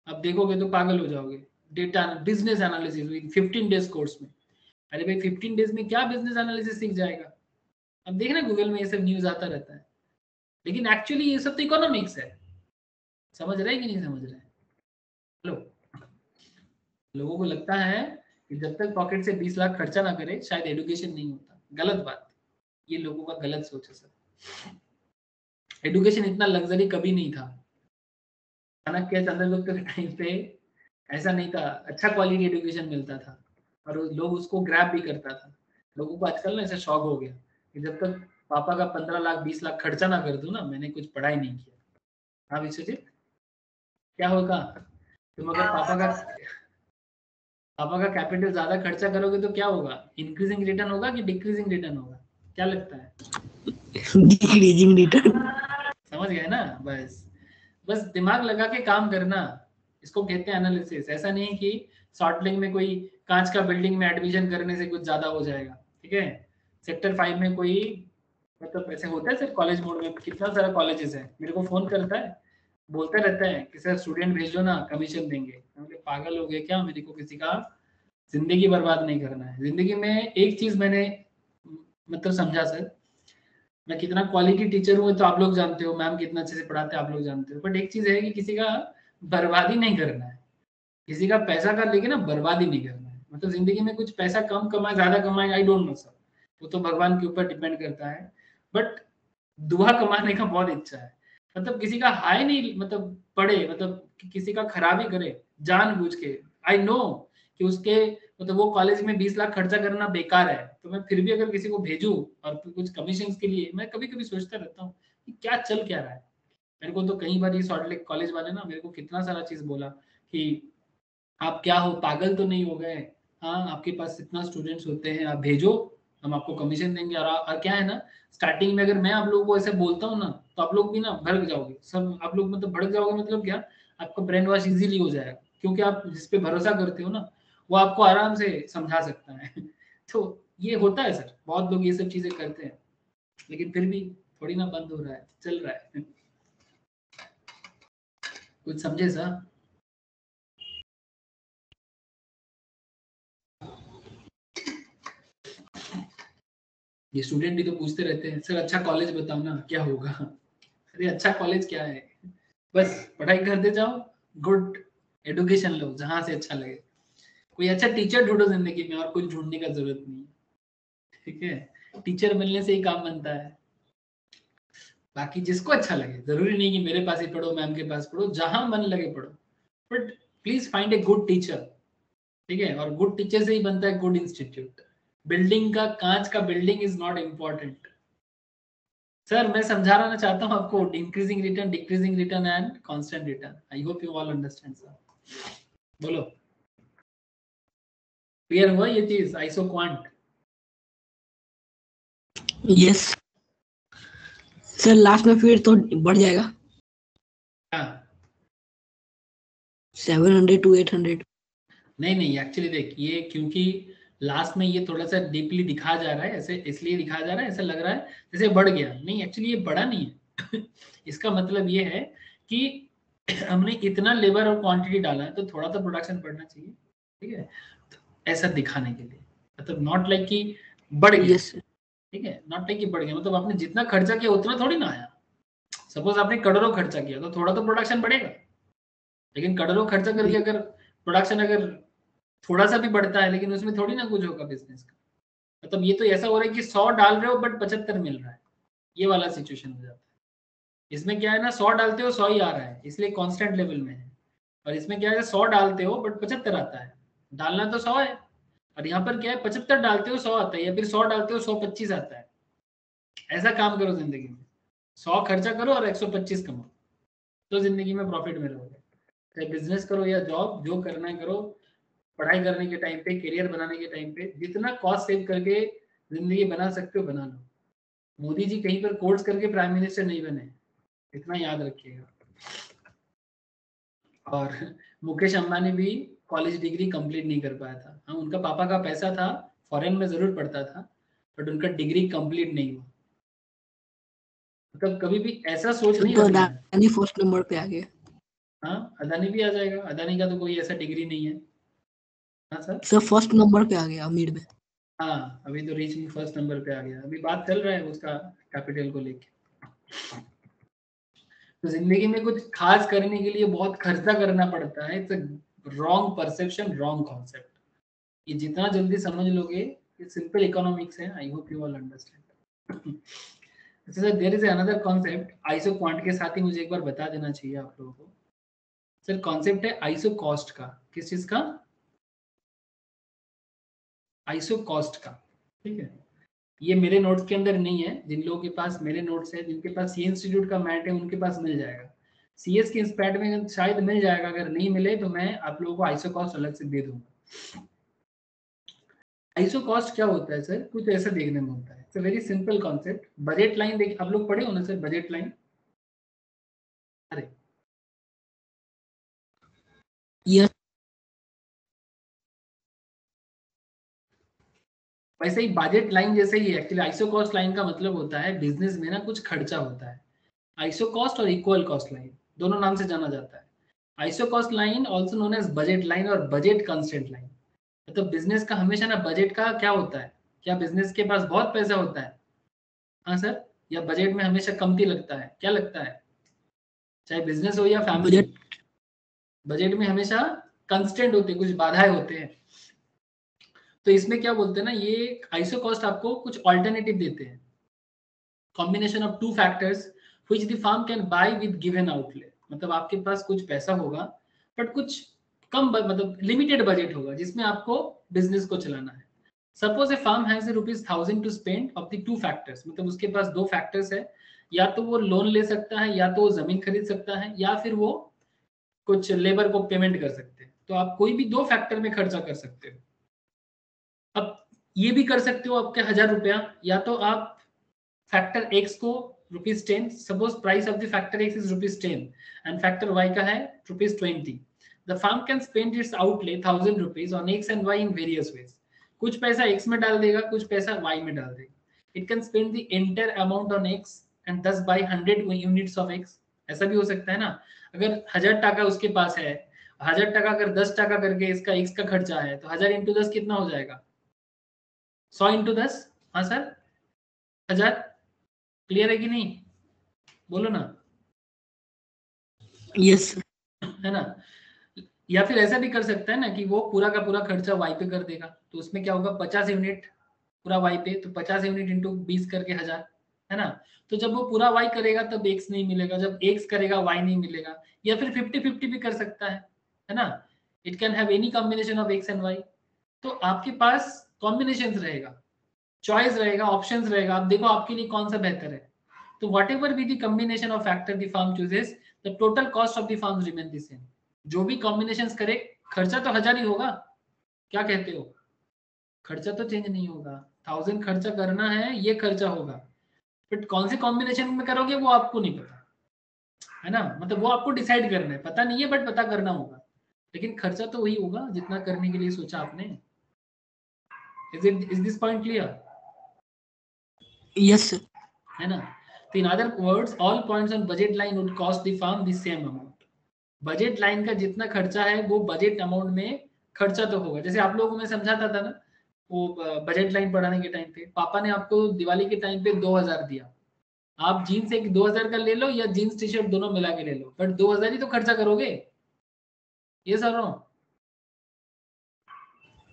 अब देखोगे तो पागल हो जाओगे, data business analysis 15 days course में, अरे भाई 15 डेज में क्या बिजनेस एनालिसिस सीख जाएगा, अब देखना गूगल में ये सब न्यूज आता रहता है, लेकिन एक्चुअली ये सब तो इकोनॉमिक्स है, समझ रहे हैं कि नहीं समझ रहे हैं? हेलो, लोगों को लगता है कि जब तक पॉकेट से 20 लाख खर्चा ना करे शायद एडुकेशन नहीं होता, गलत बात, ये लोगों का गलत सोच है सर, एडुकेशन इतना लग्जरी कभी नहीं था, चाणक्य चंद्रगुप्त के टाइम पे ऐसा नहीं था, अच्छा क्वालिटी एडुकेशन मिलता था और लोग उसको ग्रैब भी करता था। लोगों को आजकल ना ऐसा शौक हो गया कि जब तक पापा का 15 लाख 20 लाख खर्चा ना कर दूं ना, मैंने कुछ पढ़ाई नहीं किया। हाँ विश्वजीत, क्या होगा, तुम अगर पापा का कैपिटल ज्यादा खर्चा करोगे तो क्या होगा, इंक्रीजिंग रिटर्न होगा कि डिक्रीजिंग रिटर्न होगा, क्या लगता है? Decreasing return. समझ गए ना, बस दिमाग लगा के काम करना, इसको कहते हैं एनालिसिस। ऐसा नहीं कि शॉर्ट लिंक में कोई कांच का बिल्डिंग में एडमिशन करने से कुछ ज्यादा हो जाएगा, ठीक है, सेक्टर 5 में कोई, मतलब ऐसे होता है सर, कॉलेज मोड में कितना सारा कॉलेजेस है, मेरे को फोन करता है, बोलता रहता है कि सर स्टूडेंट भेज दो ना, कमीशन देंगे, पागल हो गए क्या, मेरे को किसी का जिंदगी बर्बाद नहीं करना है। जिंदगी में एक चीज मैंने मतलब समझा सर, मैं कितना क्वालिटी टीचर हूँ तो आप लोग जानते हो, मैम कितना अच्छे से पढ़ाते हैं आप लोग जानते हो, बट एक चीज है कि किसी का बर्बादी नहीं करना है, किसी का पैसा कर लेके ना बर्बादी नहीं करना है, मतलब जिंदगी में कुछ पैसा कम कमाए ज्यादा कमाए, आई डोंट नो सर, वो तो भगवान के ऊपर डिपेंड करता है, बट दुआ कमाने का बहुत इच्छा है, मतलब किसी का हाई नहीं, मतलब पढ़े, मतलब किसी का खराबी करे जानबूझ के, आई नो कि उसके मतलब वो कॉलेज में 20 लाख खर्चा करना बेकार है, तो मैं फिर भी अगर किसी को भेजूं और कुछ कमीशन के लिए, मैं कभी कभी सोचता रहता हूँ कि क्या चल क्या रहा है। मेरे को तो कई बार ये सॉल्ट लेक कॉलेज वाले ना मेरे को कितना सारा चीज बोला कि आप क्या हो, पागल तो नहीं हो गए, हाँ आपके पास इतना स्टूडेंट्स होते हैं, आप भेजो, हम आपको कमीशन देंगे। और क्या है ना, स्टार्टिंग में अगर मैं आप लोगों को ऐसे बोलता हूँ ना, तो आप लोग भी ना भड़क जाओगे, सब आप लोग मतलब भड़क जाओगे, मतलब क्या, आपका ब्रेन वॉश इजीली हो जाएगा, क्योंकि आप जिस पे भरोसा करते हो ना वो आपको आराम से समझा सकता है तो ये होता है सर, बहुत लोग ये सब चीजें करते हैं, लेकिन फिर भी थोड़ी ना बंद हो रहा है, चल रहा है कुछ समझे सर? ये स्टूडेंट भी तो पूछते रहते हैं सर अच्छा कॉलेज बताओ ना, क्या होगा? अरे अच्छा कॉलेज क्या है, बस पढ़ाई करते जाओ, गुड एडुकेशन लो जहां से अच्छा लगे, कोई अच्छा टीचर ढूंढो जिंदगी में, और कुछ ढूंढने का जरूरत नहीं है, ठीक है, टीचर मिलने से ही काम बनता है, बाकी जिसको अच्छा लगे, जरूरी नहीं कि मेरे पास ही पढ़ो, मैम के पास पढ़ो, जहां मन लगे पढ़ो, but please find a good teacher, ठीक है, और गुड टीचर से ही बनता है गुड इंस्टीट्यूट, बिल्डिंग का कांच का building is not important. Sir मैं समझाना चाहता हूँ आपको increasing return, decreasing return and constant return. I hope you all understand sir. बोलो क्लियर हुआ ये चीज iso quant? Yes sir, last में फिर तो बढ़ जाएगा हाँ 700 to 800। नहीं एक्चुअली देख ये क्योंकि लास्ट में ये थोड़ा सा डीपली दिखा जा रहा है, ऐसे इसलिए दिखाया जा रहा है, ऐसा लग रहा है जैसे बढ़ गया। नहीं एक्चुअली ये बढ़ा नहीं है इसका मतलब ये है कि हमने इतना लेबर और क्वांटिटी डाला है तो थोड़ा तो प्रोडक्शन बढ़ना चाहिए, ठीक है? तो ऐसा दिखाने के लिए, मतलब नॉट लाइक कि बढ़ गया, यस ठीक है? नॉट लाइक कि बढ़ गया, मतलब आपने जितना खर्चा किया उतना थोड़ी ना आया। सपोज आपने करोड़ों खर्चा किया तो थोड़ा तो प्रोडक्शन बढ़ेगा, लेकिन करोड़ों खर्चा करके अगर प्रोडक्शन अगर थोड़ा सा भी बढ़ता है लेकिन उसमें थोड़ी ना कुछ होगा बिजनेस का। मतलब ये तो ऐसा हो रहा है कि 100 डाल रहे हो बट 75 मिल रहा है, ये वाला सिचुएशन हो जाता है। इसमें क्या है ना, 100 डालते हो 100 ही आ रहा है इसलिए कांस्टेंट लेवल में है, और इसमें क्या है 100 डालते हो बट 75 आता है, डालना तो 100 है, और यहाँ पर क्या है 75 डालते हो 100 आता है, या फिर 100 डालते हो 125 आता है। ऐसा काम करो जिंदगी में, 100 खर्चा करो और 125 कमाओ, तो जिंदगी में प्रॉफिट में रहोगे। चाहे बिजनेस करो या जॉब, जो करना है करो। पढ़ाई करने के टाइम पे, करियर बनाने के टाइम पे जितना कॉस्ट सेव करके जिंदगी बना सकते हो बना लो। मोदी जी कहीं पर कोर्स करके प्राइम मिनिस्टर नहीं बने, इतना याद रखिएगा। और मुकेश अंबानी भी कॉलेज डिग्री कंप्लीट नहीं कर पाया था। हाँ उनका पापा का पैसा था, फॉरेन में जरूर पढ़ता था, बट उनका डिग्री कंप्लीट नहीं हुआ। मतलब कभी भी ऐसा सोच नहीं तो रखना है। अडानी फर्स्ट नंबर पे आ गया। हाँ अदानी भी आ जाएगा, अदानी का तो कोई ऐसा डिग्री नहीं है। हाँ सर सर फर्स्ट नंबर पे आ गया अमीर में। हाँ अभी तो रीच फर्स्ट नंबर पे आ गया, अभी बात चल रहा है उसका कैपिटल को लेके। तो जिंदगी में कुछ खास करने के लिए बहुत खर्चा करना पड़ता है। It's wrong perception, wrong concept. ये जितना जल्दी समझ लोगे, ये सिंपल इकोनॉमिक्स है। I hope you all understand. Sir there is another concept isoquant के साथ ही मुझे एक बार बता देना चाहिए आप लोगों को। सर कॉन्सेप्ट है आइसो कॉस्ट का। किस चीज का? आइसो कॉस्ट का, ठीक है? ये मेरे नोट्स के अंदर नहीं है, जिन लोगों के पास मेरे नोट्स है, जिनके पास सी इंस्टीट्यूट का मैट है उनके पास मिल जाएगा। सीएस के इंस्पैट में शायद मिल जाएगा, अगर नहीं मिले तो मैं आप लोगों को आइसो कॉस्ट अलग से दे दूंगा। आइसो कॉस्ट क्या होता है सर? कुछ ऐसा देखने में होता है, it's a very simple concept. Budget line देख, आप लोग पढ़े हो ना सर बजट लाइन? अरे यस वैसे ही बजट लाइन जैसे ही एक्चुअली आइसो कॉस्ट लाइन का मतलब होता है बिजनेस में ना कुछ खर्चा होता है। आइसो कॉस्ट और इक्वल कॉस्ट लाइन दोनों नाम से जाना जाता है। Isocost line also known as budget line और बजट कंस्टेंट लाइन। मतलब बिजनेस का हमेशा ना बजट का क्या होता है, क्या बिजनेस के पास बहुत पैसा होता है? हाँ सर, या बजट में हमेशा कमती लगता है? क्या लगता है? चाहे बिजनेस हो या फैमिली, बजट बजट में हमेशा कंस्टेंट होते हैं, कुछ बाधाएं होते हैं। तो इसमें क्या बोलते हैं ना, ये आइसो कॉस्ट आपको कुछ ऑल्टरनेटिव देते हैं, combination of two factors which the firm can buy with given outlay. मतलब आपके पास कुछ पैसा होगा बट कुछ कम मतलब लिमिटेड बजट होगा जिसमें आपको बिजनेस को चलाना है। Suppose a firm has ₹1000 to spend of the two factors, मतलब उसके पास दो फैक्टर्स है, या तो वो लोन ले सकता है, या तो वो जमीन खरीद सकता है, या फिर वो कुछ लेबर को पेमेंट कर सकते हैं। तो आप कोई भी दो फैक्टर में खर्चा कर सकते हो। अब ये भी कर सकते हो आपके ₹1000, या तो आप फैक्टर x को ₹10, suppose price of the factor x is ₹10 and factor y का है ₹20। The firm can spend it's outlay ₹1000 on x and y in various ways. कुछ पैसा x में डाल देगा, कुछ पैसा y में डाल देगा। It can spend the entire amount on x and 10 by 100 units of x। ऐसा भी हो सकता है ना, अगर 1000 उसके पास है, 1000 अगर 10 करके इसका x का खर्चा है, तो 1000 इंटू 10 कितना हो जाएगा? 100 इंटू 10। हाँ सर 1000। क्लियर है कि नहीं? बोलो ना। यस है ना? या फिर ऐसा भी कर सकता है ना कि वो पूरा का पूरा खर्चा वाई पे कर देगा, तो उसमें क्या होगा 50 यूनिट पूरा वाई पे, तो 50 यूनिट इंटू 20 करके 1000, है ना? तो जब वो पूरा वाई करेगा तब एक्स नहीं मिलेगा, जब एक्स करेगा वाई नहीं मिलेगा। या फिर 50-50 भी कर सकता है ना? It can have any combination of X and Y. तो आपके पास कॉम्बिनेशन रहेगा, चॉइस रहेगा, ऑप्शंस रहेगा, आप देखो आपके लिए कौन सा बेहतर है। तो what ever be the combination of factor the firm chooses, the total cost of the firm remain the same. जो भी कॉम्बिनेशन करे, खर्चा तो 1000 ही होगा, क्या कहते हो? खर्चा तो चेंज नहीं होगा, 1000 खर्चा करना है, ये खर्चा होगा, बट कौन से कॉम्बिनेशन में करोगे वो आपको नहीं पता है ना, मतलब वो आपको डिसाइड करना है, पता नहीं है बट पता करना होगा, लेकिन खर्चा तो वही होगा जितना करने के लिए सोचा आपने। Is this point clear? Yes, sir. है ना? तो in other words all points on budget line would cost the firm the same amount. Budget line का जितना खर्चा है वो बजट अमाउंट में खर्चा तो होगा। जैसे आप लोगों को मैं समझाता था ना, वो बजट लाइन पढ़ाने के टाइम पे पापा ने आपको दिवाली के टाइम पे 2000 दिया, आप जीन्स एक 2000 का ले लो या जीन्स टी शर्ट दोनों मिला के ले लो, बट 2000 ही तो खर्चा करोगे, ये सर रहा हूँ।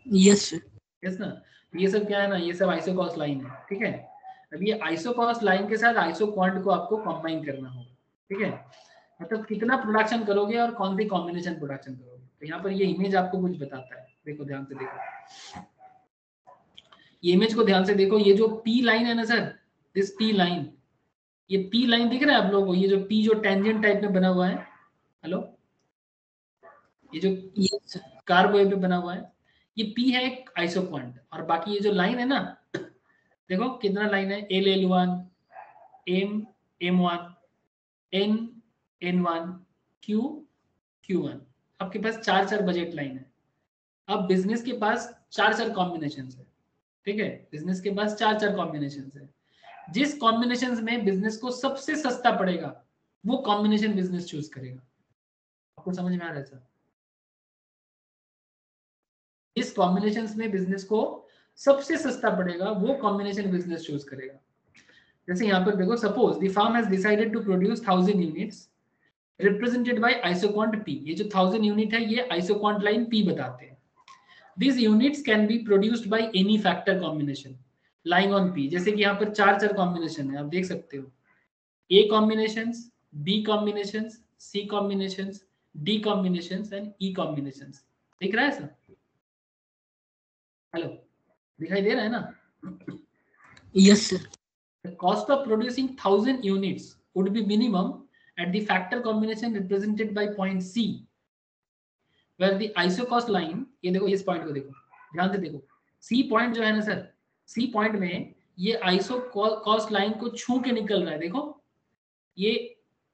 Yes, sir. यस ना? ये सब क्या है ना, ये सब आइसो कॉस्ट लाइन है, ठीक है। अब ये आइसो कॉस्ट लाइन के साथ आइसो क्वांट को आपको कंबाइन करना होगा, ठीक है। मतलब कितना प्रोडक्शन करोगे और कौन सी कॉम्बिनेशन प्रोडक्शन करोगे। तो यहाँ पर ये इमेज आपको कुछ बताता है, देखो ध्यान से देखो, ये इमेज को ध्यान से देखो। ये जो पी लाइन है ना सर, दिस पी लाइन, ये पी लाइन दिख रहा है आप लोगों को, ये जो पी जो टेंजेंट टाइप में बना हुआ है, हेलो, ये जो Yes, sir. कार्ब वे पे बना हुआ है, ये पी है एक आइसो क्वांट, और बाकी ये जो लाइन है ना, देखो कितना लाइन है, L L one, M M one, N N one, Q Q one. आपके पास 4 बजट लाइन है। अब बिजनेस के पास 4 कॉम्बिनेशन है, ठीक है, बिजनेस के पास 4 कॉम्बिनेशन है। जिस कॉम्बिनेशन में बिजनेस को सबसे सस्ता पड़ेगा वो कॉम्बिनेशन बिजनेस चूज करेगा। आपको समझ में आ रहा है सर? इस कॉम्बिनेशन में बिजनेस को सबसे सस्ता पड़ेगा वो कॉम्बिनेशन बिजनेस चूज करेगा। जैसे यहाँ पर देखो, suppose the firm has decided to produce 1000 units represented by isoquant P। ये जो 1000 यूनिट है ये आइसोक्वांट लाइन P बताते हैं। These units can be produced by any factor combination lying on P। जैसे कि यहाँ पर 4 कॉम्बिनेशन है, आप देख सकते हो, A combinations, B combinations, C combinations, D combinations and E combinations। दिख रहा है सर? हेलो, दिखाई दे रहा है ना? Yes, sir. The cost of producing 1000 units would be minimum at the factor combination represented by point C, where the isocost line, ये देखो इस पॉइंट को देखो, ध्यान से देखो, C पॉइंट जो है ना सर, C पॉइंट में ये आइसोकॉस्ट लाइन को छू के निकल रहा है। देखो ये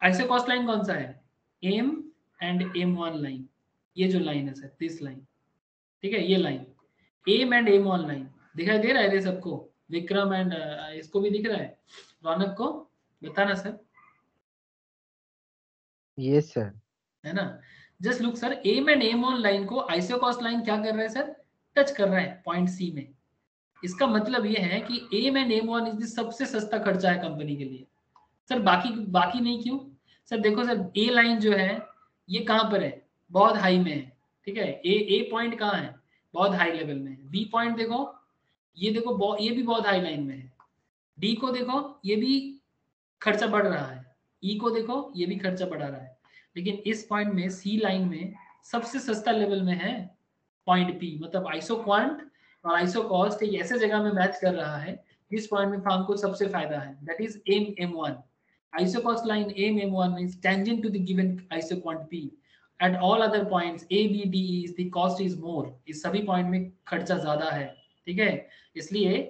आइसोकॉस्ट लाइन कौन सा है, M एंड M1 लाइन, ये जो लाइन है सर, दिस लाइन, ठीक है, ये line M and M1 line दिखाई दे रहा है सबको, विक्रम एंड इसको भी दिख रहा है, रौनक को बताना सर। Yes, sir. है ना? Just look sir, M and M1 line को आइसोकॉस्ट लाइन क्या कर रहा है सर, टच कर रहा है पॉइंट C में। इसका मतलब ये है कि M एंड M1 इज सबसे सस्ता खर्चा है कंपनी के लिए। सर बाकी नहीं क्यों? सर देखो सर, ए लाइन जो है ये कहाँ पर है, बहुत हाई में है, ठीक है, ए पॉइंट कहाँ है, बहुत हाई लेवल में है। बी पॉइंट देखो, ये देखो ये भी बहुत हाई लाइन में है। डी को देखो, ये भी खर्चा बढ़ रहा है। ई को देखो, ये भी खर्चा बढ़ा रहा है। लेकिन इस पॉइंट में सी लाइन में सबसे सस्ता लेवल में है पॉइंट पी, मतलब आइसो क्वांट और आइसो कॉस्ट एक ऐसे जगह में मैच कर रहा है जिस पॉइंट में फर्म को सबसे फायदा है, that is M M1। Isocost line M1 is tangent to the given isoquant P. At all other points A, B, D, E, the cost is more। इस सभी पॉइंट में खर्चा ज्यादा है, ठीक है, इसलिए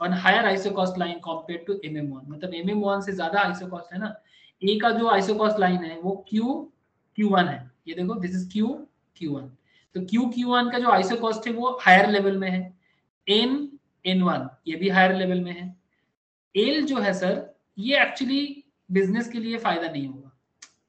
on higher isocost line compared to MM1, मतलब MM1 से ज्यादा isocost है ना। A का जो isocost line है वो Q1 है, ये देखो दिस इज Q1। तो Q1 का जो isocost है वो हायर लेवल में है। N1 ये भी हायर लेवल में है। L जो है सर ये एक्चुअली बिजनेस के लिए फायदा नहीं होगा,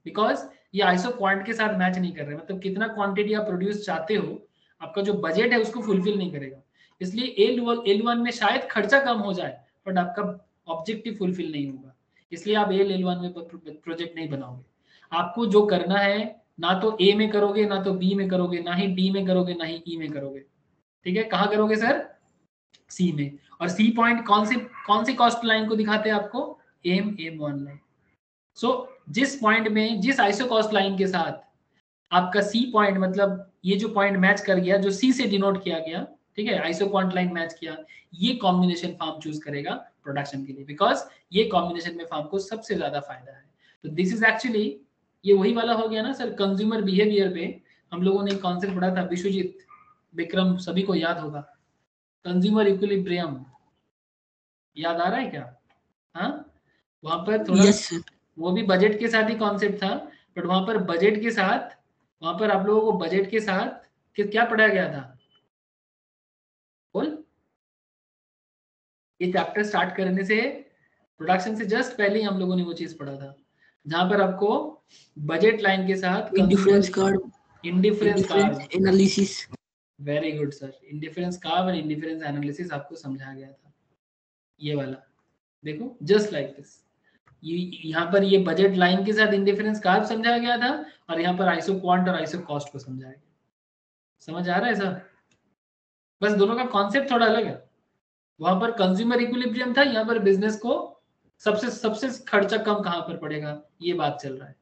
बिकॉज ये आइसो क्वांट के साथ मैच नहीं कर रहे, मतलब कितना क्वांटिटी आप प्रोड्यूस चाहते हो, आपका जो बजट है उसको फुलफिल नहीं करेगा। इसलिए L1 में शायद खर्चा कम हो जाए बट आपका ऑब्जेक्टिव फुलफिल नहीं होगा, इसलिए आप L1 में प्रोजेक्ट नहीं बनाओगे। आपको जो करना है ना तो A में करोगे, ना तो B में करोगे, ना ही D में करोगे, ना ही E में करोगे, ठीक है। कहाँ करोगे सर? C में। और C पॉइंट कौन सी कॉस्ट लाइन को दिखाते हैं आपको? M1 line. सो जिस पॉइंट में, जिस आइसोकॉस्ट लाइन के साथ आपका C पॉइंट, मतलब ये जो पॉइंट मैच कर गया, जो C से डिनोट किया गया, ठीक है, आइसो क्वांट लाइन मैच किया, ये कॉम्बिनेशन फार्म चूज करेगा प्रोडक्शन के लिए, बिकॉज ये कॉम्बिनेशन में फार्म को सबसे ज्यादा फायदा है। तो दिस इज एक्चुअली, ये वही वाला हो गया ना सर, कंज्यूमर बिहेवियर पे हम लोगों ने कॉन्सेप्ट पढ़ा था, विश्वजीत, विक्रम, सभी को याद होगा, कंज्यूमर इक्विलिब्रियम, याद आ रहा है क्या? हाँ, वहां पर थोड़ा यस सर। वो भी बजट के साथ ही कॉन्सेप्ट था, बट वहां पर बजट के साथ, वहां पर आप लोगों को बजट के साथ क्या पढ़ाया गया था? बोल, ये चैप्टर स्टार्ट करने से, प्रोडक्शन से जस्ट पहले ही हम लोगों ने वो चीज पढ़ा था, जहां पर आपको बजट लाइन के साथ indifference card, indifference indifference curve, analysis. Very good sir, indifference curve and indifference analysis आपको समझाया गया था, ये वाला देखो, जस्ट लाइक दिस। यहाँ पर ये बजट लाइन के साथ इंडिफरेंस कार्व समझाया गया था, और यहाँ पर आइसो क्वांट और आइसो कॉस्ट को समझाया गया। समझ आ रहा है सर? बस दोनों का कॉन्सेप्ट थोड़ा अलग है, वहां पर कंज्यूमर इक्विलिब्रियम था, यहाँ पर बिजनेस को सबसे सबसे खर्चा कम कहाँ पर पड़ेगा, ये बात चल रहा है,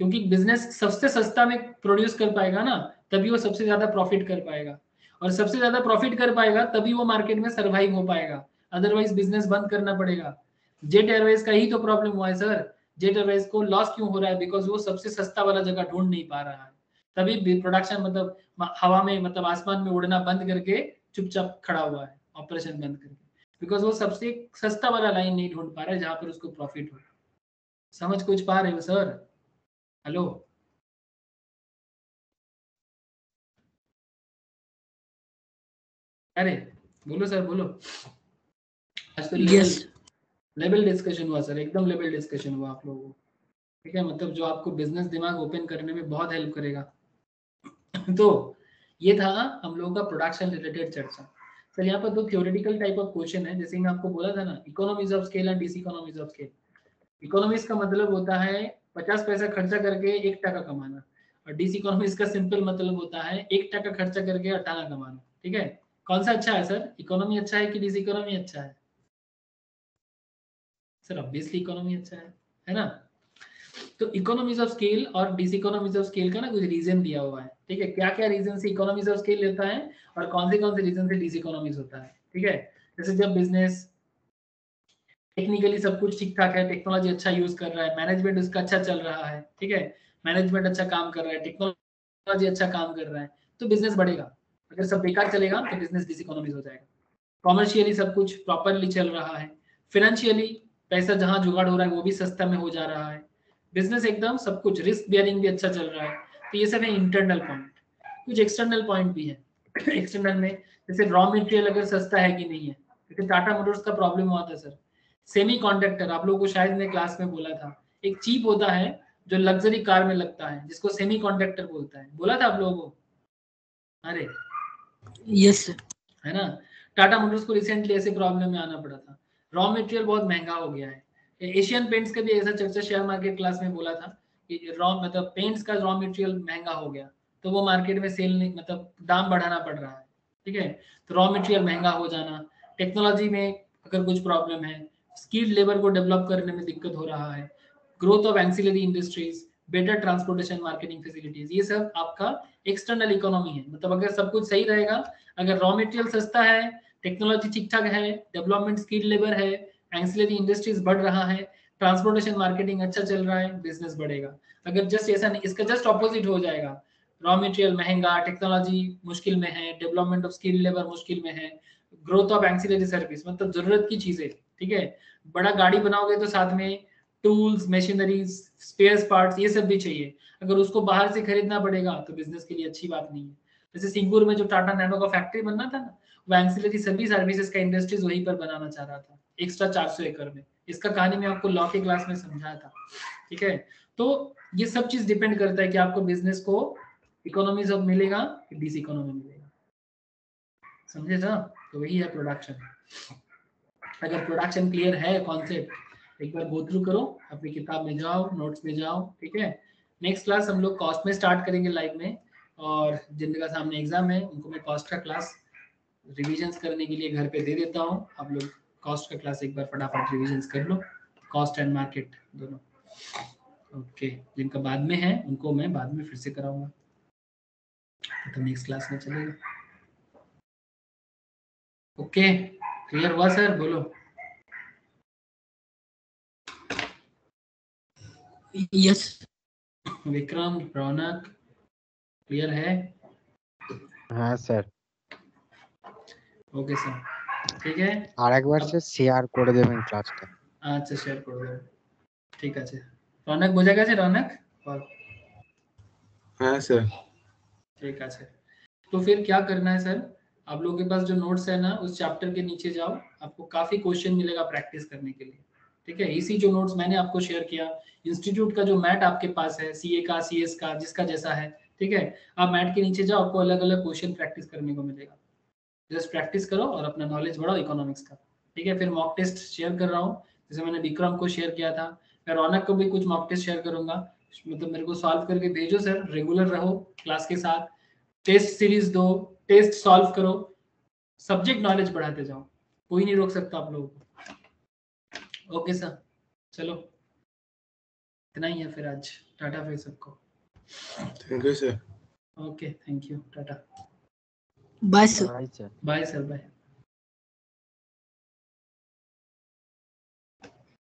क्योंकि बिजनेस सबसे सस्ता में प्रोड्यूस कर पाएगा ना, तभी वो सबसे ज्यादा प्रॉफिट कर पाएगा, और सबसे ज्यादा प्रॉफिट कर पाएगा तभी वो मार्केट में सर्वाइव हो पाएगा, अदरवाइज बिजनेस बंद करना पड़ेगा। जेट एयरवेज का ही तो प्रॉब्लम हुआ है सर, जेट एयरवेज को लॉस क्यों हो रहा है? बिकॉज वो सबसे सस्ता वाला जगह ढूंढ नहीं पा रहा है, तभी प्रोडक्शन मतलब हवा में, मतलब आसमान में उड़ना बंद करके चुपचाप खड़ा हुआ है, ऑपरेशन बंद करके, बिकॉज वो सबसे सस्ता वाला लाइन नहीं ढूंढ पा रहा है जहां पर उसको प्रॉफिट हो। समझ कुछ पा रहे हो सर? हेलो, अरे बोलो सर, बोलो। आज तो यस लेवल डिस्कशन हुआ सर, एकदम लेवल डिस्कशन हुआ आप लोगों को, ठीक है, मतलब जो आपको बिजनेस दिमाग ओपन करने में बहुत हेल्प करेगा। तो ये था हम लोगों का प्रोडक्शन रिलेटेड चर्चा। सर यहाँ पर दो थ्योरेटिकल टाइप ऑफ क्वेश्चन है, जैसे मैं आपको बोला था ना, economies of scale and diseconomies of scale. Economies का मतलब होता है 50 पैसा खर्चा करके 1 टका कमाना, और डिसइकोनॉमीज का सिंपल मतलब होता है 1 टका खर्चा करके 18 कमाना, ठीक है। कौन सा अच्छा है सर, इकोनॉमी अच्छा है कि डिसइकोनॉमी अच्छा है? सर ऑब्वियसली इकोनॉमी अच्छा है ना। तो इकोनॉमीज ऑफ स्केल और डिसइकोनॉमीज ऑफ स्केल का ना कुछ रीजन दिया हुआ है, ठीक है, क्या क्या रीजन से इकोनॉमीज ऑफ स्केल होता है और कौन से रीजन से डिसइकोनॉमीज होता है, ठीक है। जैसे जब बिजनेस टेक्निकली सब कुछ ठीक ठाक है, टेक्नोलॉजी अच्छा यूज कर रहा है, मैनेजमेंट उसका अच्छा चल रहा है, ठीक है, मैनेजमेंट अच्छा काम कर रहा है, टेक्नोलॉजी अच्छा काम कर रहा है, तो बिजनेस बढ़ेगा। अगर सब बेकार चलेगा तो बिजनेस डिसइकोनॉमीज हो जाएगा। कॉमर्शियली सब कुछ प्रॉपरली चल रहा है, फाइनेंशियली पैसा जहां जुगाड़ हो रहा है वो भी सस्ता में हो जा रहा है, बिजनेस एकदम सब कुछ रिस्क बियरिंग भी अच्छा चल रहा है। तो ये सब है इंटरनल पॉइंट। कुछ एक्सटर्नल पॉइंट भी है। एक्सटर्नल में जैसे रॉ मटेरियल अगर सस्ता है कि नहीं है, क्योंकि टाटा मोटर्स का प्रॉब्लम हुआ था सर, सेमी कंडक्टर, आप लोगों को शायद मैंने क्लास में बोला था, एक चीप होता है जो लग्जरी कार में लगता है, जिसको सेमी कंडक्टर बोलता है, बोला था आप लोगों को? अरे यस है ना, टाटा मोटर्स को रिसेंटली ऐसे प्रॉब्लम में आना पड़ा था, रॉ मटेरियल बहुत महंगा हो गया है। एशियन पेंट्स का भी ऐसा चर्चा शेयर मार्केट क्लास में बोला था कि रॉ मतलब पेंट्स का रॉ मटेरियल महंगा हो गया, तो वो मार्केट में सेल नहीं, मतलब दाम बढ़ाना पड़ रहा है, ठीक है। तो रॉ मटेरियल महंगा हो जाना, टेक्नोलॉजी में अगर कुछ प्रॉब्लम है, स्किल्ड लेबर को डेवलप करने में दिक्कत हो रहा है, growth of ancillary industries, better transportation marketing facilities, ये सब आपका एक्सटर्नल इकोनॉमी है। मतलब अगर सब कुछ सही रहेगा, अगर रॉ मटेरियल सस्ता है, टेक्नोलॉजी ठीक ठाक है, डेवलपमेंट स्किल्ड लेबर है, एंसिलरी इंडस्ट्रीज बढ़ रहा है, ट्रांसपोर्टेशन मार्केटिंग अच्छा चल रहा है, बिजनेस बढ़ेगा। अगर जस्ट ऐसा नहीं, इसका जस्ट ऑपोजिट हो जाएगा, रॉ मटेरियल महंगा, टेक्नोलॉजी मुश्किल में है, डेवलपमेंट ऑफ स्किल्ड लेबर मुश्किल में है, ग्रोथ ऑफ एंसिलरी सर्विस मतलब जरूरत की चीजें, ठीक है, बड़ा गाड़ी बनाओगे तो साथ में टूल्स, मशीनरीज, स्पेयर पार्ट्स, ये सब भी चाहिए, अगर उसको बाहर से खरीदना पड़ेगा तो बिजनेस के लिए अच्छी बात नहीं है। जैसे सिंगपुर में जो टाटा नैनो का फैक्ट्री बनना था ना, वो एंसिलरी सभी सर्विसेज का इंडस्ट्रीज वहीं पर बनाना चाह रहा था, एक्स्ट्रा 400 एकड़ में। इसका कहानी मैं आपको लॉ के क्लास में समझाया था, ठीक है। तो ये सब चीज डिपेंड करता है कि आपको बिजनेस को इकोनॉमीज ऑफ मिलेगा कि डिस इकोनॉमी मिलेगा, समझे ना। तो वही है प्रोडक्शन। अगर प्रोडक्शन क्लियर है कॉन्सेप्ट, एक बार गो थ्रू करो, अपनी किताब में जाओ, नोट्स में जाओ, ठीक है। नेक्स्ट क्लास हम लोग कॉस्ट में स्टार्ट करेंगे लाइव में, और जिनका सामने एग्जाम है उनको मैं कॉस्ट का क्लास रिविजन्स करने के लिए घर पे दे देता हूँ। आप लोग कॉस्ट का क्लास एक बार फटाफट रिविजन्स कर लो, कॉस्ट एंड मार्केट दोनों। ओके, जिनका बाद में है उनको मैं बाद में फिर से कराऊंगा, तो नेक्स्ट क्लास में चलेगा। ओके, क्लियर हुआ सर? बोलो। यस विक्रम, रौनक, क्लियर है? हाँ सर। ओके सर, ঠিক है। আরেকবার अब স্যার শেয়ার করে দেবেন ক্লাসটা। আচ্ছা শেয়ার করে দেবো, ঠিক আছে। রৌনক বোঝা গেছে? রৌনক বল। हाँ सर। ठीक है सर। तो फिर क्या करना है सर, आप लोगों के पास जो नोट्स है ना, उस चैप्टर के नीचे जाओ, आपको काफी क्वेश्चन मिलेगा प्रैक्टिस करने के लिए। ठीक है, इसी जो नोट्स मैंने आपको शेयर किया, इंस्टीट्यूट का जो मैट आपके पास है, सीए का, सीएस का, जिसका जैसा है, ठीक है, आप मैट के नीचे जाओ, आपको अलग अलग क्वेश्चन प्रैक्टिस करने को मिलेगा। जस्ट प्रैक्टिस करो और अपना नॉलेज बढ़ाओ इकोनॉमिक्स का। ठीक है, फिर मॉक टेस्ट शेयर कर रहा हूँ, जैसे मैंने विक्रम को शेयर किया था, मैं रौनक को भी कुछ मॉक टेस्ट शेयर करूंगा, मतलब मेरे को सॉल्व करके भेजो सर, रेगुलर रहो क्लास के साथ, टेस्ट सीरीज दो, टेस्ट सॉल्व करो, सब्जेक्ट नॉलेज बढ़ाते जाओ, कोई नहीं रोक सकता आप लोगों को। ओके सर, चलो इतना ही है फिर आज, टाटा फिर सबको। Thank you sir. Okay, thank you, tata, bye sir. ভাই স্যার। Bye sir, bye.